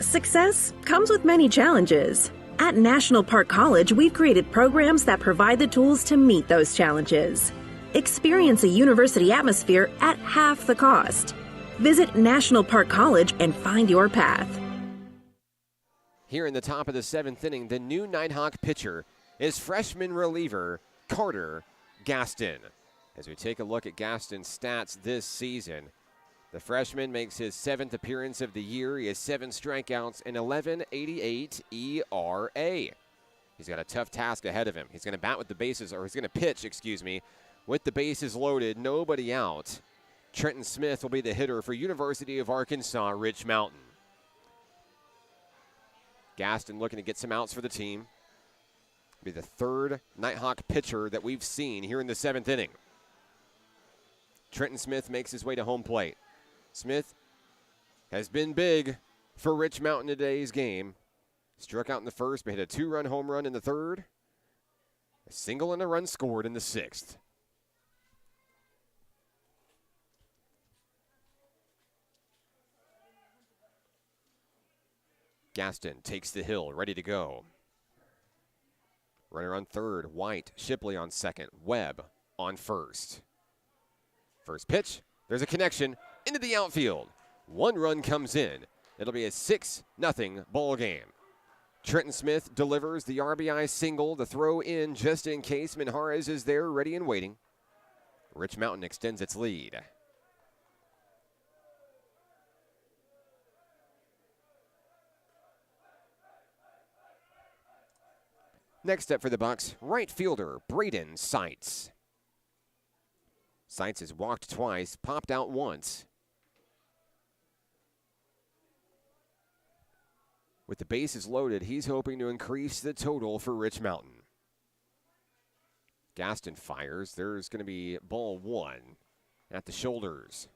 Success comes with many challenges. At National Park College, we've created programs that provide the tools to meet those challenges. Experience a university atmosphere at half the cost. Visit National Park College and find your path. Here in the top of the 7th inning, the new Nighthawk pitcher is freshman reliever Carter Gaston. As we take a look at Gaston's stats this season, the freshman makes his 7th appearance of the year. He has 7 strikeouts and 11.88 ERA. He's got a tough task ahead of him. He's going to bat with the bases, or he's going to pitch, with the bases loaded, nobody out. Trenton Smith will be the hitter for University of Arkansas, Rich Mountain. Gaston looking to get some outs for the team. Be the 3rd Nighthawk pitcher that we've seen here in the 7th inning. Trenton Smith makes his way to home plate. Smith has been big for Rich Mountain today's game. Struck out in the first, but hit a 2-run home run in the 3rd. A single and a run scored in the 6th. Gaston takes the hill, ready to go. Runner on 3rd, White. Shipley on 2nd, Webb on 1st. First pitch, there's a connection into the outfield. 1 run comes in. It'll be a 6-0 ball game. Trenton Smith delivers the RBI single, the throw in just in case Minjarez is there ready and waiting. Rich Mountain extends its lead. Next up for the Bucks, right fielder Braden Seitz. Seitz has walked twice, popped out once. With the bases loaded, he's hoping to increase the total for Rich Mountain. Gaston fires. There's going to be ball 1 at the shoulders.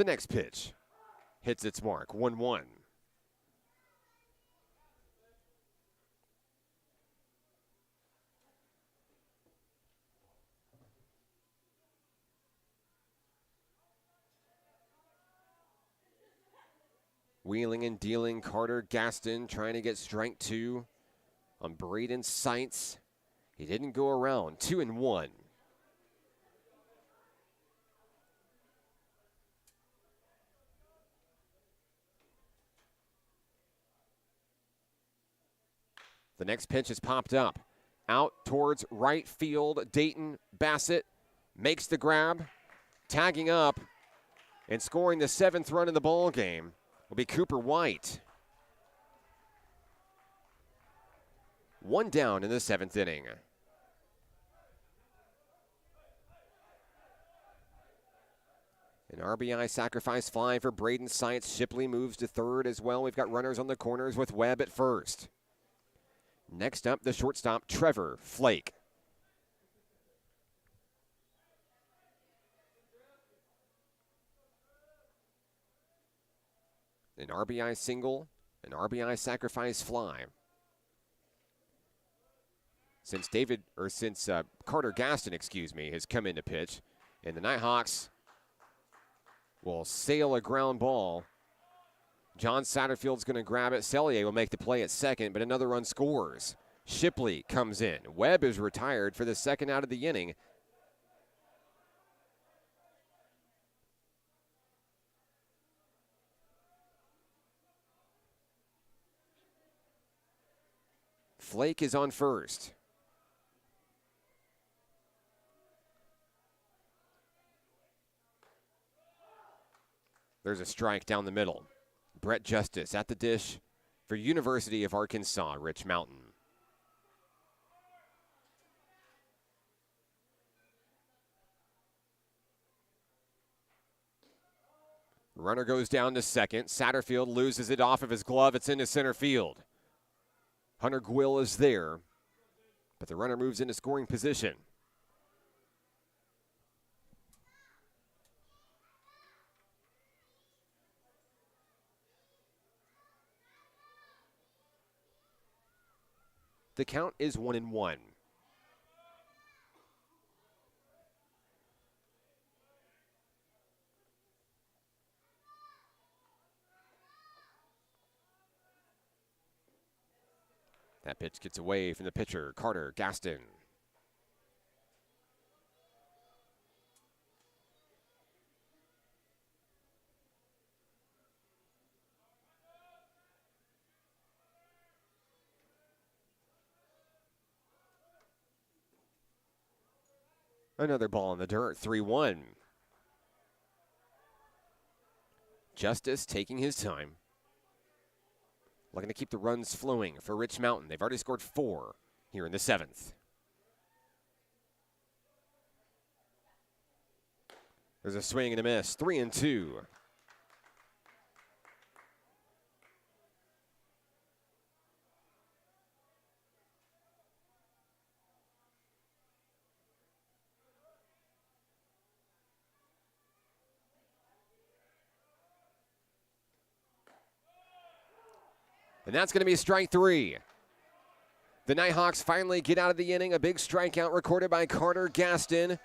The next pitch hits its mark, 1-1. Wheeling and dealing, Carter Gaston trying to get strike 2 on Braden's sights. He didn't go around, 2-1. The next pitch has popped up. Out towards right field, Dayton Bassett makes the grab, tagging up and scoring the 7th run of the ball game will be Cooper White. 1 down in the 7th inning. An RBI sacrifice fly for Braden Sights. Shipley moves to third as well. We've got runners on the corners with Webb at first. Next up, the shortstop, Trevor Flake. An RBI single, an RBI sacrifice fly. Since Carter Gaston, has come in to pitch, and the Nighthawks will sail a ground ball. John Satterfield's going to grab it. Cellier will make the play at second, but another run scores. Shipley comes in. Webb is retired for the second out of the inning. Flake is on first. There's a strike down the middle. Brett Justice at the dish for University of Arkansas, Rich Mountain. Runner goes down to second. Satterfield loses it off of his glove. It's into center field. Hunter Gwill is there, but the runner moves into scoring position. The count is 1-1. That pitch gets away from the pitcher, Carter Gaston. Another ball in the dirt, 3-1. Justice taking his time. Looking to keep the runs flowing for Rich Mountain. They've already scored 4 here in the 7th. There's a swing and a miss, 3-2. And that's going to be strike 3. The Nighthawks finally get out of the inning. A big strikeout recorded by Carter Gaston,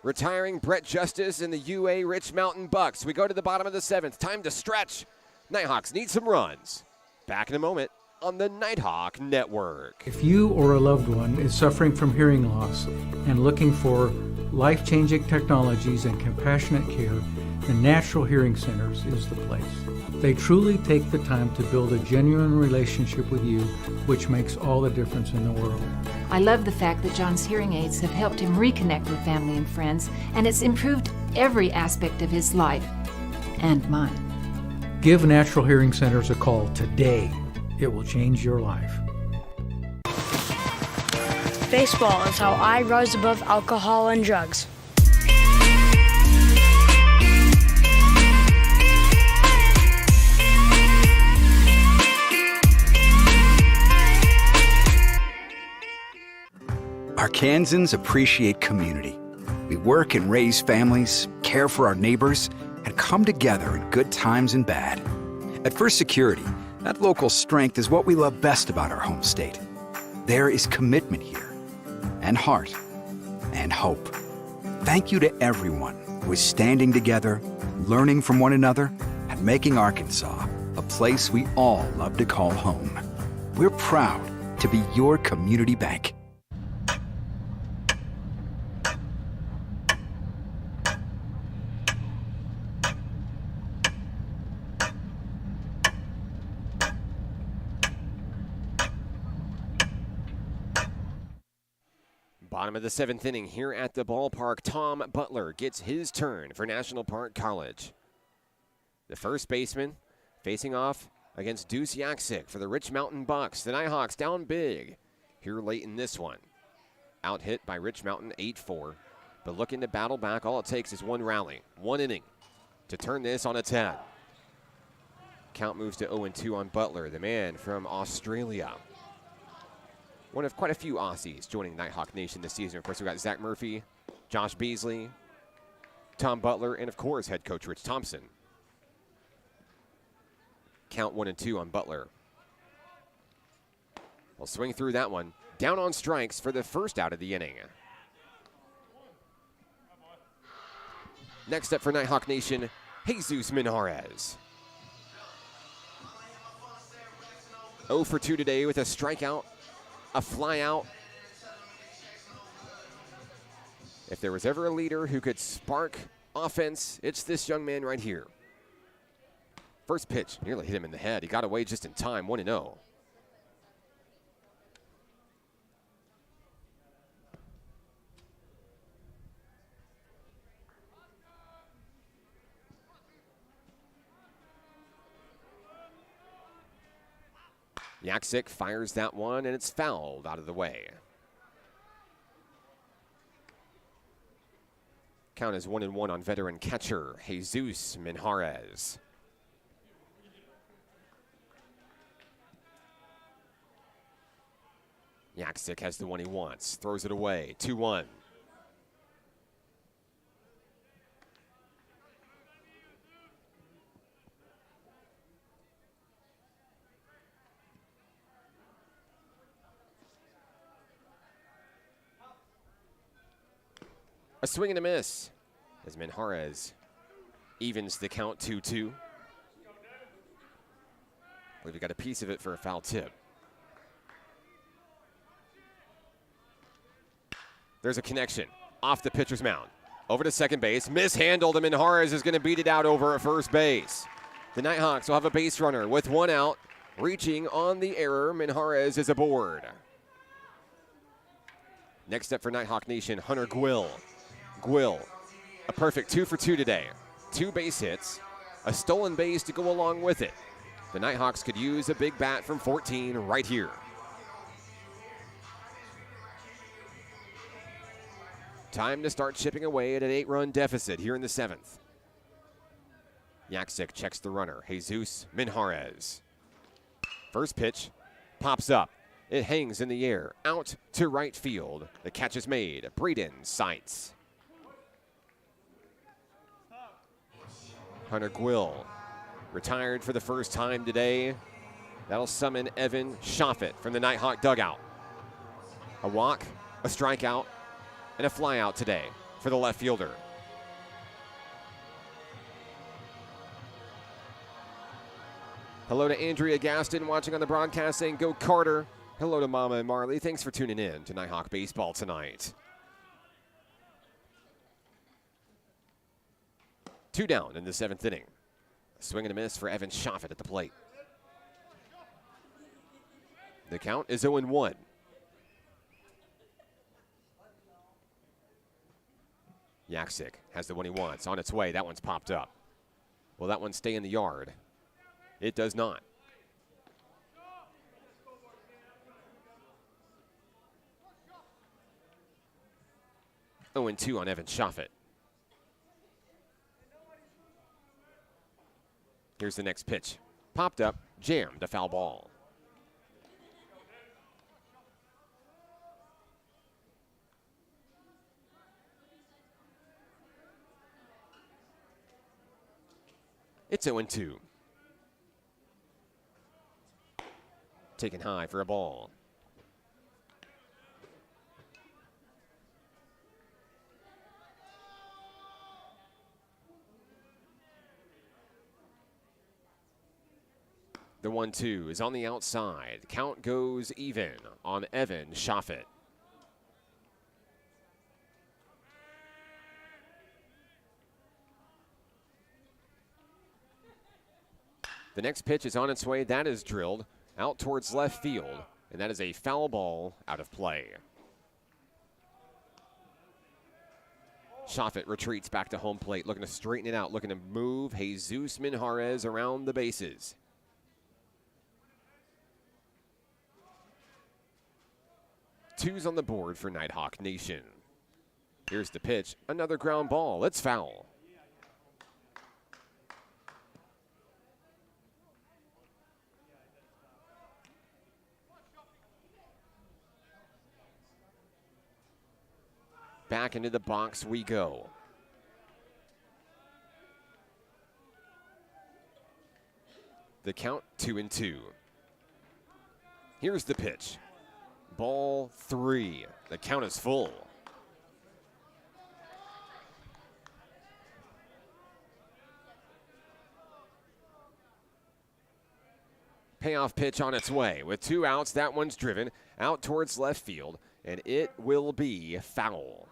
retiring Brett Justice and the UA Rich Mountain Bucks. We go to the bottom of the 7th. Time to stretch. Nighthawks need some runs. Back in a moment on the Nighthawk Network. If you or a loved one is suffering from hearing loss and looking for life-changing technologies and compassionate care, the Natural Hearing Centers is the place. They truly take the time to build a genuine relationship with you, which makes all the difference in the world. I love the fact that John's hearing aids have helped him reconnect with family and friends, and it's improved every aspect of his life and mine. Give Natural Hearing Centers a call today. It will change your life. Baseball is how I rose above alcohol and drugs. Arkansans appreciate community. We work and raise families, care for our neighbors, and come together in good times and bad. At First Security, that local strength is what we love best about our home state. There is commitment here, and heart, and hope. Thank you to everyone who is standing together, learning from one another, and making Arkansas a place we all love to call home. We're proud to be your community bank. Bottom of the 7th inning here at the ballpark. Tom Butler gets his turn for National Park College. The first baseman facing off against Deuce Yaksik for the Rich Mountain Bucks. The Nighthawks down big here late in this one. Out hit by Rich Mountain 8-4. But looking to battle back, all it takes is one rally, one inning to turn this on its head. Count moves to 0-2 on Butler, the man from Australia. One of quite a few Aussies joining Nighthawk Nation this season. Of course, we've got Zach Murphy, Josh Beasley, Tom Butler, and of course, head coach Rich Thompson. Count 1-2 on Butler. We'll swing through that one. Down on strikes for the first out of the inning. Next up for Nighthawk Nation, Jesus Minjarez. 0 for 2 today with a strikeout, a fly out. If there was ever a leader who could spark offense, it's this young man right here. First pitch nearly hit him in the head. He got away just in time, 1-0. Yaksik fires that one, and it's fouled out of the way. Count is 1-1 on veteran catcher Jesus Minjarez. Yaksik has the one he wants, throws it away, 2-1. A swing and a miss as Minjarez evens the count 2-2. I believe he got a piece of it for a foul tip. There's a connection off the pitcher's mound. Over to second base, mishandled, and Minjarez is going to beat it out over at first base. The Nighthawks will have a base runner with one out. Reaching on the error, Minjarez is aboard. Next up for Nighthawk Nation, Hunter Gwill. Gwill, a perfect 2 for 2 today. 2 base hits, a stolen base to go along with it. The Nighthawks could use a big bat from 14 right here. Time to start chipping away at an 8-run deficit here in the 7th. Yaksik checks the runner, Jesus Minjarez. First pitch pops up. It hangs in the air, out to right field. The catch is made. Breeden sights. Hunter Gwill retired for the first time today. That'll summon Evan Shoffett from the Nighthawk dugout. A walk, a strikeout, and a flyout today for the left fielder. Hello to Andrea Gaston watching on the broadcast saying, "Go Carter." Hello to Mama and Marley. Thanks for tuning in to Nighthawk Baseball tonight. 2 down in the 7th inning. A swing and a miss for Evan Shoffett at the plate. The count is 0-1. Yaksik has the one he wants. On its way. That one's popped up. Will that one stay in the yard? It does not. Oh, 0-2 on Evan Shoffett. Here's the next pitch. Popped up, jammed, a foul ball. It's 0-2. Taken high for a ball. The 1-2 is on the outside. Count goes even on Evan Shoffett. The next pitch is on its way. That is drilled out towards left field, and that is a foul ball out of play. Shoffett retreats back to home plate, looking to straighten it out, looking to move Jesus Minjarez around the bases. Two's on the board for Nighthawk Nation. Here's the pitch, another ground ball. It's foul. Back into the box we go. The count 2-2. Here's the pitch. Ball 3. The count is full. Payoff pitch on its way. With 2 outs, that one's driven out towards left field, and it will be foul.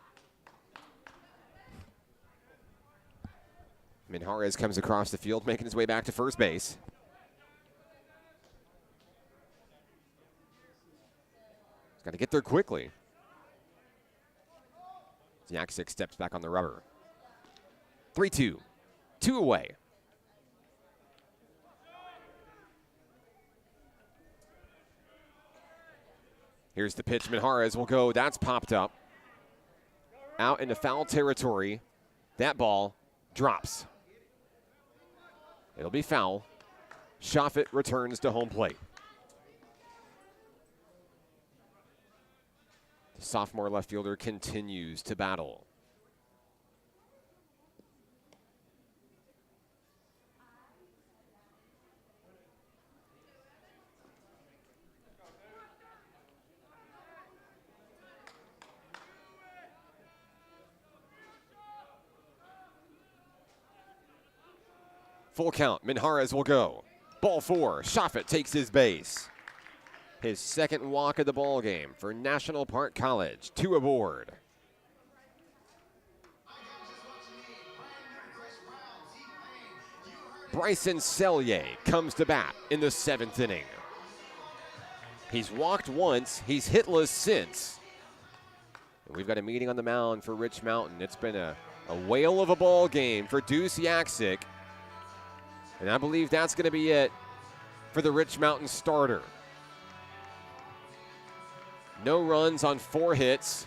Minjarez comes across the field, making his way back to first base. Got to get there quickly. Yaksic steps back on the rubber. 3-2. 2 away. Here's the pitch. Minjarez will go. That's popped up. Out into foul territory. That ball drops. It'll be foul. Shoffett returns to home plate. The sophomore left fielder continues to battle. Full count. Minjarez will go. Ball 4. Shoffett takes his base. His second walk of the ball game for National Park College. 2 aboard. Bryson Selye comes to bat in the 7th inning. He's walked once. He's hitless since. And we've got a meeting on the mound for Rich Mountain. It's been a whale of a ball game for Deuce Yaksic. And I believe that's going to be it for the Rich Mountain starter. No runs on 4 hits.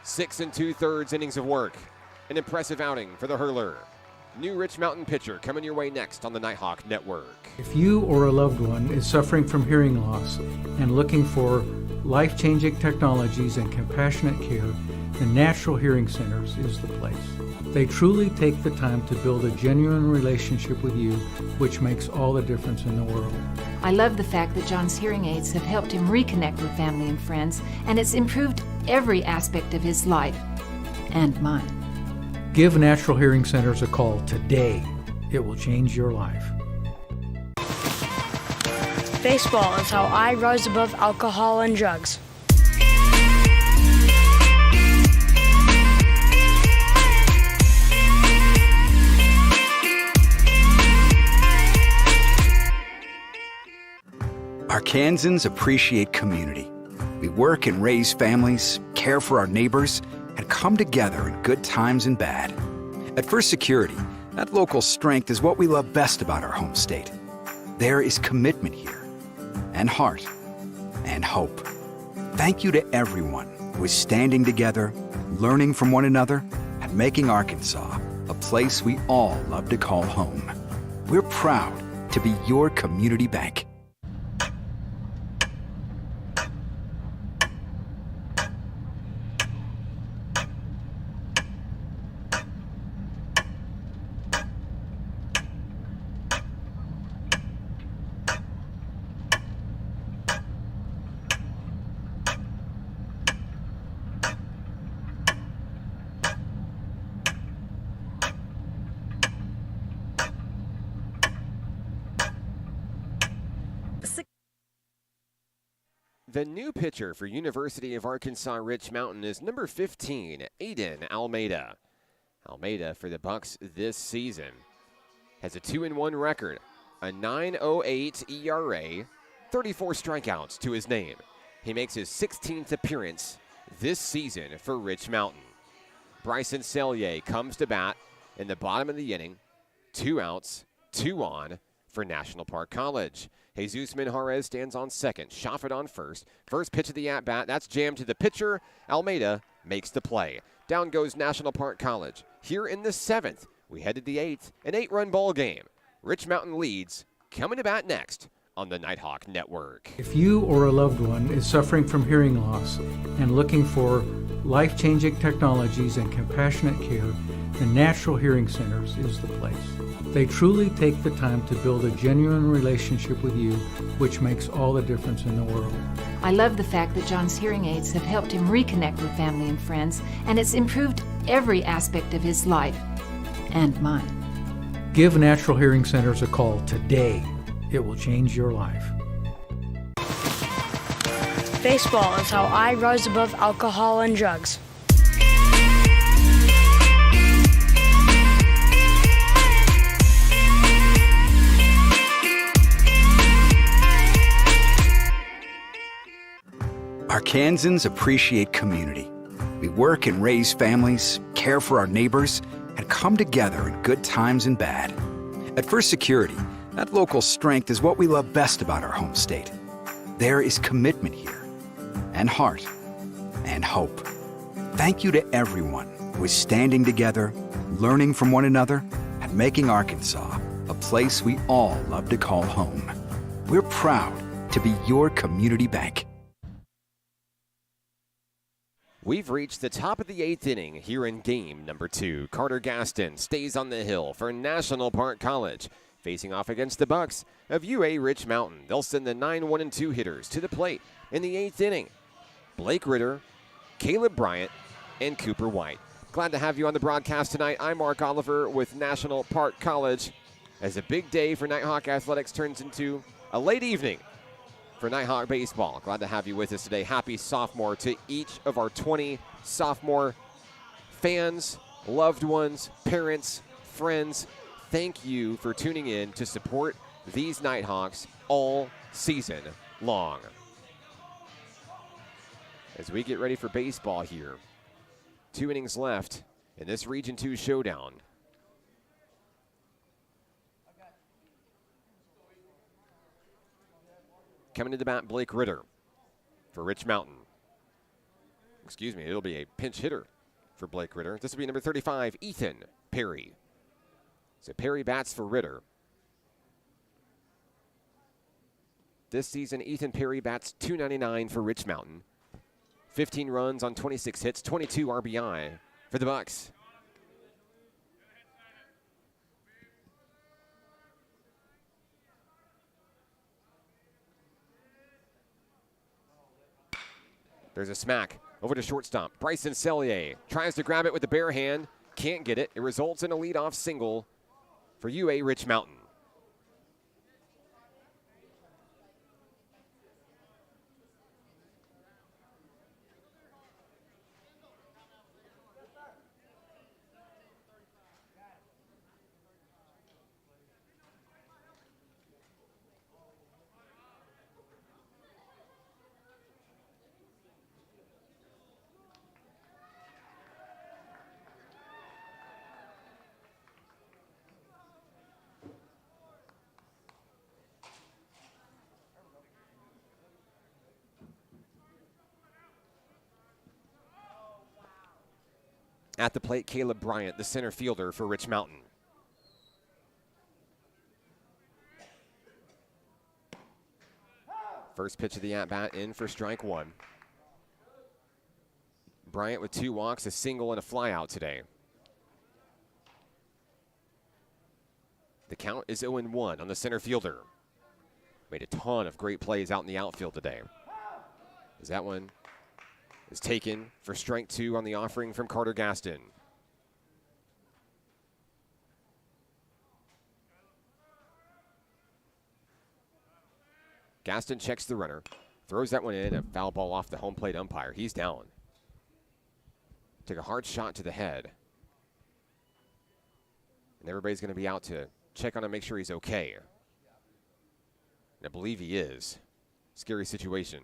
6 2/3 innings of work. An impressive outing for the hurler. New Rich Mountain pitcher coming your way next on the Nighthawk Network. If you or a loved one is suffering from hearing loss and looking for life-changing technologies and compassionate care, the Natural Hearing Centers is the place. They truly take the time to build a genuine relationship with you, which makes all the difference in the world. I love the fact that John's hearing aids have helped him reconnect with family and friends, and it's improved every aspect of his life and mine. Give Natural Hearing Centers a call today. It will change your life. Baseball is how I rose above alcohol and drugs. Arkansans appreciate community. We work and raise families, care for our neighbors, and come together in good times and bad. At First Security, that local strength is what we love best about our home state. There is commitment here, and heart, and hope. Thank you to everyone who is standing together, learning from one another, and making Arkansas a place we all love to call home. We're proud to be your community bank. The new pitcher for University of Arkansas Rich Mountain is number 15, Aiden Almeida. Almeida for the Bucks this season has a 2-1 record, a 9.08 ERA, 34 strikeouts to his name. He makes his 16th appearance this season for Rich Mountain. Bryson Sellier comes to bat in the bottom of the inning, 2 outs, 2 on for National Park College. Jesus Minjarez stands on second, Shofford on first. First pitch of the at-bat, that's jammed to the pitcher. Almeida makes the play. Down goes National Park College. Here in the 7th, we head to the 8th, an 8-run ball game. Rich Mountain leads, coming to bat next on the Nighthawk Network. If you or a loved one is suffering from hearing loss and looking for life-changing technologies and compassionate care, the Natural Hearing Centers is the place. They truly take the time to build a genuine relationship with you, which makes all the difference in the world. I love the fact that John's hearing aids have helped him reconnect with family and friends, and it's improved every aspect of his life and mine. Give Natural Hearing Centers a call today. It will change your life. Baseball is how I rise above alcohol and drugs. Arkansans appreciate community. We work and raise families, care for our neighbors, and come together in good times and bad. At First Security, that local strength is what we love best about our home state. There is commitment here, and heart, and hope. Thank you to everyone who is standing together, learning from one another, and making Arkansas a place we all love to call home. We're proud to be your community bank. We've reached the top of the 8th inning here in game number 2. Carter Gaston stays on the hill for National Park College. Facing off against the Bucks of UA Rich Mountain. They'll send the 9-1-2 hitters to the plate in the 8th inning. Blake Ritter, Caleb Bryant, and Cooper White. Glad to have you on the broadcast tonight. I'm Mark Oliver with National Park College. As a big day for Nighthawk Athletics turns into a late evening for Nighthawk Baseball. Glad to have you with us today. Happy sophomore to each of our 20 sophomore fans, loved ones, parents, friends. Thank you for tuning in to support these Nighthawks all season long. As we get ready for baseball here, 2 innings left in this Region 2 showdown. Coming to the bat, Blake Ritter for Rich Mountain. Excuse me, it'll be a pinch hitter for Blake Ritter. This will be number 35, Ethan Perry. So Perry bats for Ritter. This season, Ethan Perry bats .299 for Rich Mountain. 15 runs on 26 hits, 22 RBI for the Bucks. There's a smack over to shortstop. Bryson Sellier tries to grab it with the bare hand. Can't get it. It results in a leadoff single for UA Rich Mountain. At the plate, Caleb Bryant, the center fielder for Rich Mountain. First pitch of the at-bat in for strike 1. Bryant with 2 walks, a single, and a flyout today. The count is 0-1 on the center fielder. Made a ton of great plays out in the outfield today. As that one is taken for strike 2 on the offering from Carter Gaston. Gaston checks the runner. Throws that one in, a foul ball off the home plate umpire. He's down. Took a hard shot to the head. And everybody's going to be out to check on him, make sure he's okay. And I believe he is. Scary situation.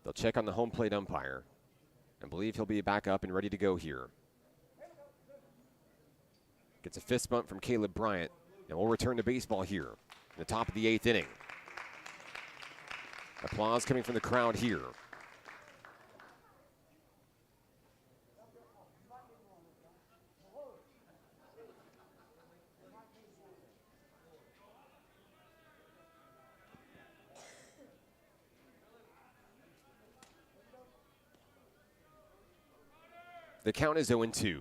They'll check on the home plate umpire. I believe he'll be back up and ready to go here. Gets a fist bump from Caleb Bryant, and we'll return to baseball here in the top of the 8th inning. Applause coming from the crowd here. The count is 0-2.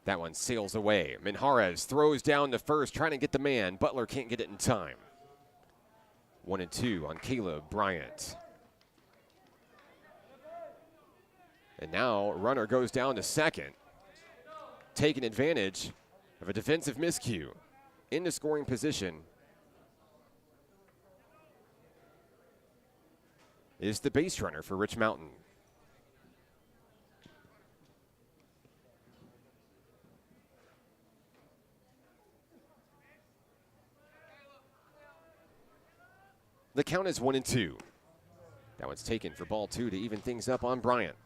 That one sails away. Minjarez throws down to first, trying to get the man. Butler can't get it in time. 1-2 on Caleb Bryant. And now runner goes down to second, taking advantage of a defensive miscue. Into scoring position is the base runner for Rich Mountain. The count is 1-2. That one's taken for ball 2 to even things up on Bryant.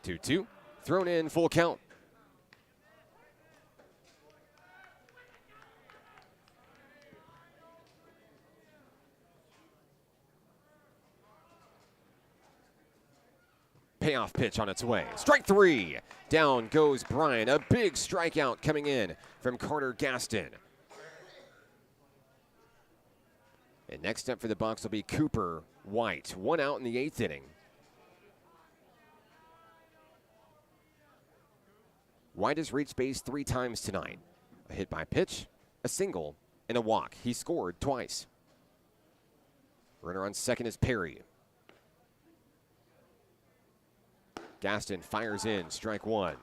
Two. Thrown in, full count. Payoff pitch on its way. Strike 3. Down goes Bryant. A big strikeout coming in from Carter Gaston. And next up for the Bucs will be Cooper White. 1 out in the 8th inning. White has reached base 3 times tonight. A hit by pitch, a single, and a walk. He scored twice. Runner on second is Perry. Gaston fires in, strike 1.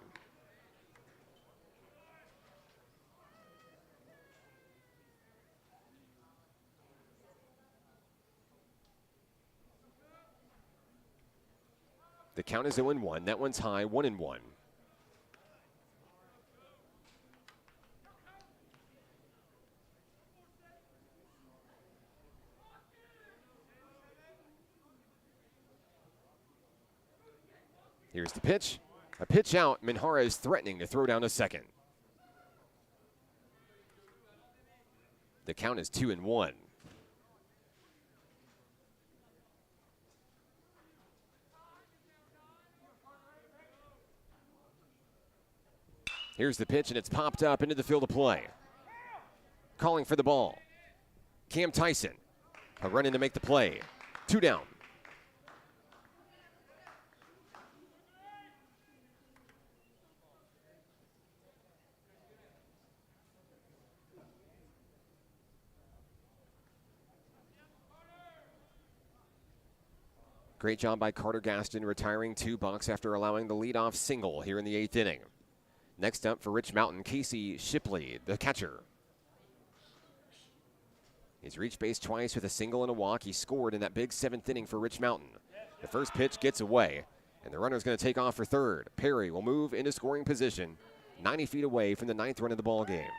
The count is 0-1. That one's high, 1-1. Here's the pitch. A pitch out. Minjarez threatening to throw down to second. The count is 2-1. Here's the pitch, and it's popped up into the field of play. Calling for the ball. Cam Tyson. A run in to make the play. 2 down. Great job by Carter Gaston retiring 2 Bucs after allowing the leadoff single here in the 8th inning. Next up for Rich Mountain, Casey Shipley, the catcher. He's reached base twice with a single and a walk. He scored in that big 7th inning for Rich Mountain. The first pitch gets away, and the runner's going to take off for third. Perry will move into scoring position, 90 feet away from the 9th run of the ball game.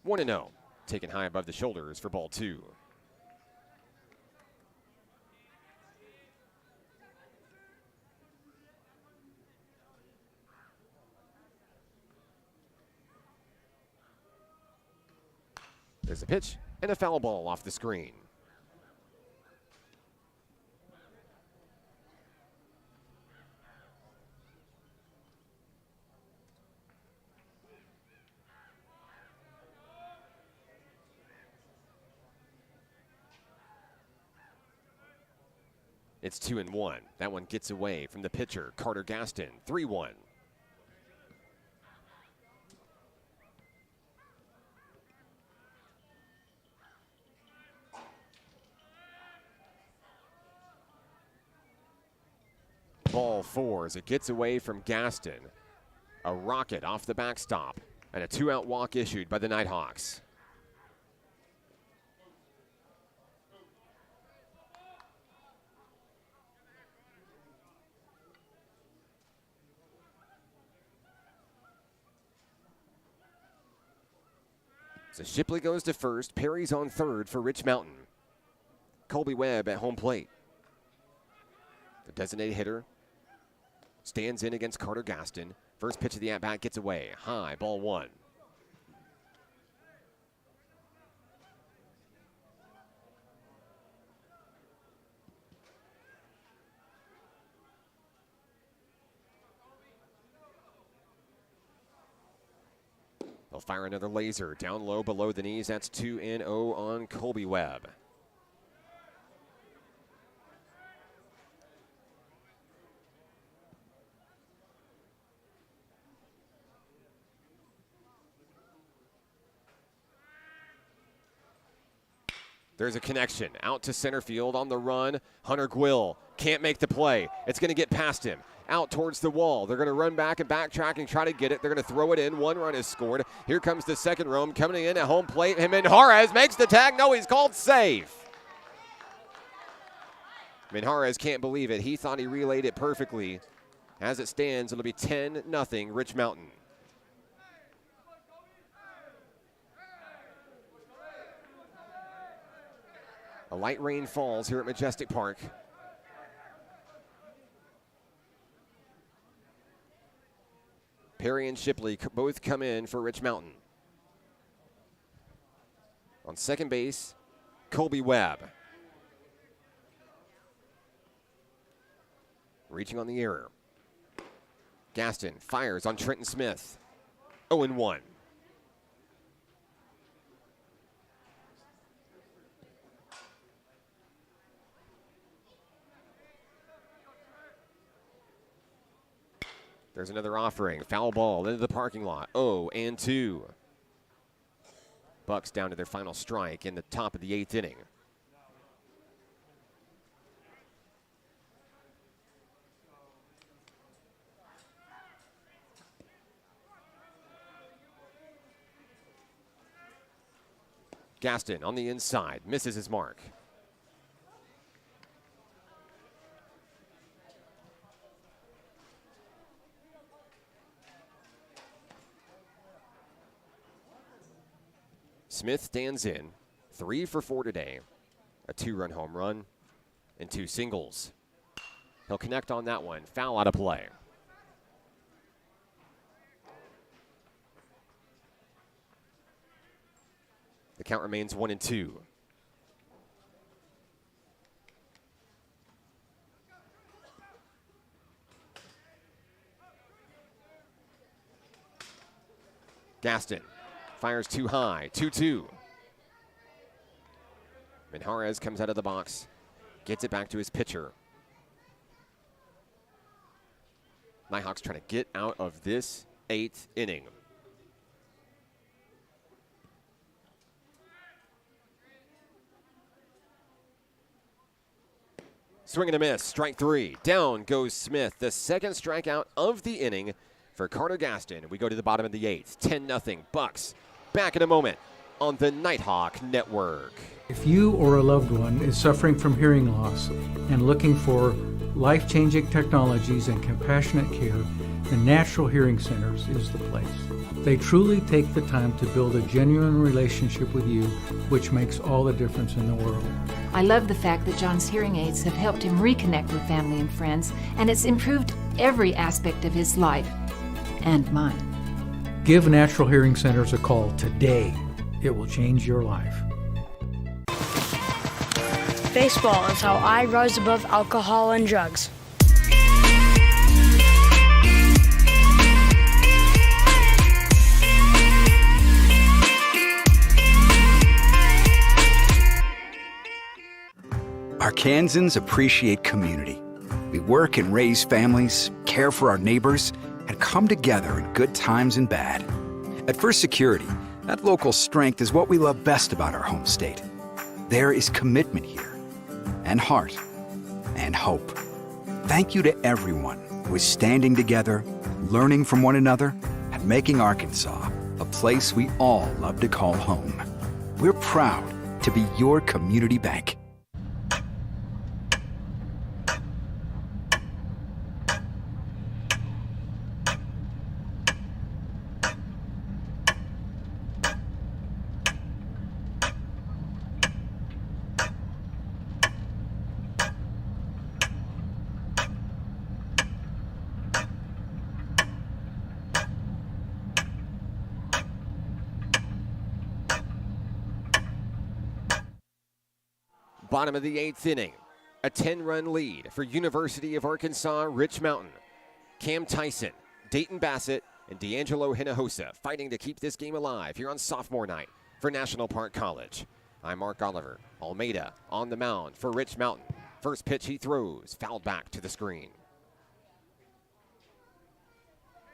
One 1-0, taken high above the shoulders for ball 2. There's a pitch and a foul ball off the screen. It's 2-1. That one gets away from the pitcher, Carter Gaston. 3-1. Ball 4 as it gets away from Gaston. A rocket off the backstop and a 2-out walk issued by the Nighthawks. So Shipley goes to first. Perry's on third for Rich Mountain. Colby Webb at home plate. The designated hitter stands in against Carter Gaston. First pitch of the at-bat gets away. High, ball 1. They'll fire another laser down low below the knees. That's 2-0 on Colby Webb. There's a connection out to center field on the run. Hunter Gwill can't make the play. It's going to get past him. Out towards the wall. They're going to run back and backtrack and try to get it. They're going to throw it in. 1 run is scored. Here comes the second roam coming in at home plate. Minjarez makes the tag. No, he's called safe. Minjarez can't believe it. He thought he relayed it perfectly. As it stands, it'll be 10-0 Rich Mountain. A light rain falls here at Majestic Park. Perry and Shipley both come in for Rich Mountain. On second base, Colby Webb. Reaching on the error. Gaston fires on Trenton Smith. 0-1. There's another offering. Foul ball into the parking lot. 0-2. Bucks down to their final strike in the top of the 8th inning. Gaston on the inside. Misses his mark. Smith stands in, 3 for 4 today, a 2-run home run and 2 singles. He'll connect on that one. Foul out of play. The count remains 1-2. Gaston fires too high, 2-2. Minjarez comes out of the box, gets it back to his pitcher. Nighthawks trying to get out of this 8th inning. Swing and a miss, strike 3. Down goes Smith, the second strikeout of the inning for Carter Gaston. We go to the bottom of the 8th, 10-0 Bucks. Back in a moment on the Nighthawk Network. If you or a loved one is suffering from hearing loss and looking for life-changing technologies and compassionate care, the Natural Hearing Centers is the place. They truly take the time to build a genuine relationship with you, which makes all the difference in the world. I love the fact that John's hearing aids have helped him reconnect with family and friends, and it's improved every aspect of his life and mine. Give Natural Hearing Centers a call today. It will change your life. Baseball is how I rose above alcohol and drugs. Our Kansans appreciate community. We work and raise families, care for our neighbors, and come together in good times and bad. At First Security, that local strength is what we love best about our home state. There is commitment here, and heart, and hope. Thank you to everyone who is standing together, learning from one another, and making Arkansas a place we all love to call home. We're proud to be your community bank. Bottom of the 8th inning. A 10-run lead for University of Arkansas Rich Mountain. Cam Tyson, Dayton Bassett, and D'Angelo Hinojosa fighting to keep this game alive here on sophomore night for National Park College. I'm Mark Oliver. Almeida on the mound for Rich Mountain. First pitch he throws, fouled back to the screen.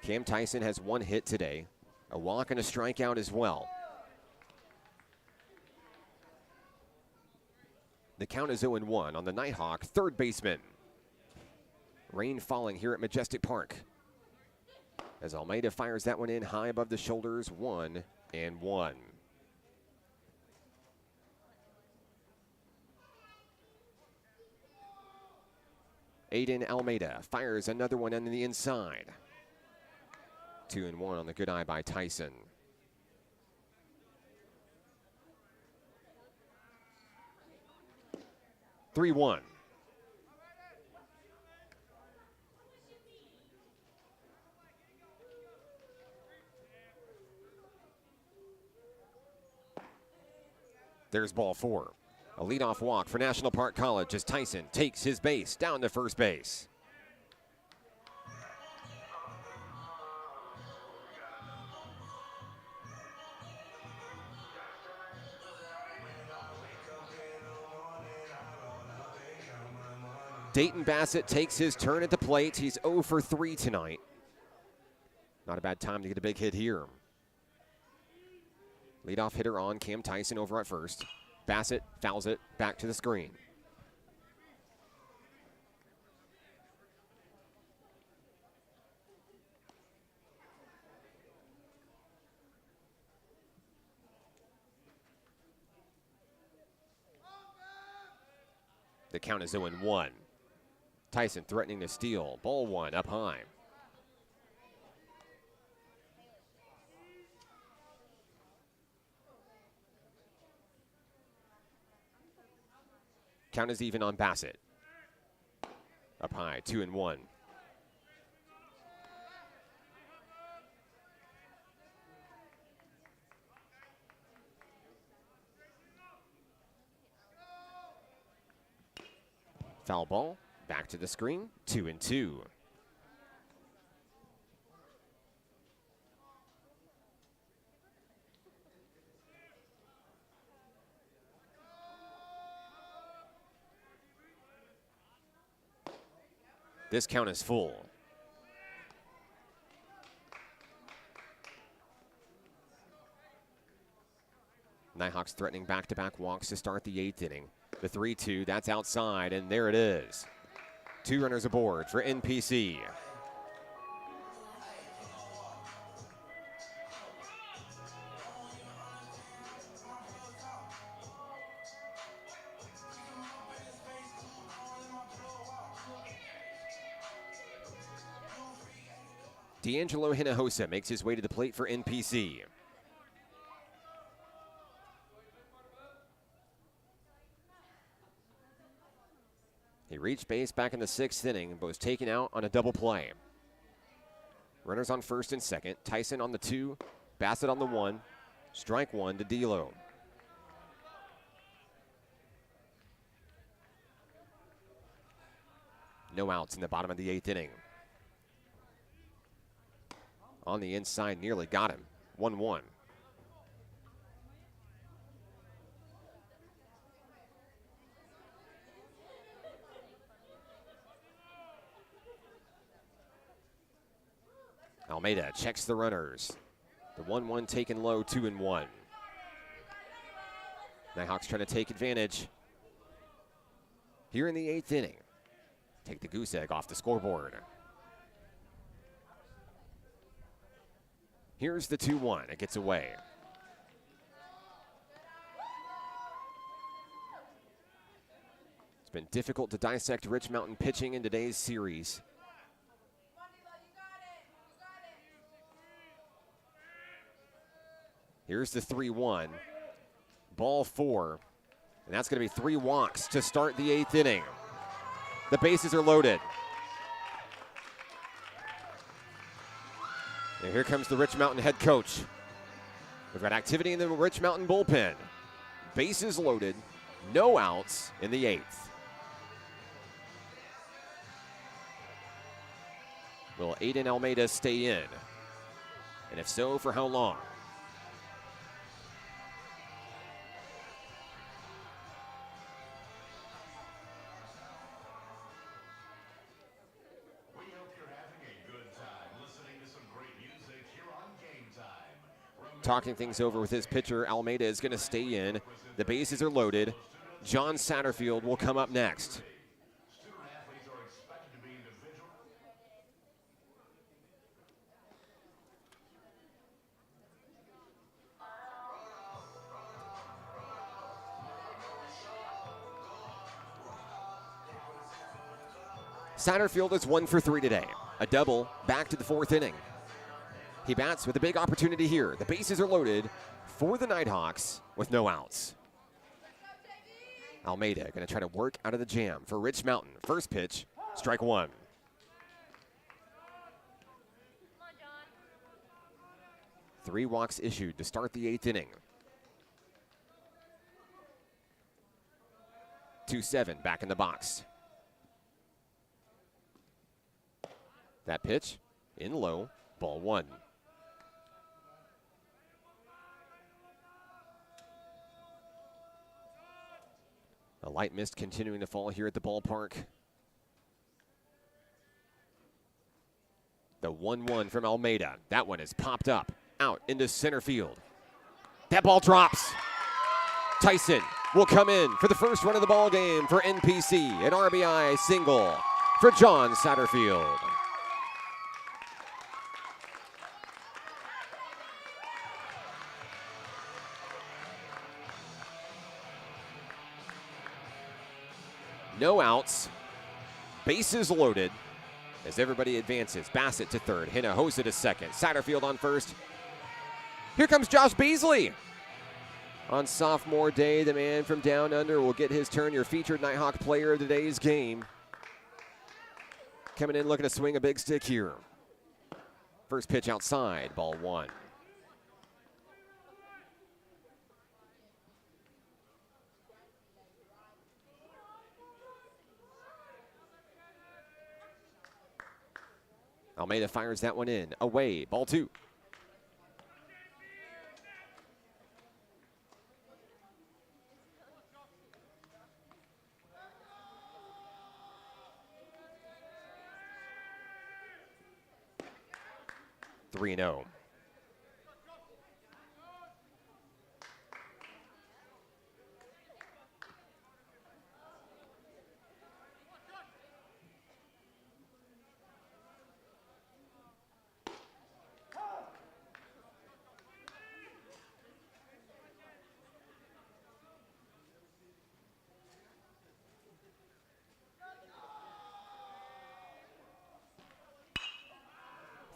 Cam Tyson has one hit today, a walk and a strikeout as well. The count is 0-1 on the Nighthawk third baseman. Rain falling here at Majestic Park. As Almeida fires that one in high above the shoulders, 1-1. Aiden Almeida fires another one on the inside. 2-1 on the good eye by Tyson. Three-one. There's ball 4. A leadoff walk for National Park College as Tyson takes his base down to first base. Dayton Bassett takes his turn at the plate. He's 0 for 3 tonight. Not a bad time to get a big hit here. Leadoff hitter on, Cam Tyson over at first. Bassett fouls it back to the screen. The count is 0-1. Tyson threatening to steal. Ball 1 up high. Count is even on Bassett. Up high, 2-1. Foul ball. Back to the screen, 2-2. This count is full. Nighthawks threatening back-to-back walks to start the 8th inning. The 3-2, that's outside, and there it is. 2 runners aboard for NPC. D'Angelo Hinojosa makes his way to the plate for NPC. He reached base back in the 6th inning, but was taken out on a double play. Runners on first and second. Tyson on the 2, Bassett on the 1. Strike 1 to D'Lo. No outs in the bottom of the 8th inning. On the inside, nearly got him. 1-1. Almeida checks the runners. The 1-1 taken low, 2-1. Nighthawks trying to take advantage here in the 8th inning. Take the goose egg off the scoreboard. Here's the 2-1. It gets away. It's been difficult to dissect Rich Mountain pitching in today's series. Here's the 3-1. Ball 4. And that's going to be 3 walks to start the 8th inning. The bases are loaded. And here comes the Rich Mountain head coach. We've got activity in the Rich Mountain bullpen. Bases loaded, no outs in the 8th. Will Aiden Almeida stay in? And if so, for how long? Talking things over with his pitcher, Almeida is going to stay in. The bases are loaded. John Satterfield will come up next. Satterfield is 1 for 3 today. A double back to the 4th inning. He bats with a big opportunity here. The bases are loaded for the Nighthawks with no outs. Almeida going to try to work out of the jam for Rich Mountain. First pitch, strike 1. Three walks issued to start the 8th inning. 2-7 back in the box. That pitch in low, ball 1. A light mist continuing to fall here at the ballpark. The 1-1 from Almeida. That one is popped up, out into center field. That ball drops. Tyson will come in for the first run of the ball game for NPC. An RBI single for John Satterfield. No outs, bases loaded as everybody advances. Bassett to third, Hinojosa to second, Satterfield on first. Here comes Josh Beasley. On sophomore day, the man from down under will get his turn, your featured Nighthawk player of today's game. Coming in looking to swing a big stick here. First pitch outside, ball 1. Almeida fires that one in. Away, ball 2. Three and 0.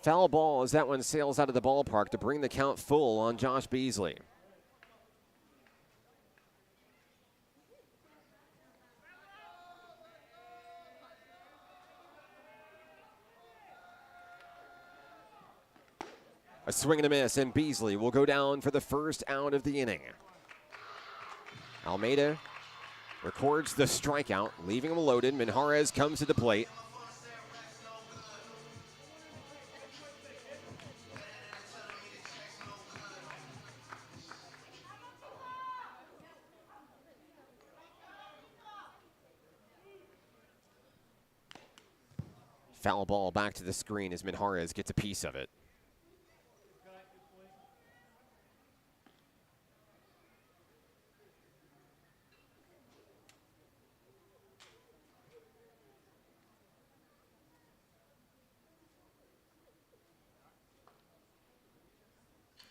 Foul ball as that one sails out of the ballpark to bring the count full on Josh Beasley. A swing and a miss, and Beasley will go down for the first out of the inning. Almeida records the strikeout, leaving him loaded. Minjarez comes to the plate. Foul ball back to the screen as Minjarez gets a piece of it.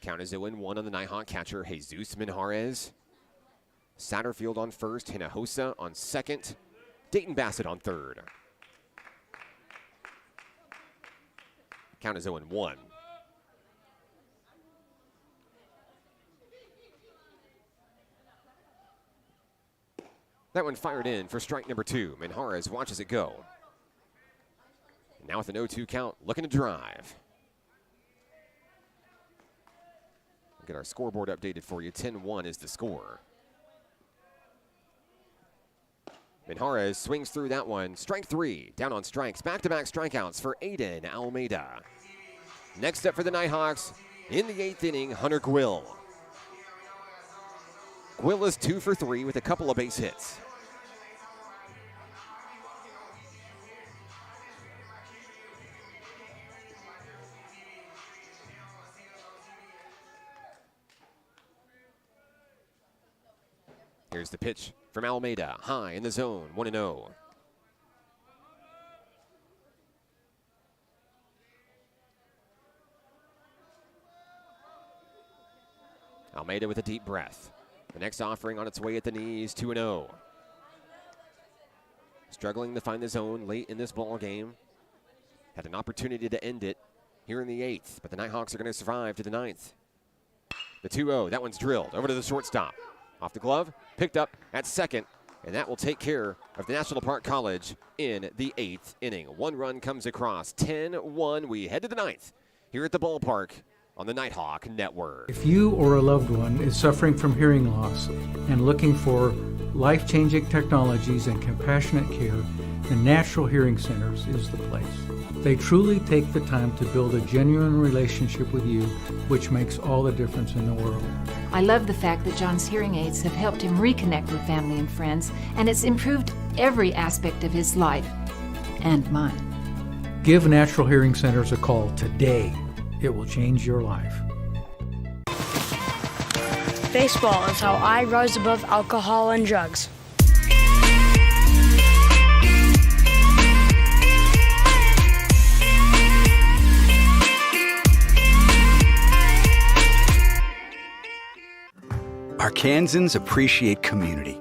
Count is 0-1 on the Nighthawk catcher, Jesus Minjarez. Satterfield on first, Hinojosa on second, Dayton Bassett on third. Count is 0-1. That one fired in for strike number 2. Minjarez watches it go. And now with an 0-2 count, looking to drive. Get our scoreboard updated for you. 10-1 is the score. Minjarez swings through that one. Strike 3. Down on strikes. Back-to-back strikeouts for Aiden Almeida. Next up for the Nighthawks, in the 8th inning, Hunter Gwill. Gwill is 2 for 3 with a couple of base hits. Here's the pitch from Almeida, high in the zone, 1-0. Almeida with a deep breath. The next offering on its way at the knees, 2-0. Struggling to find the zone late in this ball game. Had an opportunity to end it here in the 8th, but the Nighthawks are going to survive to the 9th. The 2-0, that one's drilled over to the shortstop. Off the glove, picked up at second, and that will take care of the National Park College in the 8th inning. 1 run comes across, 10-1. We head to the 9th here at the ballpark on the Nighthawk Network. If you or a loved one is suffering from hearing loss and looking for life-changing technologies and compassionate care, the Natural Hearing Centers is the place. They truly take the time to build a genuine relationship with you, which makes all the difference in the world. I love the fact that John's hearing aids have helped him reconnect with family and friends, and it's improved every aspect of his life and mine. Give Natural Hearing Centers a call today. It will change your life. Baseball is how I rose above alcohol and drugs. Arkansans appreciate community.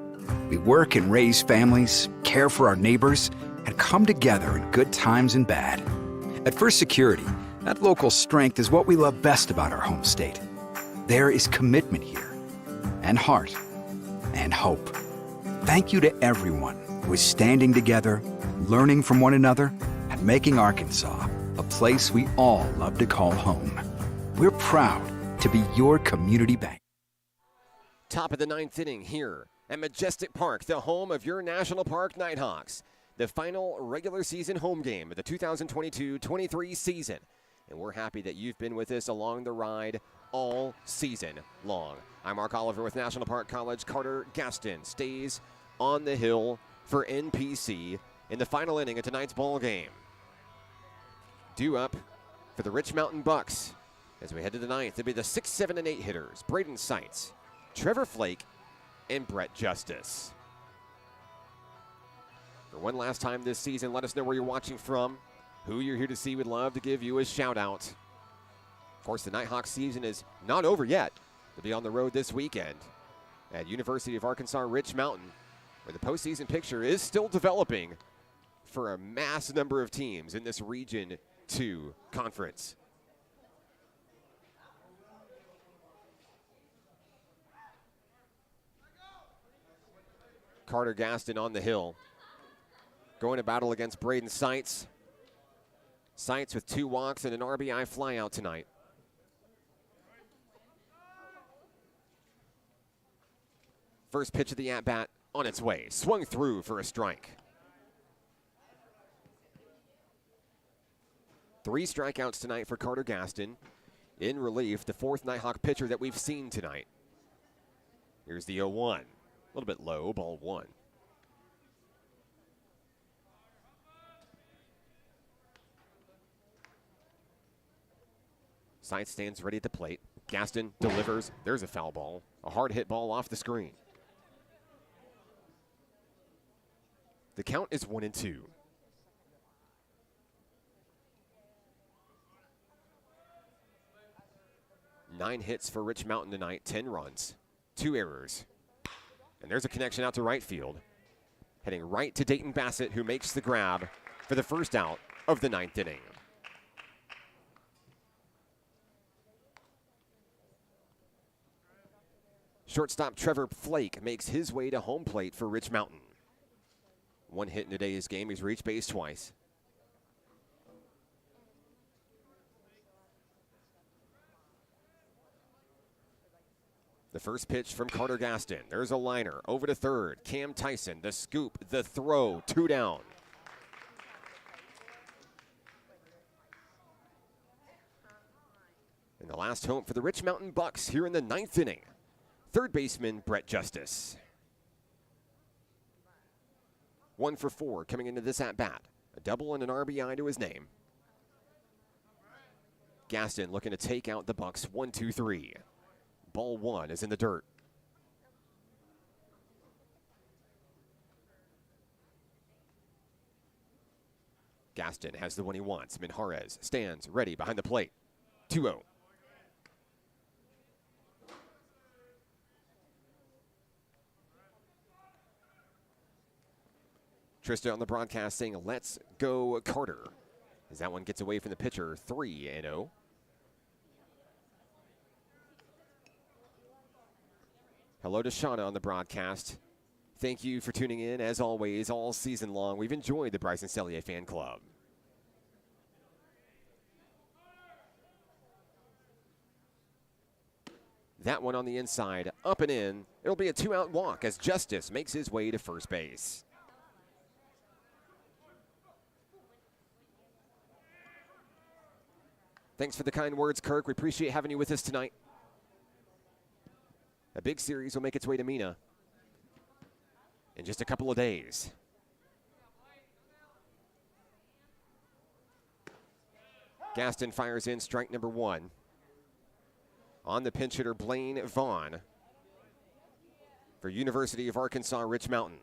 We work and raise families, care for our neighbors, and come together in good times and bad. At First Security, that local strength is what we love best about our home state. There is commitment here, and heart, and hope. Thank you to everyone who is standing together, learning from one another, and making Arkansas a place we all love to call home. We're proud to be your community bank. Top of the 9th inning here at Majestic Park, the home of your National Park Nighthawks. The final regular season home game of the 2022-23 season. And we're happy that you've been with us along the ride all season long. I'm Mark Oliver with National Park College. Carter Gaston stays on the hill for NPC in the final inning of tonight's ball game. Due up for the Rich Mountain Bucks as we head to the 9th. It'll be the 6, 7, and 8 hitters. Braden Seitz, Trevor Flake, and Brett Justice. For one last time this season, let us know where you're watching from, who you're here to see. We'd love to give you a shout out. Of course, the Nighthawks season is not over yet. They'll be on the road this weekend at University of Arkansas Rich Mountain, where the postseason picture is still developing for a mass number of teams in this Region 2 conference. Carter Gaston on the hill, going to battle against Braden Seitz. Seitz with 2 walks and an RBI flyout tonight. First pitch of the at-bat on its way. Swung through for a strike. 3 strikeouts tonight for Carter Gaston. In relief, the 4th Nighthawk pitcher that we've seen tonight. Here's the 0-1. A little bit low, ball 1. Side stands ready at the plate. Gaston delivers. There's a foul ball. A hard hit ball off the screen. The count is 1-2. Nine hits for Rich Mountain tonight, 10 runs, 2 errors. And there's a connection out to right field. Heading right to Dayton Bassett, who makes the grab for the first out of the 9th inning. Shortstop Trevor Flake makes his way to home plate for Rich Mountain. 1 hit in today's game. He's reached base twice. The first pitch from Carter Gaston. There's a liner over to third. Cam Tyson, the scoop, the throw, 2 down. And the last home for the Rich Mountain Bucks here in the 9th inning. Third baseman Brett Justice. 1 for 4 coming into this at-bat. A double and an RBI to his name. Gaston looking to take out the Bucks. 1-2-3. Ball 1 is in the dirt. Gaston has the one he wants. Minjarez stands ready behind the plate. 2-0. Trista on the broadcast saying, let's go Carter. As that one gets away from the pitcher, 3-0. Hello to Shauna on the broadcast. Thank you for tuning in, as always, all season long. We've enjoyed the Bryson Sellier fan club. That one on the inside, up and in. It'll be a 2-out walk as Justice makes his way to first base. Thanks for the kind words, Kirk. We appreciate having you with us tonight. A big series will make its way to Mina in just a couple of days. Gaston fires in strike number 1. On the pinch hitter, Blaine Vaughn for University of Arkansas Rich Mountain.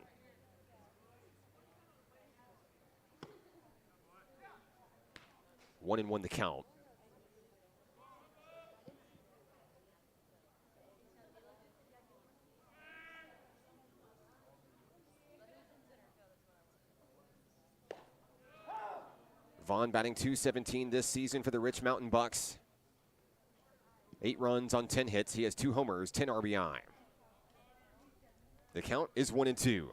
One and 1 the count. Vaughn batting .217 this season for the Rich Mountain Bucks. 8 runs on 10 hits. He has 2 homers, 10 RBI. The count is 1-2.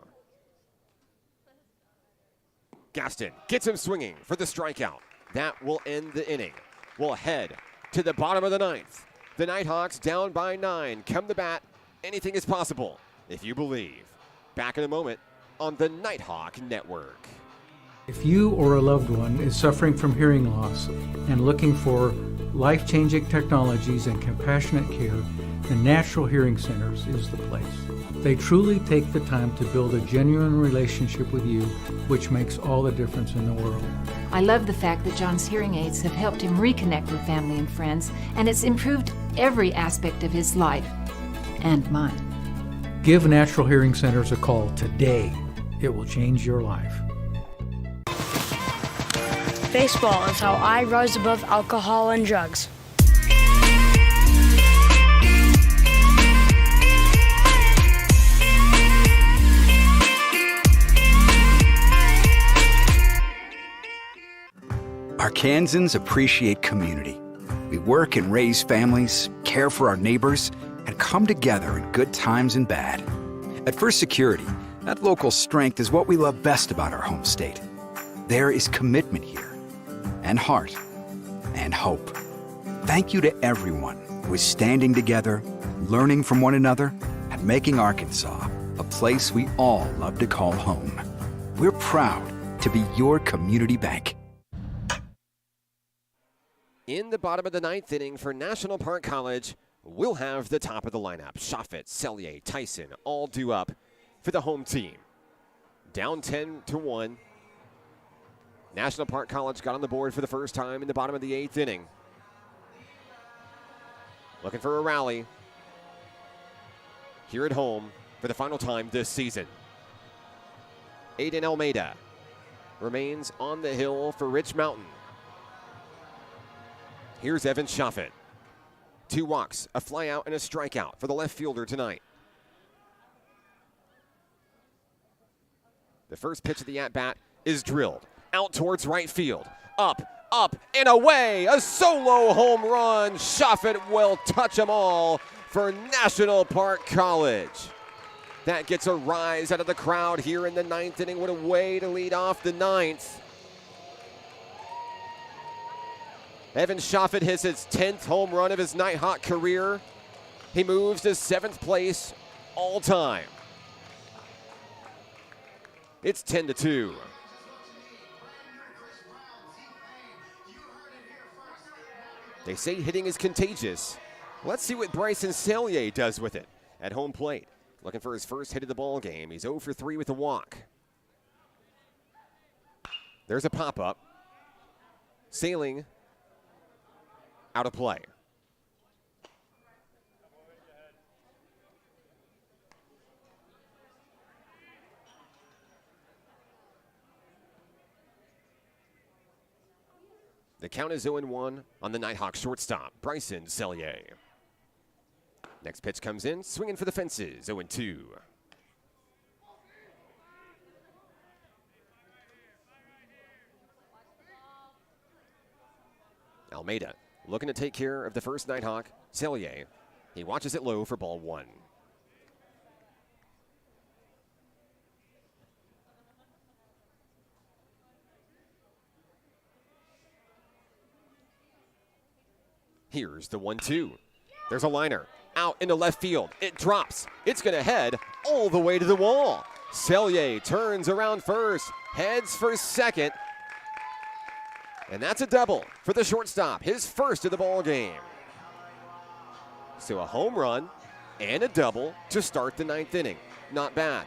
Gaston gets him swinging for the strikeout. That will end the inning. We'll head to the bottom of the 9th. The Nighthawks down by 9. Come the bat. Anything is possible if you believe. Back in a moment on the Nighthawk Network. If you or a loved one is suffering from hearing loss and looking for life-changing technologies and compassionate care, the Natural Hearing Centers is the place. They truly take the time to build a genuine relationship with you, which makes all the difference in the world. I love the fact that John's hearing aids have helped him reconnect with family and friends, and it's improved every aspect of his life and mine. Give Natural Hearing Centers a call today. It will change your life. Baseball is how I rise above alcohol and drugs. Arkansans appreciate community. We work and raise families, care for our neighbors, and come together in good times and bad. At First Security, that local strength is what we love best about our home state. There is commitment here, and heart, and hope. Thank you to everyone who is standing together, learning from one another, and making Arkansas a place we all love to call home. We're proud to be your community bank. In the bottom of the 9th inning for National Park College, we'll have the top of the lineup. Shoffett, Sellier, Tyson, all due up for the home team. Down 10-1. National Park College got on the board for the first time in the bottom of the 8th inning. looking for a rally here at home for the final time this season. Aiden Almeida remains on the hill for Rich Mountain. Here's Evan Schaffet. 2 walks, a fly out, and a strikeout for the left fielder tonight. The first pitch of the at-bat is drilled out towards right field. Up, and away. A solo home run. Schaffet will touch them all for National Park College. That gets a rise out of the crowd here in the 9th inning. What a way to lead off the 9th. Evan Schaffet hits his 10th home run of his Nighthawk career. He moves to 7th place all time. It's 10-2. They say hitting is contagious. Let's see what Bryson Sellier does with it at home plate. Looking for his first hit of the ball game. He's 0 for 3 with a walk. There's a pop-up. Sailing out of play. The count is 0-1 on the Nighthawks shortstop, Bryson Sellier. Next pitch comes in, swinging for the fences, 0-2. Almeida looking to take care of the first Nighthawk, Sellier. He watches it low for ball 1. Here's the 1-2. There's a liner out into left field. It drops. It's going to head all the way to the wall. Sellier turns around first, heads for second. And that's a double for the shortstop, his first of the ball game. So a home run and a double to start the 9th inning. Not bad.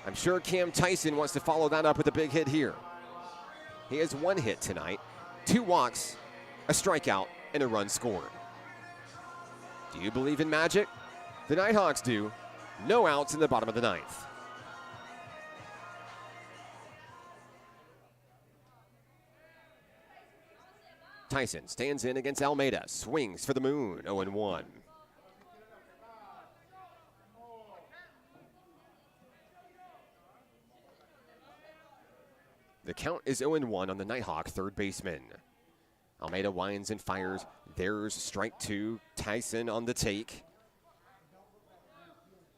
I'm sure Cam Tyson wants to follow that up with a big hit here. He has 1 hit tonight, 2 walks, a strikeout, and a run scored. Do you believe in magic? The Nighthawks do. No outs in the bottom of the 9th. Tyson stands in against Almeida. Swings for the moon, 0-1. The count is 0-1 on the Nighthawk third baseman. Almeida winds and fires. There's strike 2. Tyson on the take.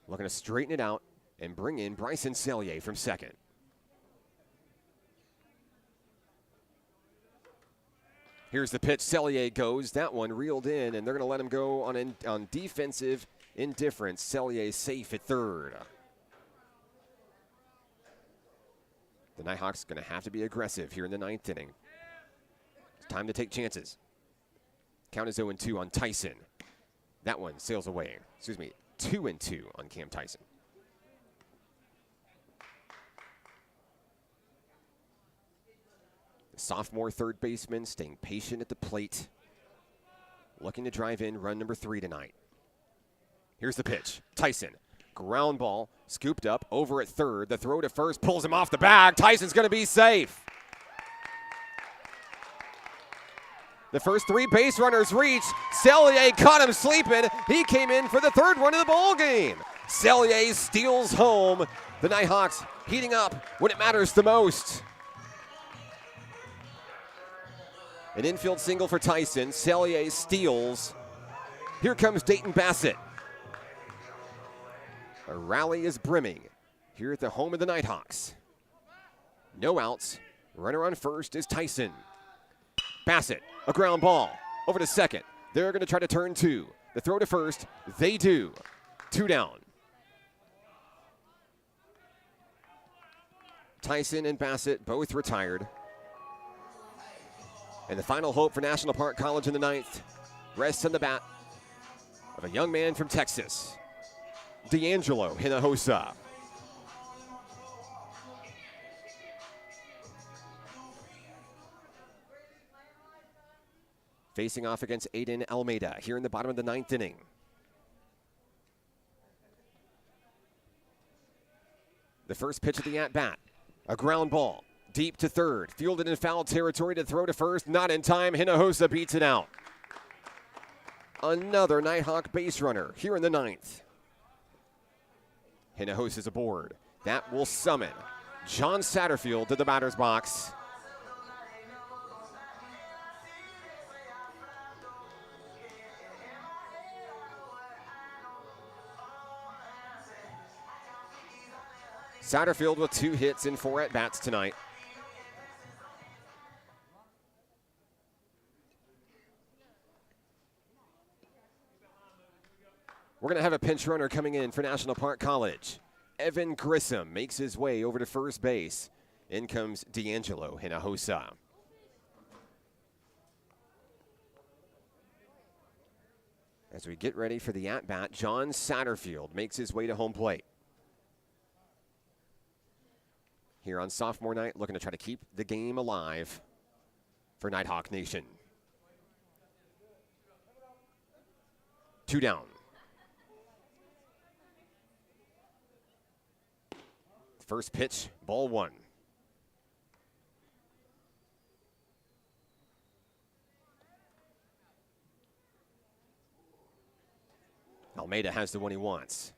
Looking to straighten it out and bring in Bryson Sellier from second. Here's the pitch. Sellier goes. That one reeled in, and they're going to let him go on defensive indifference. Sellier safe at third. The Nighthawks going to have to be aggressive here in the 9th inning. Time to take chances. Count is 0-2 on Tyson. That one sails away. 2-2 on Cam Tyson. The sophomore third baseman staying patient at the plate. Looking to drive in run number 3 tonight. Here's the pitch. Tyson. Ground ball. Scooped up. Over at third. The throw to first pulls him off the bag. Tyson's going to be safe. The first 3 base runners reach. Sellier caught him sleeping. He came in for the 3rd run of the ball game. Sellier steals home. The Nighthawks heating up when it matters the most. An infield single for Tyson. Sellier steals. Here comes Dayton Bassett. A rally is brimming here at the home of the Nighthawks. No outs. Runner on first is Tyson. Bassett, a ground ball, over to second. They're going to try to turn 2. The throw to first, they do. 2 down. Tyson and Bassett both retired. And the final hope for National Park College in the 9th rests on the bat of a young man from Texas, D'Angelo Hinojosa. facing off against Aiden Almeida here in the bottom of the 9th inning. The first pitch of the at-bat, a ground ball, deep to third, fielded in foul territory to throw to first, not in time. Hinojosa beats it out. Another Nighthawk base runner here in the 9th. Hinojosa's aboard. That will summon John Satterfield to the batter's box. Satterfield with 2 hits in 4 at-bats tonight. We're going to have a pinch runner coming in for National Park College. Evan Grissom makes his way over to first base. In comes D'Angelo Hinojosa. As we get ready for the at-bat, John Satterfield makes his way to home plate. Here on sophomore night, looking to try to keep the game alive for Nighthawk Nation. 2 down. First pitch, ball 1. Almeida has the one he wants.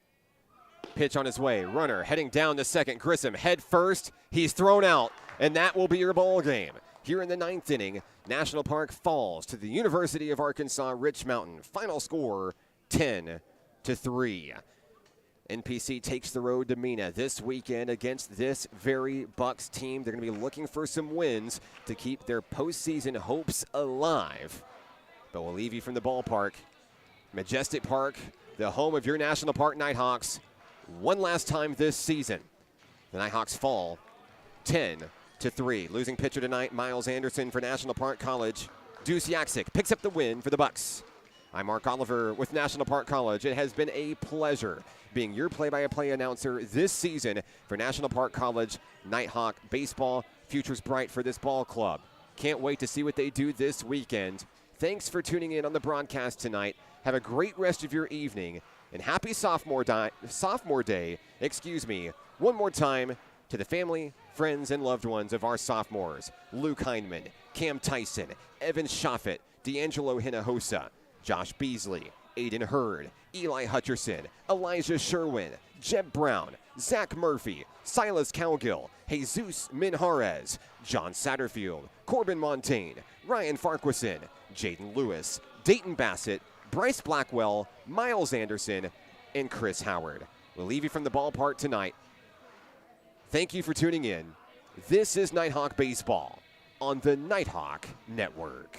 Pitch on his way, runner heading down to second. Grissom head first, he's thrown out, and that will be your ball game. Here in the 9th inning, National Park falls to the University of Arkansas Rich Mountain. Final score, 10-3. NPC takes the road to Mena this weekend against this very Bucks team. They're going to be looking for some wins to keep their postseason hopes alive. But we'll leave you from the ballpark. Majestic Park, the home of your National Park Nighthawks. One last time this season. The Nighthawks fall 10-3. Losing pitcher tonight, Miles Anderson for National Park College. Deuce Yaksik picks up the win for the Bucks. I'm Mark Oliver with National Park College. It has been a pleasure being your play-by-play announcer this season for National Park College Nighthawk baseball. Future's bright for this ball club. Can't wait to see what they do this weekend. Thanks for tuning in on the broadcast tonight. Have a great rest of your evening. And happy sophomore day, one more time to the family, friends, and loved ones of our sophomores. Luke Heineman, Cam Tyson, Evan Schaffet, D'Angelo Hinojosa, Josh Beasley, Aiden Hurd, Eli Hutcherson, Elijah Sherwin, Jeb Brown, Zach Murphy, Silas Cowgill, Jesus Minjarez, John Satterfield, Corbin Montaigne, Ryan Farquharson, Jaden Lewis, Dayton Bassett, Bryce Blackwell, Miles Anderson, and Chris Howard. We'll leave you from the ballpark tonight. Thank you for tuning in. This is Nighthawk Baseball on the Nighthawk Network.